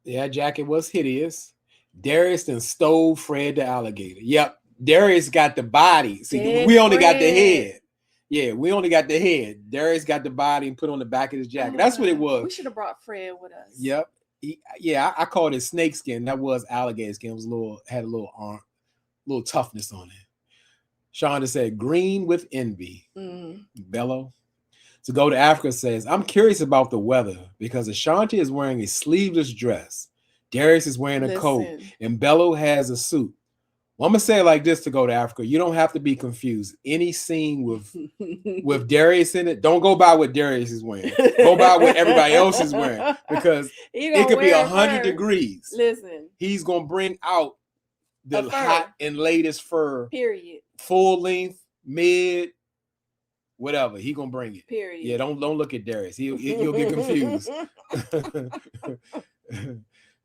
jacket was hideous. Darius then stole Fred the alligator. Yep, Darius got the body. See, we only got the head. Yeah, we only got the head. Darius got the body and put on the back of his jacket. That's what it was. We should have brought Fred with us. Yep. I called it snake skin. That was alligator skin. It was had a little arm, little toughness on it. Shonda said, green with envy. Bello. To go to Africa says, I'm curious about the weather because Ashanti is wearing a sleeveless dress. Darius is wearing a coat and Bello has a suit. Well, I'm going to say it like this to go to Africa. You don't have to be confused. Any scene with Darius in it, don't go by what Darius is wearing. Go by what everybody else is wearing because it could be 100 degrees. Listen. He's going to bring out the hot and latest fur. Period. Full length, mid, whatever. He gonna bring it. Period. Yeah, don't look at Darius. He'll get confused.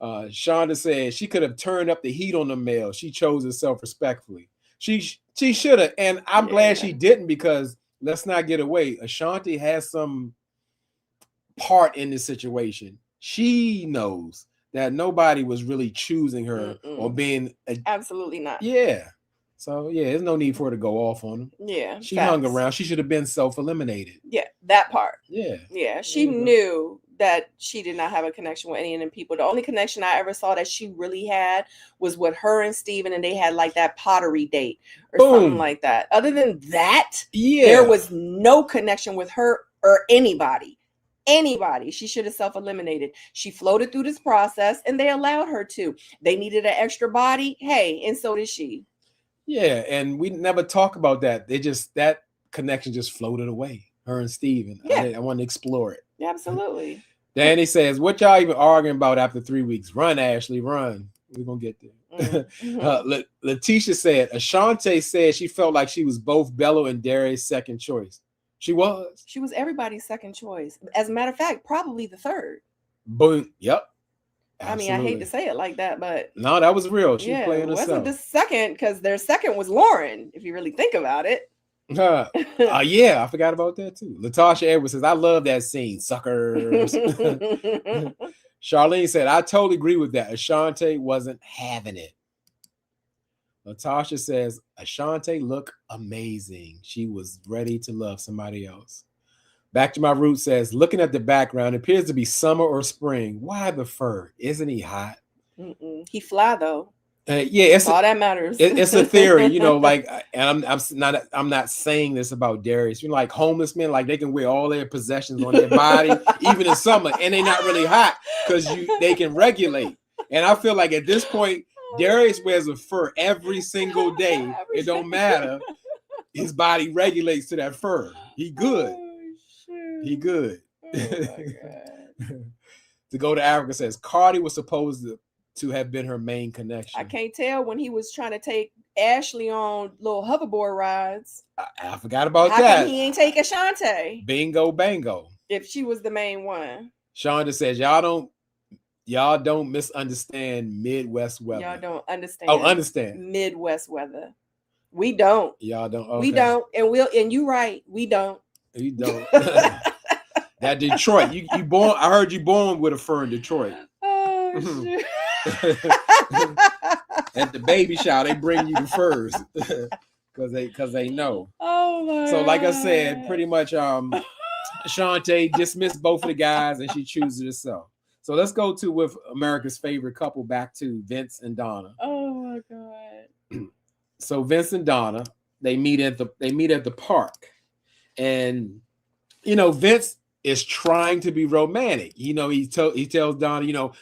Shonda said she could have turned up the heat on the male. She chose herself respectfully. She should have, and I'm glad she didn't because let's not get away. Ashanti has some part in this situation. She knows that nobody was really choosing her or being absolutely not. Yeah. So yeah, there's no need for her to go off on him. Yeah. She hung around. She should have been self-eliminated. Yeah, that part. Yeah. Yeah. She knew that she did not have a connection with any of them people. The only connection I ever saw that she really had was with her and Steven, and they had like that pottery date or something like that. Other than that, there was no connection with her or anybody. She should have self-eliminated. She floated through this process and they allowed her to. They needed an extra body. Hey, and so did she. Yeah, and we never talk about that. That connection just floated away. Her and Steven. Yeah. I want to explore it. Yeah, absolutely. Danny says, what y'all even arguing about after 3 weeks? Run, Ashley, run. We're going to get there. Letitia said, Ashante said she felt like she was both Bello and Darius' second choice. She was. She was everybody's second choice. As a matter of fact, probably the third. Boom. Yep. Absolutely. I mean, I hate to say it like that, but no, that was real. She playing herself. Wasn't the second because their second was Lauren, if you really think about it. Yeah, I forgot about that too. Latasha Edwards says, I love that scene, suckers. Charlene said, I totally agree with that. Ashante wasn't having it. Latasha says, Ashante looked amazing. She was ready to love somebody else. Back to My Roots says, looking at the background, it appears to be summer or spring. Why the fur? Isn't he hot? He fly though. Yeah, it's all that matters. It's a theory, you know. Like, and I'm not saying this about Darius. You know, like homeless men, like they can wear all their possessions on their body, even in summer, and they're not really hot because they can regulate. And I feel like at this point, Darius wears a fur every single day. It don't matter. His body regulates to that fur. He good. He good. Oh my God. To go to Africa says Cardi was supposed to have been her main connection. I can't tell when he was trying to take Ashley on little hoverboard rides. I forgot about How that. come he ain't take Ashante? Bingo, bango. If she was the main one. Shonda says y'all don't misunderstand Midwest weather. Y'all don't understand. Oh, understand Midwest weather. We don't. Y'all don't. Okay. We don't, and you right. We don't. You don't. That Detroit. You born. I heard you born with a fur in Detroit. Oh shit. At the baby shower, they bring you the furs because they know. Oh my. So, like I said, pretty much, Ashante dismissed both of the guys, and she chooses herself. So let's go to with America's favorite couple, back to Vince and Donna. Oh my God. So Vince and Donna, they meet at the park, and you know Vince is trying to be romantic. You know, he tells Donna, you know,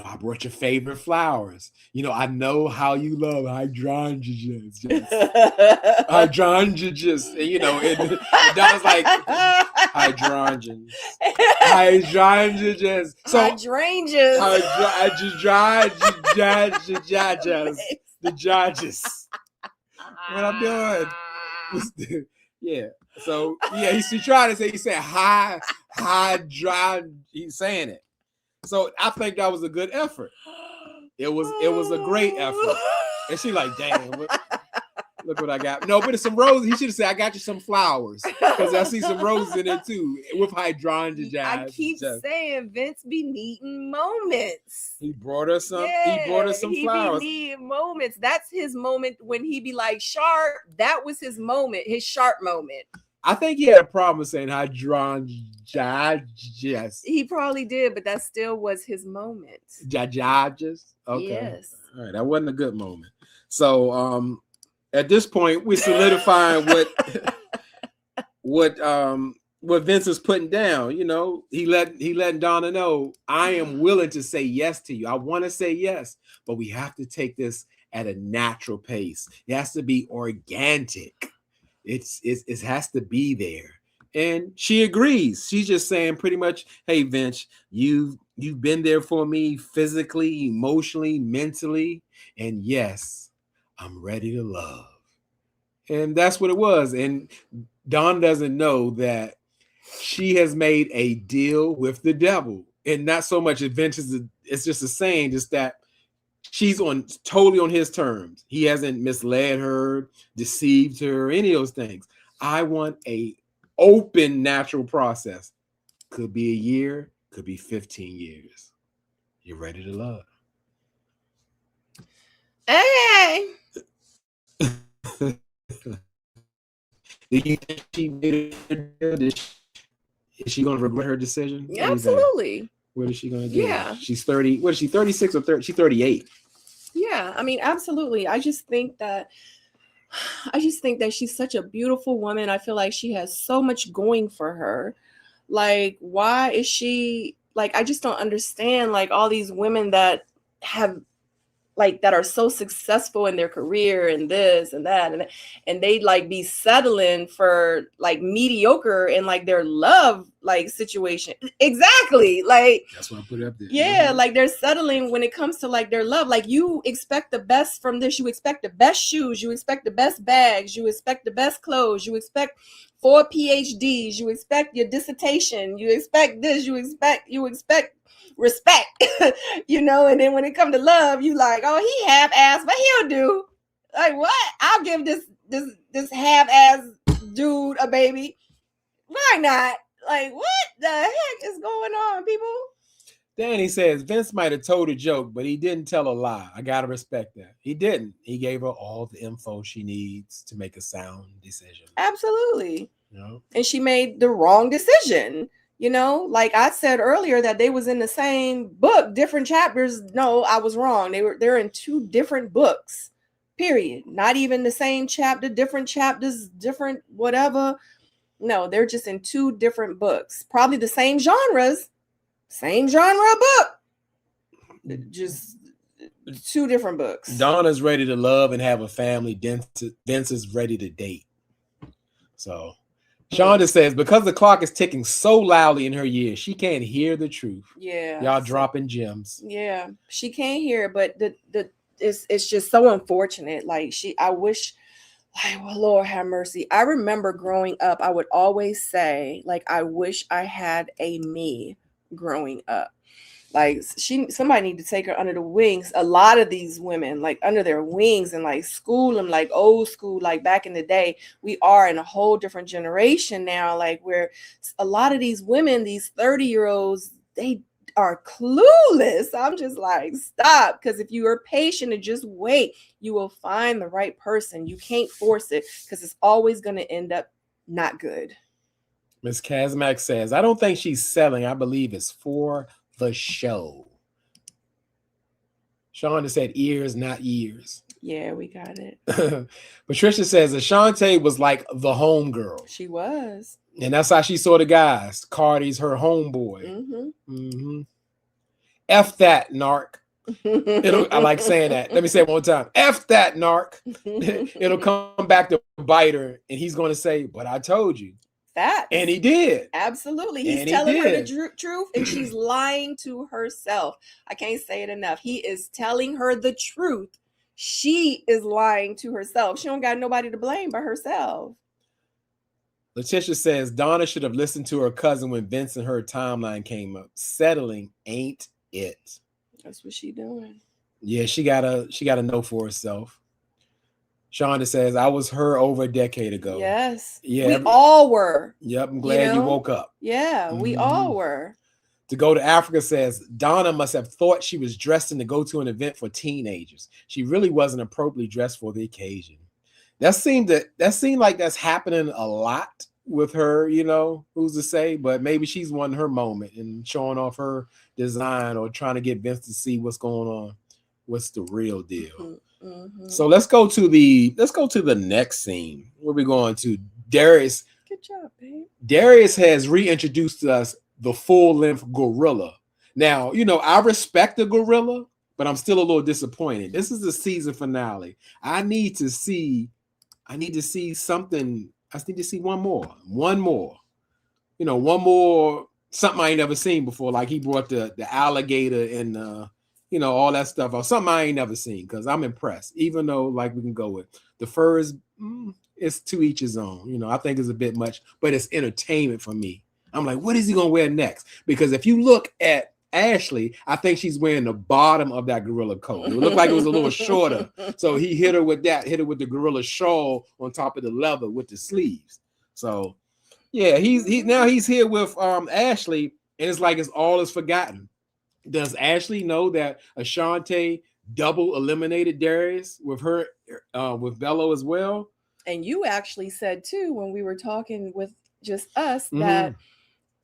I brought your favorite flowers. You know, I know how you love hydrangeas. Hydrangeas. And, you know, and Donna's like, hydrangeas. Hydrangeas. So, hydrangeas. The judges. What I'm doing. Yeah. So, yeah, he's trying to say, he said, he's saying it. So I think that was a good effort. It was a great effort. And she like, damn, look what I got. No, but it's some roses. He should have said, I got you some flowers. Because I see some roses in it too. With hydrangeas. I keep saying Vince be needing moments. He brought her some. Yeah, he brought her some flowers. He be needing moments. That's his moment when he be like sharp. That was his moment, his sharp moment. I think he had a problem with saying hydrangeas. He probably did, but that still was his moment. Jajajas. Okay. Yes. All right. That wasn't a good moment. So at this point, we're solidifying what Vince is putting down. You know, he letting Donna know, I am willing to say yes to you. I want to say yes, but we have to take this at a natural pace. It has to be organic. It has to be there. And she agrees. She's just saying pretty much, hey, Vince, you've been there for me physically, emotionally, mentally. And yes, I'm ready to love. And that's what it was. And Dawn doesn't know that she has made a deal with the devil. And not so much adventures, it's just a saying, just that she's totally on his terms. He hasn't misled her, deceived her, any of those things. I want a open, natural process. Could be a year, could be 15 years. You're ready to love. Okay. Do you think she made it? Is she going to regret her decision? Absolutely. What is she going to do? Yeah. She's 30. What is she, 36 or 30? She's 38. Yeah. I mean, absolutely. I just think that she's such a beautiful woman. I feel like she has so much going for her. Like, why is she like, I just don't understand like all these women that have like that are so successful in their career and this and that and they like be settling for like mediocre in like their love like situation. Exactly. Like that's why I put it up there. Yeah, like they're settling when it comes to like their love. Like you expect the best from this. You expect the best shoes. You expect the best bags. You expect the best clothes. You expect 4 PhDs. You expect your dissertation. You expect this. You expect respect, you know, and then when it comes to love, you like, oh, he half-ass, but he'll do. Like, what? I'll give this half-ass dude a baby. Why not? Like, what the heck is going on, people? Danny says Vince might have told a joke, but he didn't tell a lie. I gotta respect that. He didn't. He gave her all the info she needs to make a sound decision. Absolutely. You know? And she made the wrong decision. You know, like I said earlier that they was in the same book, different chapters. No, I was wrong. They're in two different books. Period. Not even the same chapter, different chapters, different whatever. No, they're just in two different books. Probably the same genres, same genre book. Just two different books. Donna's ready to love and have a family. Vince is ready to date. So Shonda says, because the clock is ticking so loudly in her ears, she can't hear the truth. Yeah. Y'all dropping gems. Yeah. She can't hear it, but it's just so unfortunate. Like I wish, like, well, Lord have mercy. I remember growing up, I would always say, like, I wish I had a me growing up. Like somebody need to take her under the wings. A lot of these women, like under their wings and like school them like old school, like back in the day. We are in a whole different generation now, like where a lot of these women, these 30-year-olds, they are clueless. I'm just like, stop. Because if you are patient and just wait, you will find the right person. You can't force it because it's always going to end up not good. Miss Kazmak says, I don't think she's selling. I believe it's for the show. Shonda said ears, not years. Yeah, we got it. Patricia says Ashante was like the homegirl. She was. And that's how she saw the guys. Cardi's her homeboy. Mm-hmm. Mm-hmm. F that, narc. I like saying that. Let me say it one more time. F that, narc. It'll come back to bite her, and he's going to say, but I told you. That. And he did. Absolutely. He's telling her the truth, and she's lying to herself. I can't say it enough. He is telling her the truth. She is lying to herself. She don't got nobody to blame but herself. Letitia says Donna should have listened to her cousin when Vince and her timeline came up. Settling ain't it. That's what she doing. Yeah, she gotta know for herself. Shonda says, I was her over a decade ago. Yes. Yeah. We all were. Yep. I'm glad you woke up. Yeah, we all were. To Go to Africa says, Donna must have thought she was dressing to go to an event for teenagers. She really wasn't appropriately dressed for the occasion. That seemed like that's happening a lot with her, you know, who's to say, but maybe she's won her moment and showing off her design or trying to get Vince to see what's going on. What's the real deal? Mm-hmm. So let's go to the next scene. Where we going to? Darius. Good job, babe. Darius has reintroduced to us the full-length gorilla. Now, you know, I respect the gorilla, but I'm still a little disappointed. This is the season finale. I need to see something. I need to see one more. You know, one more, something I ain't never seen before. Like he brought the alligator and you know, all that stuff, or something I ain't never seen, because I'm impressed. Even though, like, we can go with the furs, it's to each his own. You know, I think it's a bit much, but it's entertainment for me. I'm like, what is he gonna wear next? Because if you look at Ashley, I think she's wearing the bottom of that gorilla coat. It looked like it was a little shorter. So he hit her with the gorilla shawl on top of the leather with the sleeves. So yeah, he's here with Ashley, and it's like all is forgotten. Does Ashley know that Ashante double eliminated Darius with her with Bello as well? And you actually said too, when we were talking with just us, that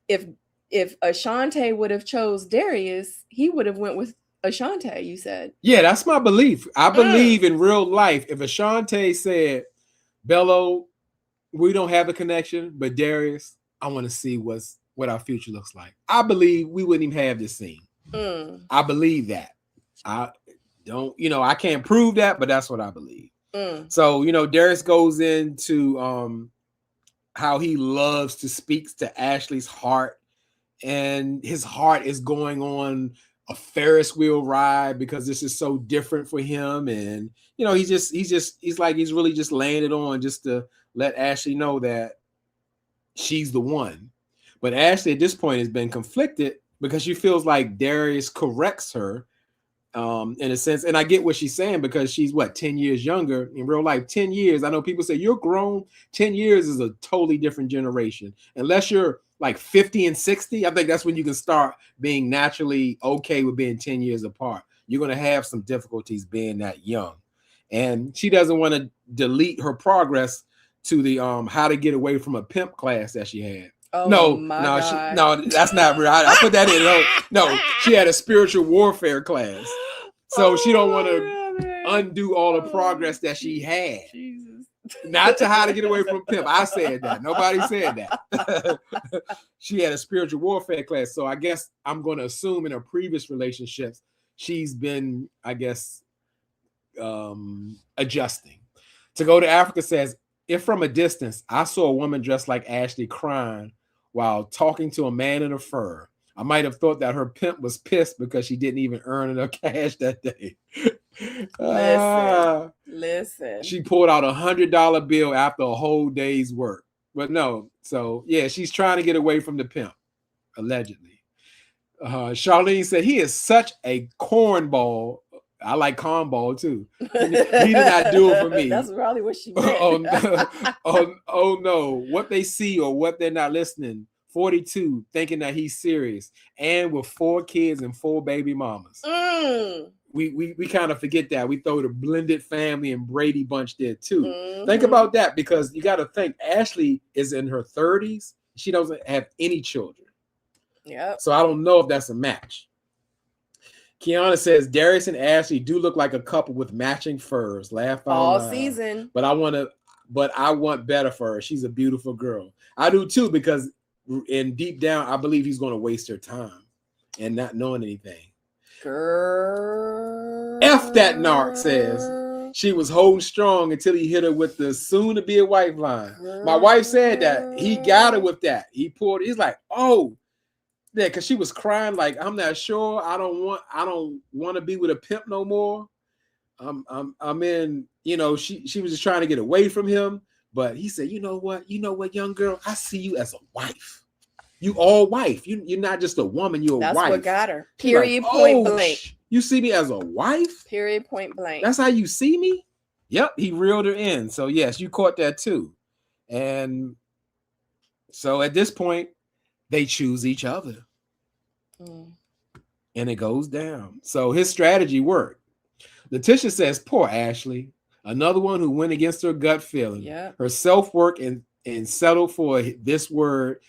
if Ashante would have chose Darius, he would have went with Ashante, you said. Yeah, that's my belief. I believe in real life, if Ashante said, Bello, we don't have a connection, but Darius, I want to see what our future looks like. I believe we wouldn't even have this scene. I believe that. I don't, you know, I can't prove that, but that's what I believe. So, you know, Darius goes into how he loves to speak to Ashley's heart, and his heart is going on a Ferris wheel ride because this is so different for him. And, you know, he's really just laying it on just to let Ashley know that she's the one. But Ashley at this point has been conflicted because she feels like Darius corrects her in a sense. And I get what she's saying, because she's 10 years younger in real life. 10 years. I know people say you're grown. 10 years is a totally different generation. Unless you're like 50 and 60, I think that's when you can start being naturally okay with being 10 years apart. You're going to have some difficulties being that young. And she doesn't want to delete her progress to the how to get away from a pimp class that she had. Oh no, my no, God. that's not real. I put that in. No, she had a spiritual warfare class, so she don't want to undo all the progress that she had. Jesus. Not to how to get away from a pimp. I said that. Nobody said that. She had a spiritual warfare class, so I guess I'm going to assume in her previous relationships she's been, I guess, adjusting. To Go to Africa says, if from a distance I saw a woman dressed like Ashley crying while talking to a man in a fur, I might have thought that her pimp was pissed because she didn't even earn enough cash that day. Listen. She pulled out $100 bill after a whole day's work. But no, so yeah, she's trying to get away from the pimp, allegedly. Charlene said, he is such a cornball. I like cornball too. He did not do it for me. That's probably what she meant. Oh no, what they see or what they're not listening. 42, thinking that he's serious, and with 4 kids and 4 baby mamas. We kind of forget that. We throw the blended family and Brady bunch there too. Mm-hmm. Think about that, because you got to think Ashley is in her 30s. She doesn't have any children. Yeah. So I don't know if that's a match. Kiana says Darius and Ashley do look like a couple with matching furs. Laugh out all loud. Season. But I want better for her. She's a beautiful girl. I do too, because in deep down, I believe he's going to waste her time and not knowing anything. Girl. F that narc says she was holding strong until he hit her with the soon-to-be a wife line. Girl. My wife said that. He got her with that. He's like, oh, yeah, because she was crying like, I'm not sure. I don't want to be with a pimp no more. I'm in, she was just trying to get away from him. But he said, you know what, young girl, I see you as a wife. You all wife. You're not just a woman, you're a wife. That's what got her. Period, like, point blank. You see me as a wife? Period, point blank. That's how you see me? Yep, he reeled her in. So yes, you caught that too. And so at this point, they choose each other. And it goes down. So his strategy worked. Letitia says, poor Ashley. Another one who went against her gut feeling. Yeah. Her self-work and settled for this wordsmith,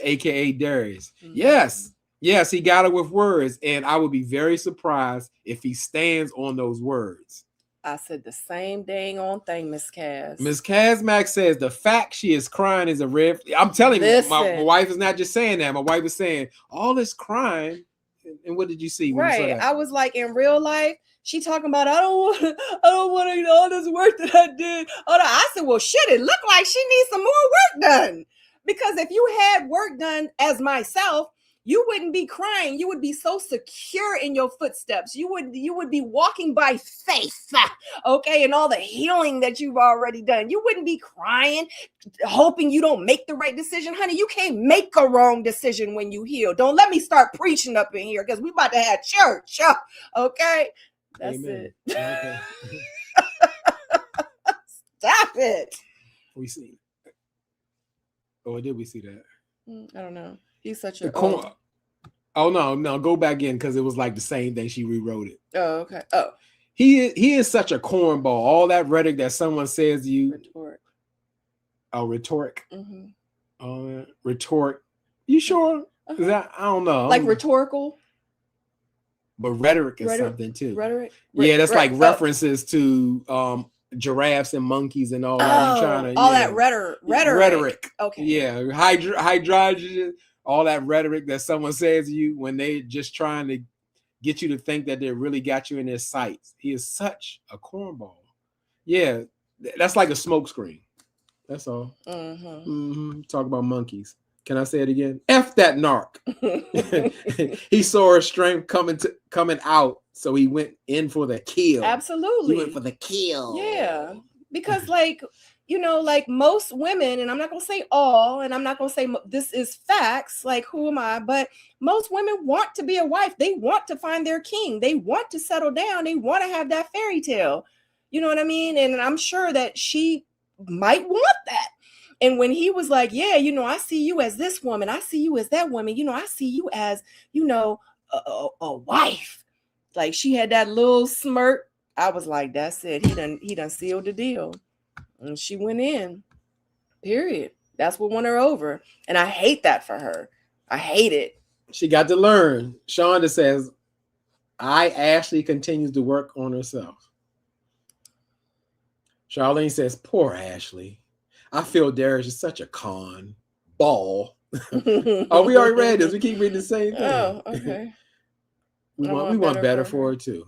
aka Darius. Mm-hmm. Yes, he got her with words, and I would be very surprised if he stands on those words. I said the same dang on thing, Miss Kaz. Miss Kazmack says the fact she is crying is a red. I'm telling you, my wife is not just saying that. My wife is saying all this crying. And what did you see? Right. I was like, in real life, she talking about, I don't want to all this work that I did. I said, well, shit, it looked like she needs some more work done. Because if you had work done as myself, you wouldn't be crying. You would be so secure in your footsteps. You would be walking by faith, okay, and all the healing that you've already done. You wouldn't be crying, hoping you don't make the right decision. Honey, you can't make a wrong decision when you heal. Don't let me start preaching up in here, because we about to have church, okay? That's Amen. It. Okay. Stop it. We see. Or did we see that? I don't know. He's such a Oh no, go back in, because it was like the same thing. She rewrote it. Oh, okay. Oh. He is such a cornball. All that rhetoric that someone says to you. Rhetoric. Oh, rhetoric. Mm-hmm. Rhetoric. You sure? Uh-huh. Is that, I don't know. Like rhetorical? But rhetoric is something too. Rhetoric? Yeah, that's like references to giraffes and monkeys and all that. That rhetoric. Okay. Yeah, hydrogen, all that rhetoric that someone says to you when they just trying to get you to think that they really got you in their sights. He is such a cornball. Yeah, that's like a smokescreen. That's all. Talk about monkeys. Can I say it again? F that narc. He saw her strength coming out, so he went in for the kill. Absolutely. He went for the kill. Yeah. Because like most women, and I'm not going to say all, and I'm not going to say this is facts, like who am I? But most women want to be a wife. They want to find their king. They want to settle down. They want to have that fairy tale. You know what I mean? And I'm sure that she might want that. And when he was like, yeah, I see you as this woman. I see you as that woman. I see you as, a wife. Like she had that little smirk. I was like, that's it. He done sealed the deal. And she went in. Period. That's what won her over. And I hate that for her. I hate it. She got to learn. Shonda says, Ashley continues to work on herself. Charlene says, poor Ashley. I feel Darius is such a con. Ball. Oh, we already read this. We keep reading the same thing. Oh, okay. we want better for her too.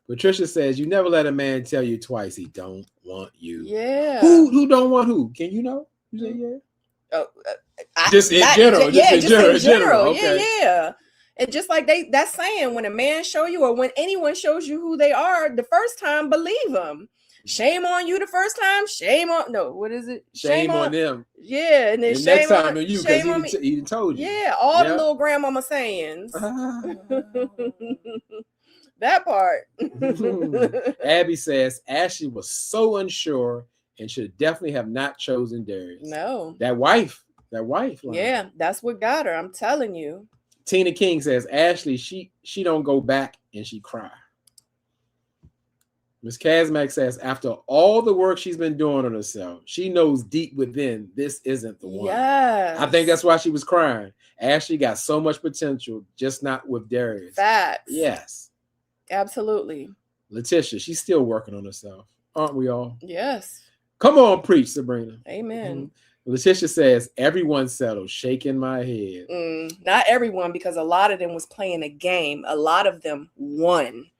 Patricia says, you never let a man tell you twice he don't want you. Yeah. Who don't want who? Can you know? You say yeah? Oh, just in general. Just in general. Okay. Yeah. And just like that's saying, when a man show you, or when anyone shows you who they are the first time, believe them. Shame on you the first time. What is it? Shame on them. Yeah, and then the shame next time on you, because he told you. Yeah, all the little grandmama sayings. That part. Abby says Ashley was so unsure and should definitely have not chosen Darius. No. That wife. Yeah, that's what got her. I'm telling you. Tina King says Ashley, she don't go back and she cry. Ms. Kazmak says after all the work she's been doing on herself, she knows deep within this isn't the one. Yes. I think that's why she was crying. Ashley got so much potential, just not with Darius. Facts. Yes. Absolutely. Letitia, she's still working on herself. Aren't we all? Yes. Come on, preach, Sabrina. Amen. Mm-hmm. Letitia says, everyone settled, shaking my head. Not everyone, because a lot of them was playing a game. A lot of them won.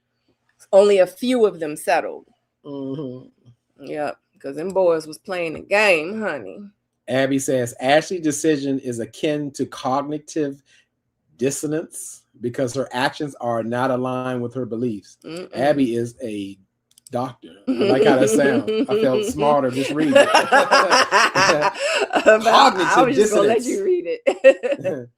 Only a few of them settled. Mm-hmm. Yep, because them boys was playing a game, honey. Abby says, Ashley's decision is akin to cognitive dissonance because her actions are not aligned with her beliefs. Abby is a doctor. I like how that sounds. I felt smarter just reading it. Cognitive I was just dissonance. gonna let you read it.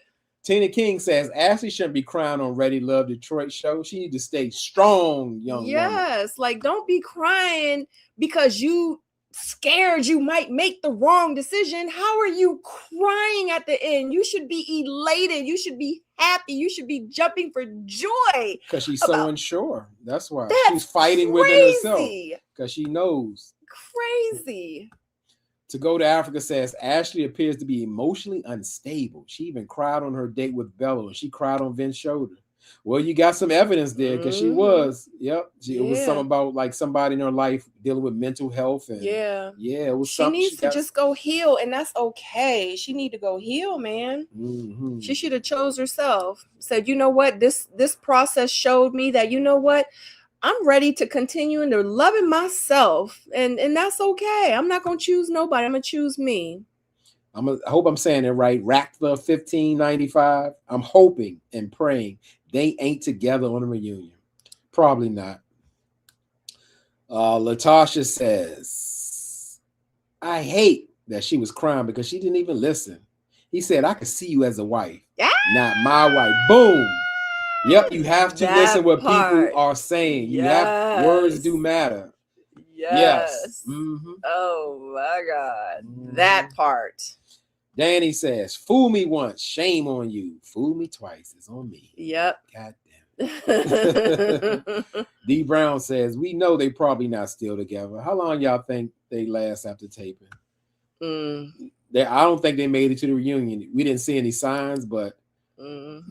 Tina King says Ashley shouldn't be crying on Readytolove Detroit show. She needs to stay strong, young woman. Yes, like don't be crying because you scared you might make the wrong decision. How are you crying at the end? You should be elated. You should be happy. You should be jumping for joy. Because she's so unsure. That's why. She's fighting within herself. Because she knows. Crazy. To Go to Africa says Ashley appears to be emotionally unstable. She even cried on her date with Bello, and she cried on Vince's shoulder. Well, you got some evidence there because she was. Yep. It was something about like somebody in her life dealing with mental health. And it was something. She needs to just go heal, and that's okay. She need to go heal, man. Mm-hmm. She should have chose herself. Said, you know what? This process showed me that, you know what? I'm ready to continue into loving myself, and that's okay. I'm not gonna choose nobody. I'm gonna choose me. I hope I'm saying it right. Rackler 1595. I'm hoping and praying they ain't together on a reunion. Probably not. Latasha says, I hate that she was crying because she didn't even listen. He said, I could see you as a wife, not my wife. Boom. Yep, you have to listen what people are saying. You have words do matter. Yes. Mm-hmm. Oh my God. That part. Danny says, fool me once, shame on you. Fool me twice, it's on me. Yep. God damn. D Brown says, we know they probably not still together. How long y'all think they last after taping? I don't think they made it to the reunion. We didn't see any signs, but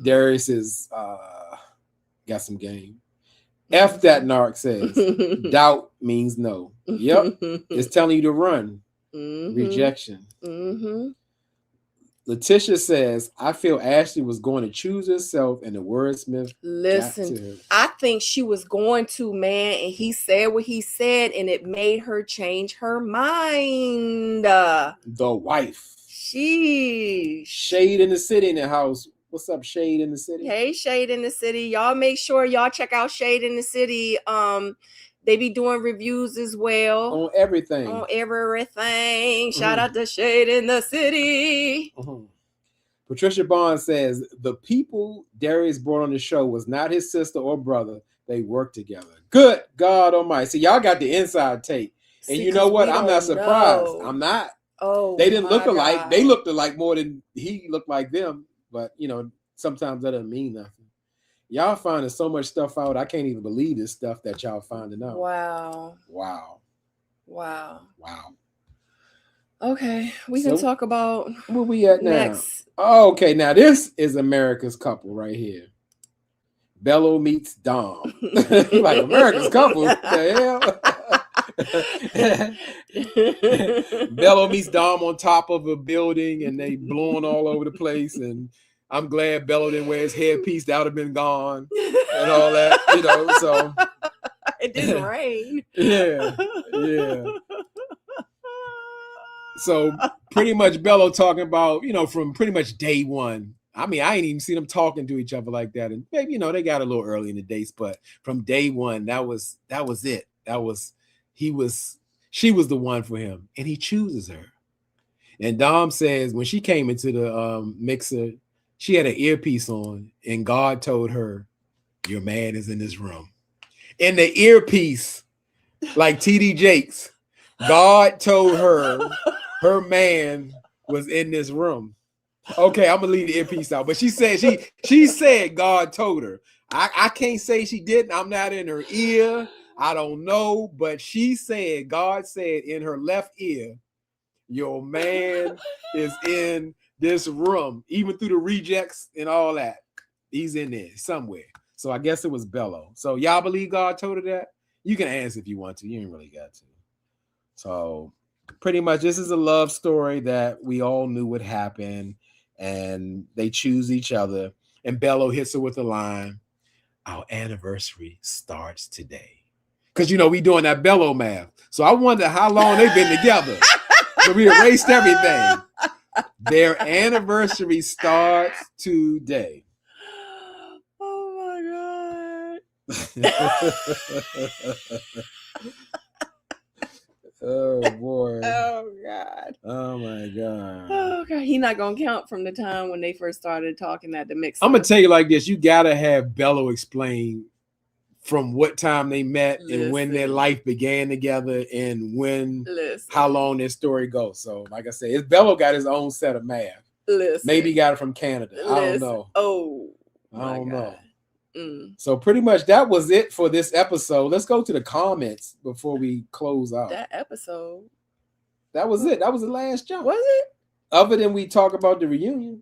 Darius is got some game. F that narc says. Doubt means no. Yep. It's telling you to run. Rejection. Letitia says, I feel Ashley was going to choose herself and the wordsmith. Listen, I think she was going to, man, and he said what he said, and it made her change her mind. The wife. Shade in the City in the house. What's up, Shade in the City? Hey, Shade in the City. Y'all make sure y'all check out Shade in the City. They be doing reviews as well. On everything. Shout out to Shade in the City. Patricia Bond says, the people Darius brought on the show was not his sister or brother. They worked together. Good God Almighty. See, y'all got the inside take. And you know what? I'm not surprised. I'm not. Oh, they didn't look alike. God. They looked alike more than he looked like them. But, you know, sometimes that doesn't mean nothing. Y'all finding so much stuff out. I can't even believe this stuff that y'all finding out. Wow. Okay, we can talk about where we at now. Next. Oh, okay, now this is America's couple right here. Bello meets Dom. Like America's couple. What the hell? Bello meets Dom on top of a building and they blowing all over the place. And I'm glad Bello didn't wear his headpiece. That would have been gone and all that, so. It didn't rain. Yeah. So pretty much Bello talking about, from pretty much day one. I mean, I ain't even seen them talking to each other like that. And maybe, they got a little early in the dates, but from day one, that was it. She was the one for him, and he chooses her. And Dom says when she came into the mixer, she had an earpiece on, and God told her, "Your man is in this room." In the earpiece, like TD Jakes, God told her man was in this room. Okay, I'm gonna leave the earpiece out, but she said God told her. I can't say she didn't. I'm not in her ear. I don't know, but she said, God said in her left ear, your man is in this room, even through the rejects and all that. He's in there somewhere. So I guess it was Bello. So y'all believe God told her that? You can answer if you want to. You ain't really got to. So pretty much this is a love story that we all knew would happen. And they choose each other. And Bello hits her with a line, our anniversary starts today. Because, we doing that Bello math. So I wonder how long they've been together. So we erased everything. Their anniversary starts today. Oh, my God. Oh boy. Oh God. Oh my God. Oh God. He's not gonna count from the time when they first started talking at the mix. I'm gonna tell you like this. You gotta have Bello explain from what time they met and when their life began together and how long their story goes. So like I said, Bello got his own set of math. Maybe he got it from Canada. I don't know. Oh, I don't know. So pretty much that was it for this episode. Let's go to the comments before we close out. That episode. That was it. That was the last jump. Was it? Other than we talk about the reunion.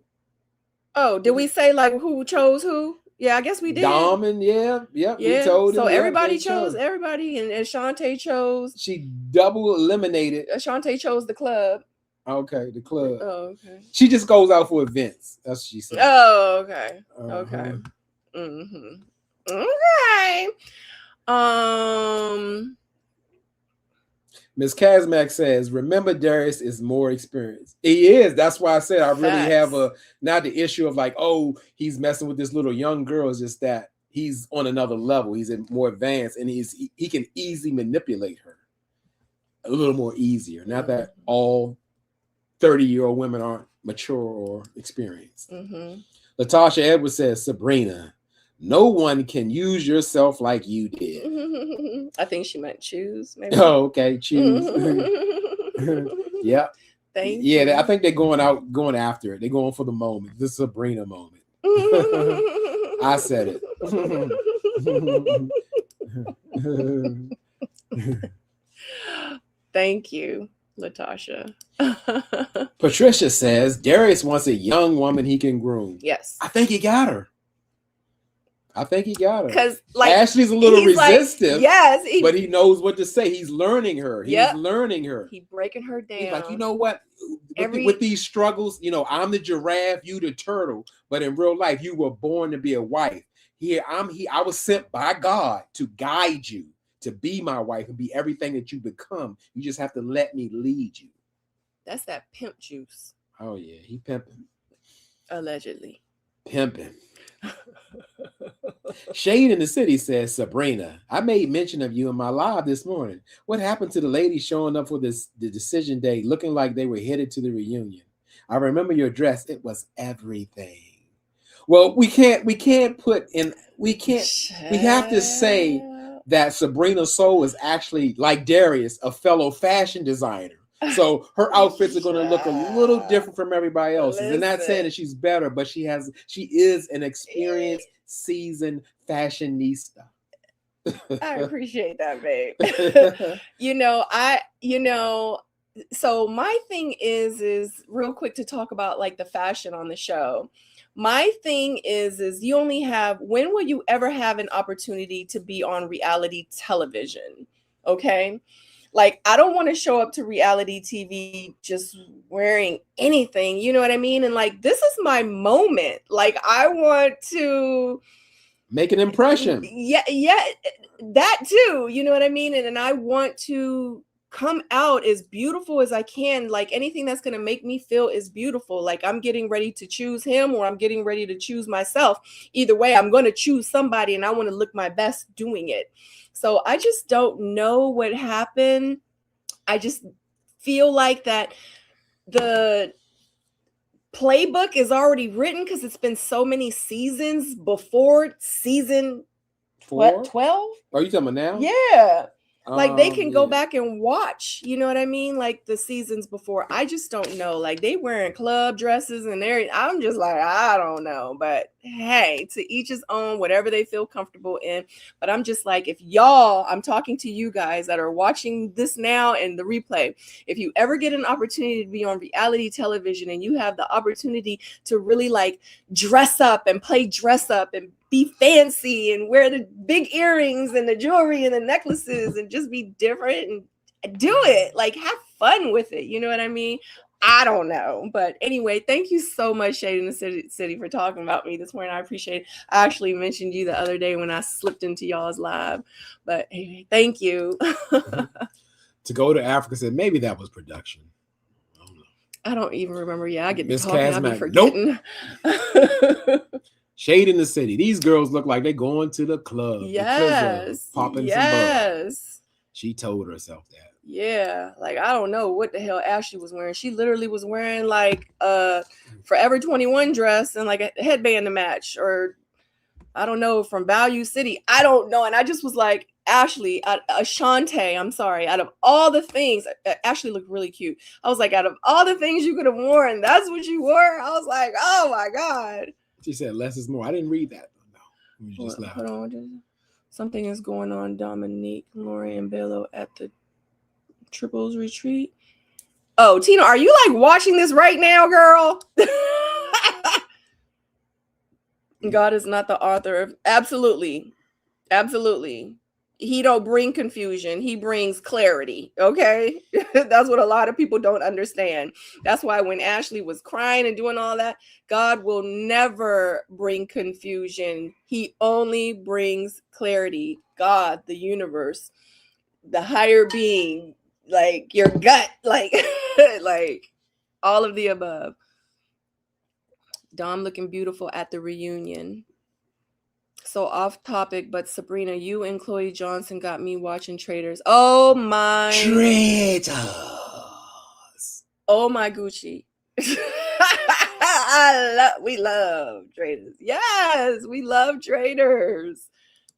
Oh, did we say like who chose who? Yeah, I guess we did. Dom and we told him. So everybody chose everybody, and Shantae chose. She double eliminated. Shantae chose the club. Okay, the club. Oh, okay. She just goes out for events. That's what she said. Oh, okay. Okay. Okay. Miss Kazmak says, remember Darius is more experienced. He is. That's why I said I really have not the issue of like, oh, he's messing with this little young girl. It's just that he's on another level. He's more advanced and he can easily manipulate her a little more easier. Not that all 30-year-old women aren't mature or experienced. Latasha Edwards says, Sabrina, no one can use yourself like you did. I think she meant choose. Maybe. Oh, okay, choose. Yeah. Thank you. Yeah, I think they're going after it. They're going for the moment. This Sabrina moment. I said it. Thank you, Latasha. Patricia says, Darius wants a young woman he can groom. Yes. I think he got her. Because like Ashley's a little resistive. Like, yes. But he knows what to say. He's learning her. He's learning her. He's breaking her down. He's like, you know what? With these struggles, I'm the giraffe, you the turtle. But in real life, you were born to be a wife. I was sent by God to guide you, to be my wife and be everything that you become. You just have to let me lead you. That's that pimp juice. Oh, yeah. He pimping. Allegedly. Pimping. Shane in the city says, Sabrina, I made mention of you in my live this morning. What happened to the ladies showing up for the decision day looking like they were headed to the reunion? I remember your dress. It was everything. Well, we have to say that Sabrina Soul is actually, like Darius, a fellow fashion designer. So her outfits are going to look a little different from everybody else's. And not saying that she's better, but she is an experienced, seasoned fashionista. I appreciate that, babe. So my thing is real quick to talk about like the fashion on the show. My thing is you only have, when will you ever have an opportunity to be on reality television? Okay. Like, I don't want to show up to reality TV just wearing anything, you know what I mean? And like, this is my moment. Like, I want to make an impression. Yeah, that too, you know what I mean? And I want to come out as beautiful as I can. Like, anything that's going to make me feel is beautiful. Like, I'm getting ready to choose him, or I'm getting ready to choose myself. Either way, I'm going to choose somebody, and I want to look my best doing it. So I just don't know what happened. I just feel like that the playbook is already written, because it's been so many seasons before season 12. Are you talking about now? Yeah. Like, they can go back and watch, you know what I mean? Like, the seasons before. I just don't know. Like, they wearing club dresses and everything. I'm just like, I don't know. But hey, to each his own, whatever they feel comfortable in. But I'm just like, if y'all, I'm talking to you guys that are watching this now and the replay. If you ever get an opportunity to be on reality television, and you have the opportunity to really like dress up and play dress up and be fancy and wear the big earrings and the jewelry and the necklaces and just be different and do it, like, have fun with it. You know what I mean? I don't know. But anyway, thank you so much, Shade in the City, for talking about me this morning. I appreciate it. I actually mentioned you the other day when I slipped into y'all's live. But anyway, thank you. To go to Africa said maybe that was production. I don't even remember. Yeah, I get Miss talking, I be Kazmak, forgetting. Nope. Shade in the City. These girls look like they're going to the club. Yes. Popping some buds. She told herself that. Yeah. Like, I don't know what the hell Ashley was wearing. She literally was wearing like Forever 21 dress and like a headband to match, or I don't know, from Value City. I don't know. And I just was like, Ashley, Ashante, I'm sorry, out of all the things, Ashley looked really cute. I was like, out of all the things you could have worn, that's what you wore? I was like, oh my God. She said less is more. I didn't read that. No, you just laughed. Hold on. Something is going on. Dominique, Lori, and Bello at the Triples retreat. Oh, Tina, are you like watching this right now, girl? God is not the author of... Absolutely. He don't bring confusion. He brings clarity. Okay. That's what a lot of people don't understand. That's why when Ashley was crying and doing all that, God will never bring confusion. He only brings clarity. God, the universe, the higher being, like your gut, like, like all of the above. Dom looking beautiful at the reunion. So off topic, but Sabrina, you and Chloe Johnson got me watching Traitors. Oh my Traitors. Oh my Gucci. We love Traitors. Yes, we love Traitors.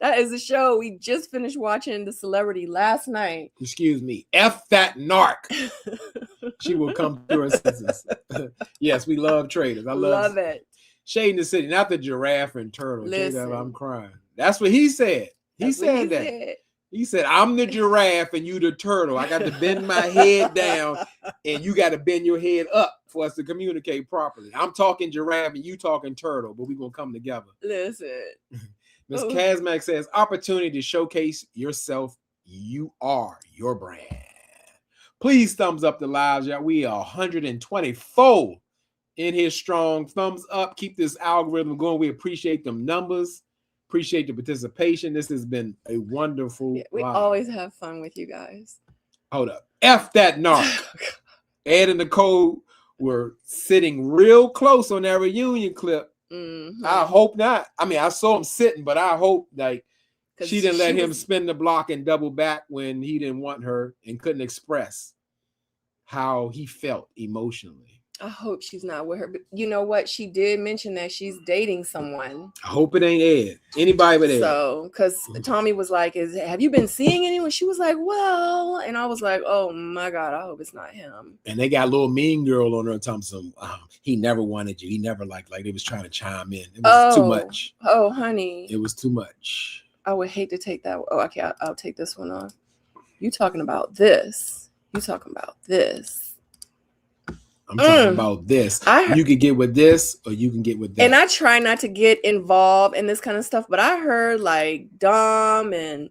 That is a show. We just finished watching The Celebrity last night. Excuse me. F that narc. She will come to her senses. Yes, we love Traitors. I love it. Shade in the City, not the giraffe and turtle. Listen, I'm crying. That's what he said. He said that. He said, I'm the giraffe and you the turtle. I got to bend my head down and you got to bend your head up for us to communicate properly. I'm talking giraffe and you talking turtle, but we're going to come together. Listen. Ms. Kazmak says, opportunity to showcase yourself. You are your brand. Please thumbs up the lives, y'all. We are 124 in here strong. Thumbs up. Keep this algorithm going. We appreciate them numbers. Appreciate the participation. This has been a wonderful we live. Always have fun with you guys. Hold up. F that narc. Ed and Nicole were sitting real close on that reunion clip. Mm-hmm. I hope not. I mean, I saw him sitting, but I hope like she didn't let him spin the block and double back when he didn't want her and couldn't express how he felt emotionally. I hope she's not with her. But you know what? She did mention that she's dating someone. I hope it ain't Ed. Anybody but Ed. So, because Tommy was like, have you been seeing anyone? She was like, well, and I was like, oh my God, I hope it's not him. And they got a little mean girl on her and telling some, he never wanted you. He never like they was trying to chime in. It was too much. Oh, honey. It was too much. I would hate to take that. Oh, okay. I'll take this one off. You talking about this. You talking about this? I'm talking about this. You can get with this, or you can get with that. And I try not to get involved in this kind of stuff, but I heard like Dom and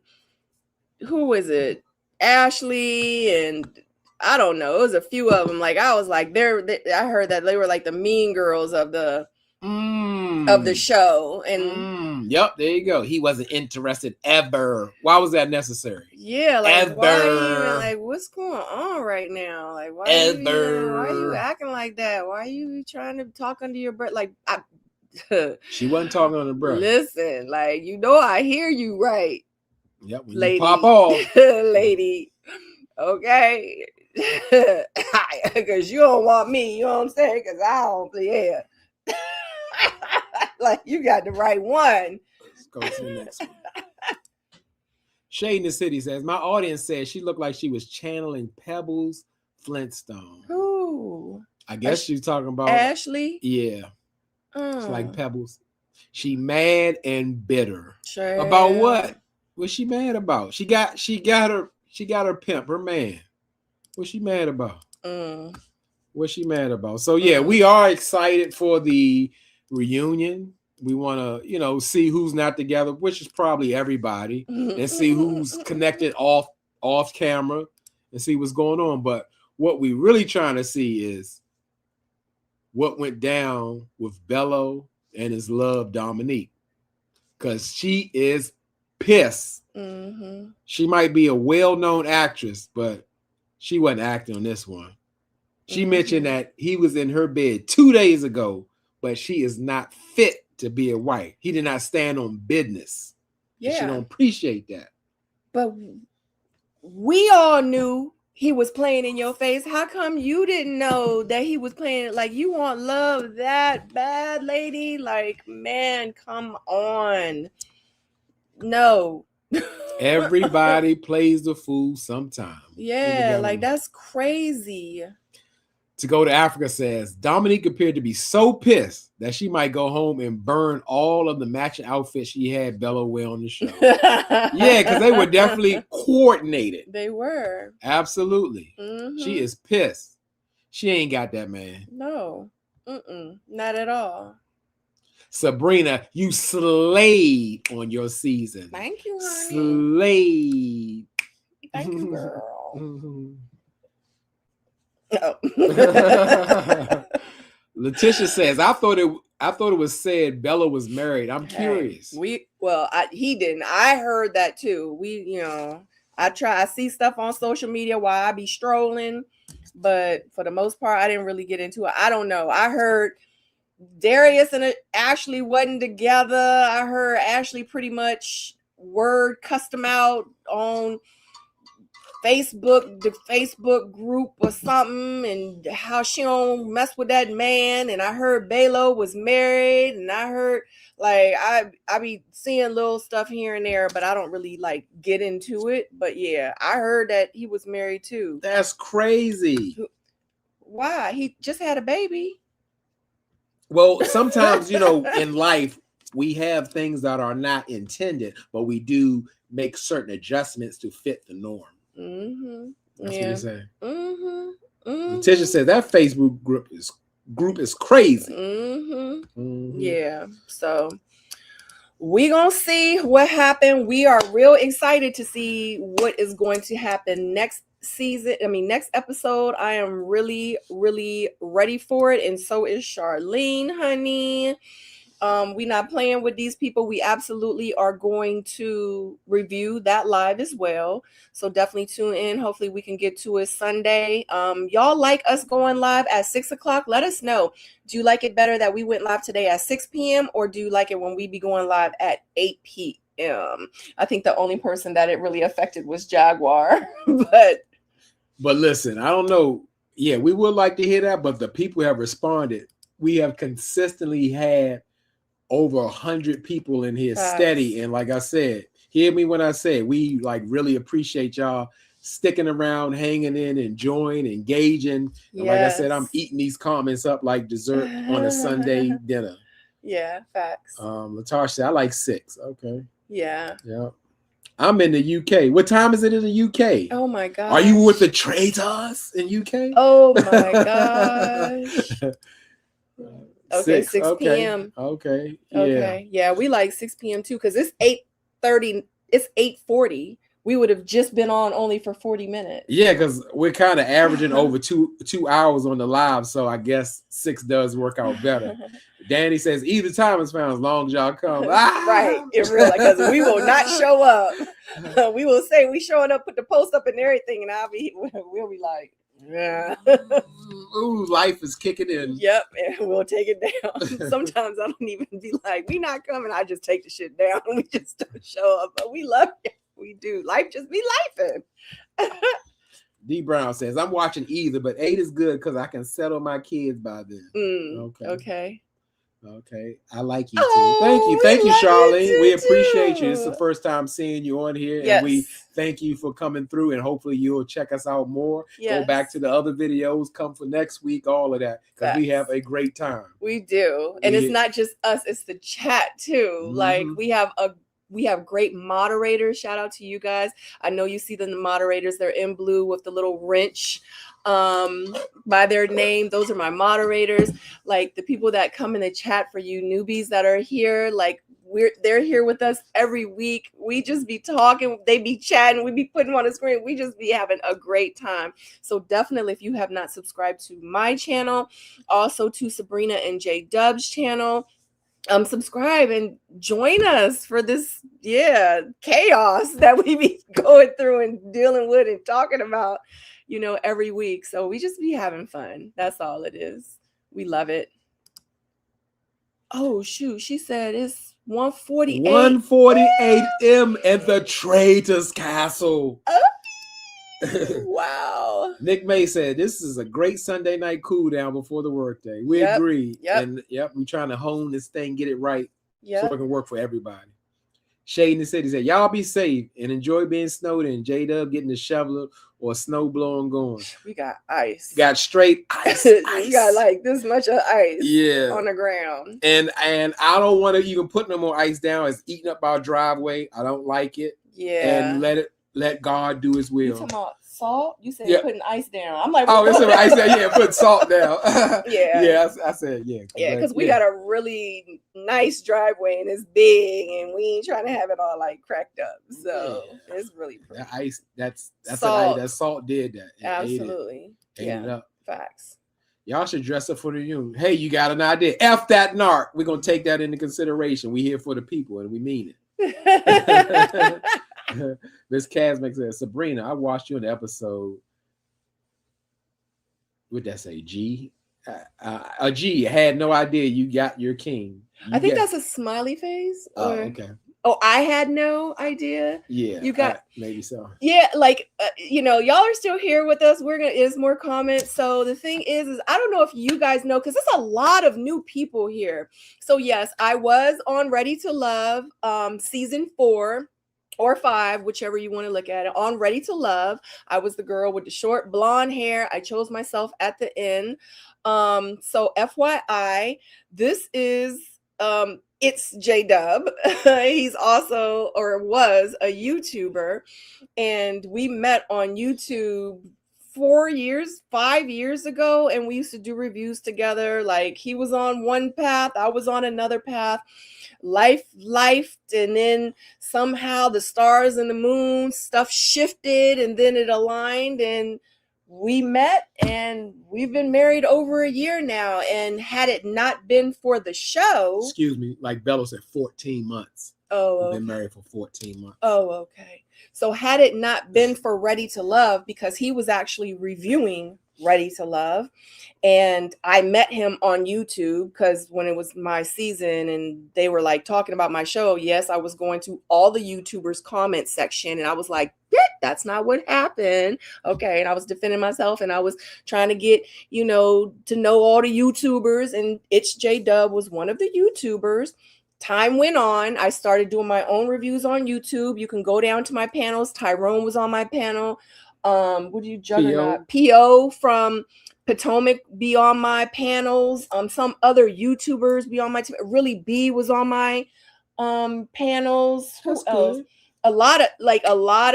who is it? Ashley and I don't know. It was a few of them. Like I was like, I heard that they were like the mean girls of the show. And yep, there you go. He wasn't interested ever. Why was that necessary? Yeah, like why what's going on right now? Like why are you acting like that? Why are you trying to talk under your breath? Like she wasn't talking under her breath. Listen, like I hear you right. Yep, when lady, you pop off. Lady. Okay. Because you don't want me, you know what I'm saying? Because I don't, yeah. Like you got the right one. Let's go to the next one. Shade in the City says, my audience says she looked like she was channeling Pebbles Flintstone. Who? I guess she's talking about Ashley. Yeah. It's like Pebbles. She mad and bitter. Sure. About what? What's she mad about? She got her pimp, her man. What's she mad about? What's she mad about? So yeah, we are excited for the reunion. We want to, see who's not together, which is probably everybody, and see who's connected off camera and see what's going on. But what we really trying to see is what went down with Bello and his love Dominique, because she is pissed. She might be a well-known actress, but she wasn't acting on this one. She mentioned that he was in her bed 2 days ago, but she is not fit to be a wife. He did not stand on business. Yeah. She don't appreciate that. But we all knew he was playing in your face. How come you didn't know that he was playing? Like, you want love that bad, lady? Like, man, come on. No. Everybody plays the fool sometime. Yeah, like that's crazy. To Go to Africa says, Dominique appeared to be so pissed that she might go home and burn all of the matching outfits she had Bello wear on the show. Yeah, because they were definitely coordinated. They were. Absolutely. She is pissed. She ain't got that man. No. Not at all. Sabrina, you slayed on your season. Thank you, honey. Slayed. Thank you, girl. No. Letitia says, I thought it was said Bella was married. I'm curious. He didn't. I heard that too. I see stuff on social media while I be strolling, but for the most part, I didn't really get into it. I don't know. I heard Darius and Ashley wasn't together. I heard Ashley pretty much cussed him out on Facebook, the Facebook group or something, and how she don't mess with that man. And I heard Bello was married, and I heard I be seeing little stuff here and there, but I don't really get into it. But yeah, I heard that he was married too. That's crazy. Why? He just had a baby. Well, sometimes, in life, we have things that are not intended, but we do make certain adjustments to fit the norm. That's what you're saying. Tisha said that Facebook group is crazy. Yeah. So we gonna see what happened. We are real excited to see what is going to happen next episode. I am really, really ready for it, and so is Charlene, honey. We're not playing with these people. We absolutely are going to review that live as well. So definitely tune in. Hopefully we can get to it Sunday. Y'all like us going live at 6:00? Let us know. Do you like it better that we went live today at 6 p.m. or do you like it when we be going live at 8 p.m.? I think the only person that it really affected was Jaguar. But listen, I don't know. Yeah, we would like to hear that, but the people have responded. We have consistently had over 100 people in here steady. And like I said, hear me when I say we really appreciate y'all sticking around, hanging in, enjoying, engaging. And like I said, I'm eating these comments up like dessert on a Sunday dinner. Yeah, facts. Latasha said, I like 6. Okay. Yeah. Yeah. I'm in the UK. What time is it in the UK? Oh my god. Are you with the traitors in UK? Oh my gosh. Okay, 6 p.m. Okay. Yeah. Okay. Yeah, we like 6 p.m. too, because it's 8:30. It's 8:40. We would have just been on only for 40 minutes. Yeah, because we're kind of averaging over two hours on the live, so I guess 6 does work out better. Danny says either time is fine as long as y'all come. Right, in real life, because we will not show up. We will say we showing up, put the post up and everything, and we'll be like, yeah. Ooh, life is kicking in. Yep, and we'll take it down. Sometimes I don't even be like, we not coming. I just take the shit down. We just don't show up, but we love it. We do. Life just be lifing. D Brown says, I'm watching either, but 8 is good because I can settle my kids by then. Okay. I like you too. Oh, Thank you, Charlene. We appreciate too. you. It's the first time seeing you on here. Yes. And we thank you for coming through, and hopefully you'll check us out more. Yes. Go back to the other videos, come for next week, all of that. Because we have a great time. We do. And it's not just us, it's the chat too. Mm-hmm. Like we have great moderators. Shout out to you guys. I know you see the moderators. They're in blue with the little wrench by their name. Those are my moderators. Like the people that come in the chat for you newbies that are here, like they're here with us every week. We just be talking, they be chatting, we be putting on the screen. We just be having a great time. So definitely, if you have not subscribed to my channel, also to Sabrina and J Dub's channel, subscribe and join us for this chaos that we be going through and dealing with and talking about, every week. So we just be having fun. That's all it is. We love it. Oh shoot, she said it's 1:48. 1:48 M at the Traitors Castle. Wow. Nick May said this is a great Sunday night cool down before the workday. We agree. And we're trying to hone this thing, get it right, so it can work for everybody. Shade in the city said, y'all be safe and enjoy being snowed in. J-Dub getting the shoveler or snow blowing going. We got ice. Got straight ice. We got like this much of ice on the ground. And I don't want to even put no more ice down. It's eating up our driveway. I don't like it. Yeah. And let God do his will. You talking about salt? You said putting ice down. I'm like, it's ice down. Yeah, put salt down. I said because we got a really nice driveway and it's big and we ain't trying to have it all like cracked up. So it's really pretty. That ice, that's salt. That salt did that. Absolutely. Ate it up. Facts. Y'all should dress up for the union. Hey, you got an idea? F that narc. We're gonna take that into consideration. We here for the people and we mean it. Miss Casmic says, Sabrina, I watched you in the episode. What'd that say? G? A G. I had no idea you got your king. I think that's a smiley face. Okay. Oh, I had no idea. Yeah. You got maybe so. Yeah, like y'all are still here with us. There's more comments. So the thing is I don't know if you guys know, because there's a lot of new people here. So yes, I was on Ready to Love, season 4. Or 5, whichever you want to look at it, on Ready to Love. I was the girl with the short blonde hair. I chose myself at the end. So FYI, this is it's J Dub. He's also, or was, a YouTuber, and we met on YouTube 5 years ago, and we used to do reviews together. Like, he was on one path, I was on another path. Life, and then somehow the stars and the moon stuff shifted, and then it aligned, and we met, and we've been married over a year now. And had it not been for the show, excuse me, like Bello said, 14 months. We've been married for 14 months. Oh, okay. So had it not been for Ready to Love, because he was actually reviewing Ready to Love, and I met him on YouTube because when it was my season and they were like talking about my show, yes, I was going to all the YouTubers comment section, and I was like, that's not what happened. Okay. And I was defending myself, and I was trying to get, to know all the YouTubers, and It's J Dub was one of the YouTubers. Time went on. I started doing my own reviews on YouTube. You can go down to my panels. Tyrone was on my panel. What do you juggernaut? PO from Potomac be on my panels. Some other YouTubers be on my Really B was on my panels. Who else? a lot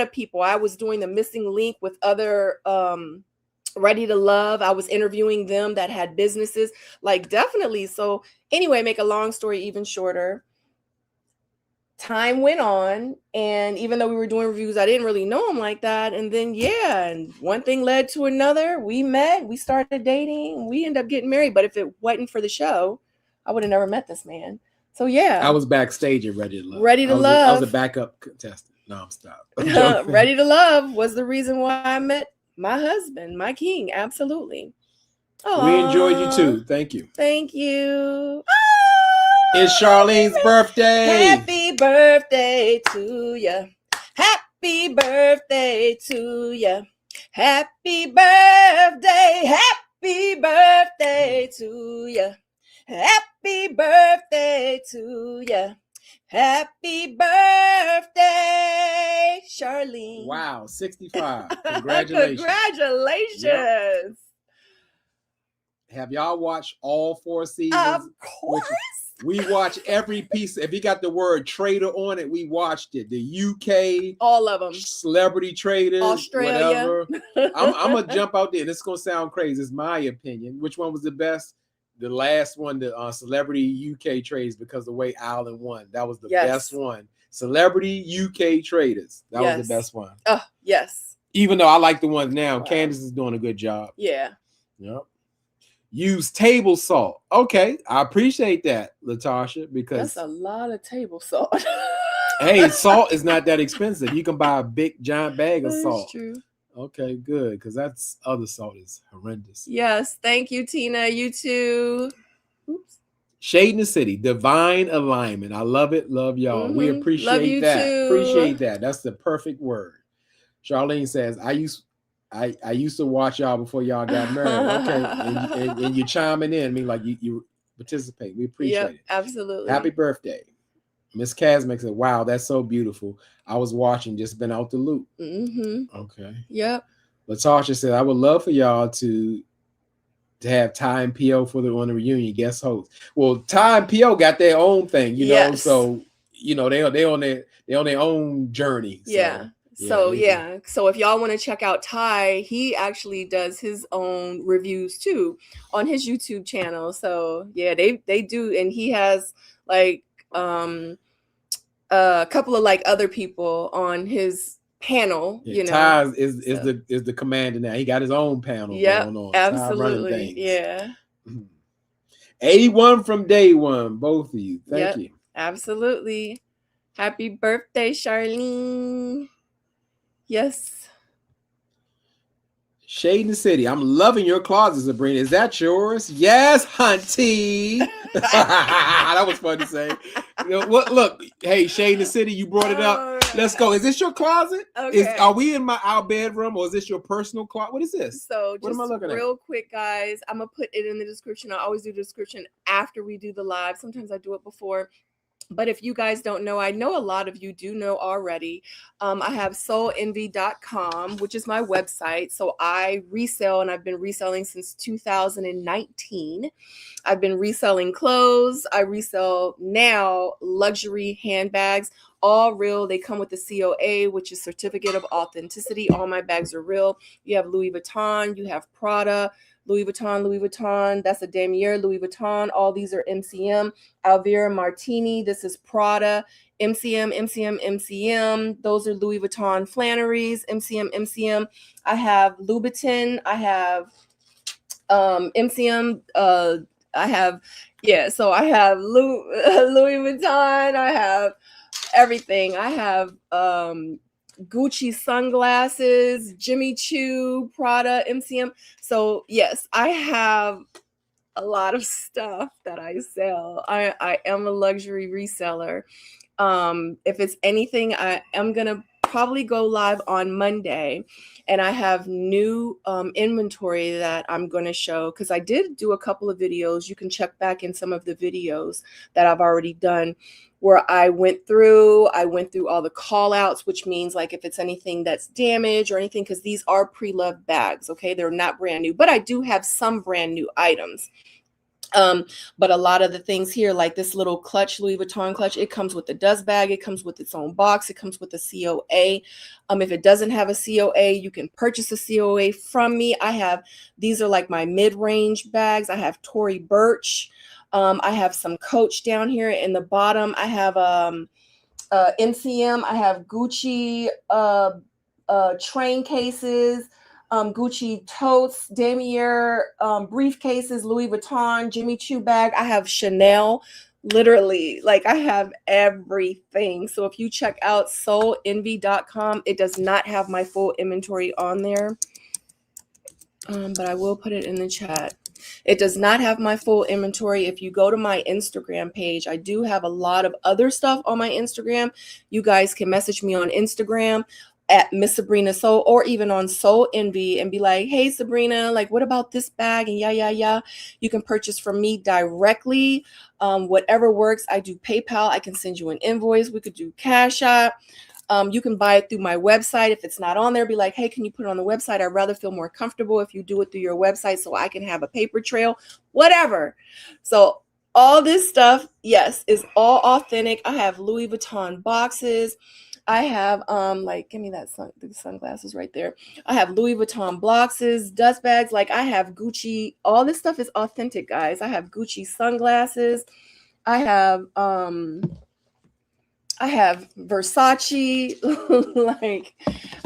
of people. I was doing the missing link with other Ready to Love. I was interviewing them that had businesses, like, definitely. So anyway, make a long story even shorter, time went on, and even though we were doing reviews, I didn't really know him like that. And then and one thing led to another. We met, we started dating, we ended up getting married. But if it wasn't for the show, I would have never met this man. So I was backstage at Ready to Love. I was a backup contestant. No, I'm stopped. Ready to Love was the reason why I met my husband, my king. Absolutely. Aww. We enjoyed you too. Thank you. Thank you. It's Charlene's birthday. Happy birthday to you. Happy birthday to you. Happy birthday. Happy birthday to you. Happy birthday to you. Happy birthday, Charlene. Wow, 65. Congratulations. Congratulations. Yep. Have y'all watched all 4 seasons? Of course. We watch every piece. If you got the word trader on it, we watched it. The UK, all of them, Celebrity Traders, Australia. Whatever. I'm gonna jump out there. This is gonna sound crazy. It's my opinion. Which one was the best? The last one, the Celebrity UK Traders, because the way Ireland won, that was the best one. Celebrity UK Traders, that was the best one. Oh yes. Even though I like the ones now, Candace is doing a good job. Yeah. Yep. Use table salt. Okay, I appreciate that, Latasha, because that's a lot of table salt. Hey, salt is not that expensive. You can buy a big giant bag of salt. That's true. Okay, good, because that's other salt is horrendous. Yes, thank you, Tina. You too. Oops. Shade in the City, divine alignment. I love it. Love y'all. We appreciate that. Too. Appreciate that. That's the perfect word. Charlene says, I used to watch y'all before y'all got married. Okay, and you're chiming in. I mean, like you participate. We appreciate it. Absolutely. Happy birthday. Miss Casmick said, wow, that's so beautiful. I was watching, just been out the loop. Mm-hmm. Okay. Yep. Latasha said, I would love for y'all to have Ty and P.O. on the reunion guest host. Well, Ty and P.O. got their own thing, you know, so they on their own journey. So. So if y'all want to check out Ty, he actually does his own reviews too on his YouTube channel. So yeah, they do, and he has like a couple of like other people on his panel. Ty is the commander now. He got his own panel going on. Absolutely. Yeah. 81 from day one, both of you. Thank you. Absolutely. Happy birthday, Charlene. Yes. Shade in the City. I'm loving your closet, Sabrina. Is that yours? Yes, hunty. That was fun to say. Look, hey, Shade in the City, you brought it up. Let's go. Is this your closet? Okay. Are we in our bedroom, or is this your personal closet? What is this? So what am I looking real quick, guys, I'm going to put it in the description. I always do the description after we do the live. Sometimes I do it before. But if you guys don't know, I know a lot of you do know already. I have soulenvy.com, which is my website. So I resell, and I've been reselling since 2019. I've been reselling clothes. I resell now luxury handbags, all real. They come with the COA, which is Certificate of Authenticity. All my bags are real. You have Louis Vuitton, you have Prada, Louis Vuitton, that's a Damier, Louis Vuitton. All these are MCM. Alvera Martini, this is Prada. MCM. Those are Louis Vuitton Flannery's. MCM. I have Louboutin. I have MCM. I have Louis Vuitton. I have everything. I have Gucci sunglasses, Jimmy Choo, Prada, MCM. So yes, I have a lot of stuff that I sell. I am a luxury reseller. If it's anything, I am gonna probably go live on Monday, and I have new inventory that I'm going to show, because I did do a couple of videos. You can check back in some of the videos that I've already done, where I went through all the call outs, which means like if it's anything that's damaged or anything, because these are pre-loved bags. Okay, they're not brand new, but I do have some brand new items. But a lot of the things here, like this little clutch, Louis Vuitton clutch, it comes with the dust bag. It comes with its own box. It comes with a COA. If it doesn't have a COA, you can purchase a COA from me. These are like my mid-range bags. I have Tory Burch. I have some Coach down here in the bottom. I have MCM. I have Gucci train cases. Gucci totes, Damier briefcases, Louis Vuitton, Jimmy Choo bag. I have Chanel, literally, like I have everything. So if you check out soulenvy.com, it does not have my full inventory on there, but I will put it in the chat. It does not have my full inventory. If you go to my Instagram page, I do have a lot of other stuff on my Instagram. You guys can message me on Instagram at Miss Sabrina Soul, or even on Soul Envy, and be like, hey Sabrina, like what about this bag? And yeah. You can purchase from me directly. Whatever works. I do PayPal. I can send you an invoice. We could do Cash App. You can buy it through my website. If it's not on there, be like, hey, can you put it on the website? I'd rather feel more comfortable if you do it through your website so I can have a paper trail, whatever. So all this stuff, yes, is all authentic. I have Louis Vuitton boxes. I have give me that the sunglasses right there. I have Louis Vuitton boxes, dust bags. Like I have Gucci. All this stuff is authentic, guys. I have Gucci sunglasses. I have Versace. Like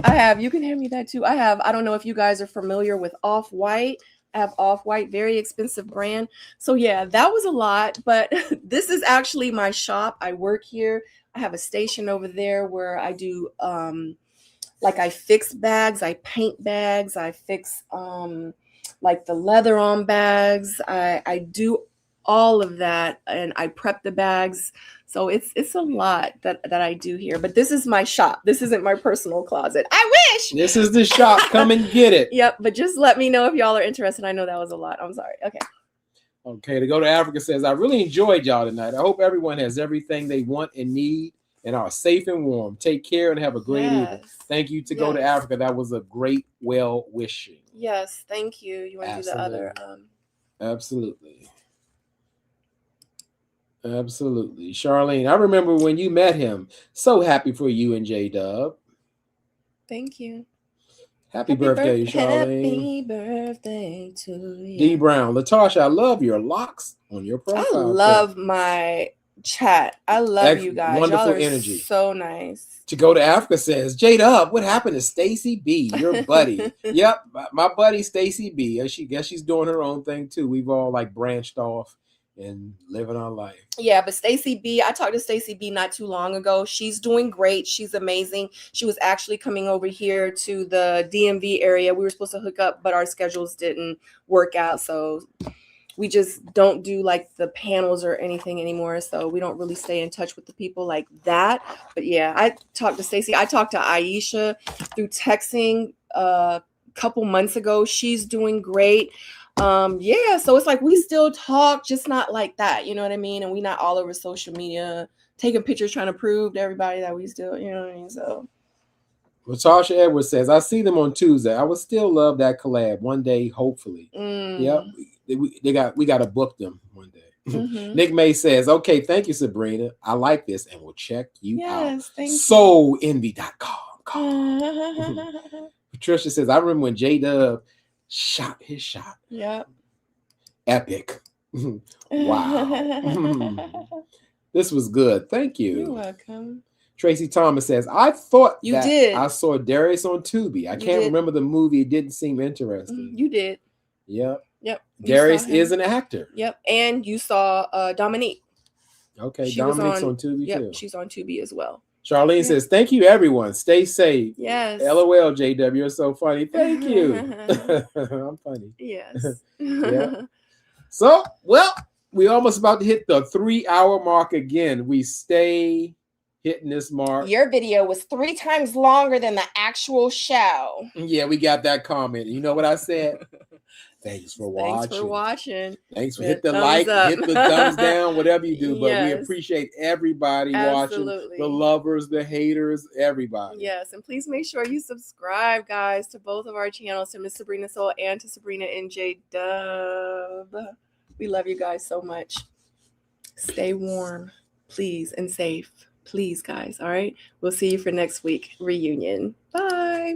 I have, you can hand me that too. I don't know if you guys are familiar with Off-White. I have Off-White, very expensive brand. So yeah, that was a lot, but this is actually my shop. I work here. I have a station over there where I do I fix bags, I paint bags, I fix like the leather on bags. I do all of that, and I prep the bags. So it's a lot that I do here. But this is my shop. This isn't my personal closet. I wish. This is the shop. Come and get it. Yep. But just let me know if y'all are interested. I know that was a lot. I'm sorry. Okay. Okay, to go to Africa says, I really enjoyed y'all tonight. I hope everyone has everything they want and need and are safe and warm. Take care and have a great evening. Thank you to go to Africa. That was a great well wishing. Yes, thank you. You want to do the other? Absolutely. Absolutely. Charlene, I remember when you met him. So happy for you and J-Dub. Thank you. Happy birthday, Charlene. Happy birthday to you. D. Brown. Latasha, I love your locks on your profile. I love my chat. I love you guys. Wonderful y'all are energy. So nice. To go to Africa says, J-Dub, what happened to Stacy B, your buddy? Yep, my buddy Stacy B. She's doing her own thing too. We've all like branched off and living our life. Yeah, but Stacy B, I talked to Stacy B not too long ago. She's doing great. She's amazing. She was actually coming over here to the DMV area. We were supposed to hook up, but our schedules didn't work out. So we just don't do like the panels or anything anymore. So we don't really stay in touch with the people like that. But yeah, I talked to Stacy. I talked to Aisha through texting a couple months ago. She's doing great. Yeah, so it's like we still talk, just not like that, you know what I mean? And we not all over social media taking pictures trying to prove to everybody that we still, you know what I mean? So Latasha Edwards says, I see them on Tuesday. I would still love that collab one day, hopefully. Yep, we got to book them one day. Nick May says, okay, thank you, Sabrina. I like this, and we'll check you out. Thank you. SoulEnvy.com. Patricia says, I remember when J-Dub shot his shot. Yep. Epic. Wow. This was good. Thank you. You're welcome. Tracy Thomas says, I thought you did. I saw Darius on Tubi. I can't remember the movie. It didn't seem interesting. You did. Yep. Darius is an actor. Yep. And you saw Dominique. Okay. Dominique's on Tubi too. She's on Tubi as well. Charlene says, thank you, everyone. Stay safe. Yes. LOL, JW. You're so funny. Thank you. I'm funny. Yes. Yeah. So, well, we're almost about to hit the 3-hour mark again. We stay hitting this mark. Your video was 3 times longer than the actual show. Yeah, we got that comment. You know what I said? Thanks for watching. Thanks for hit the like, hit the thumbs down, whatever you do. But we appreciate everybody watching. The lovers, the haters, everybody. Yes, and please make sure you subscribe, guys, to both of our channels, to Miss Sabrina Soul and to Sabrina and J-Dub. We love you guys so much. Stay warm, please, and safe. Please, guys. All right. We'll see you for next week reunion. Bye.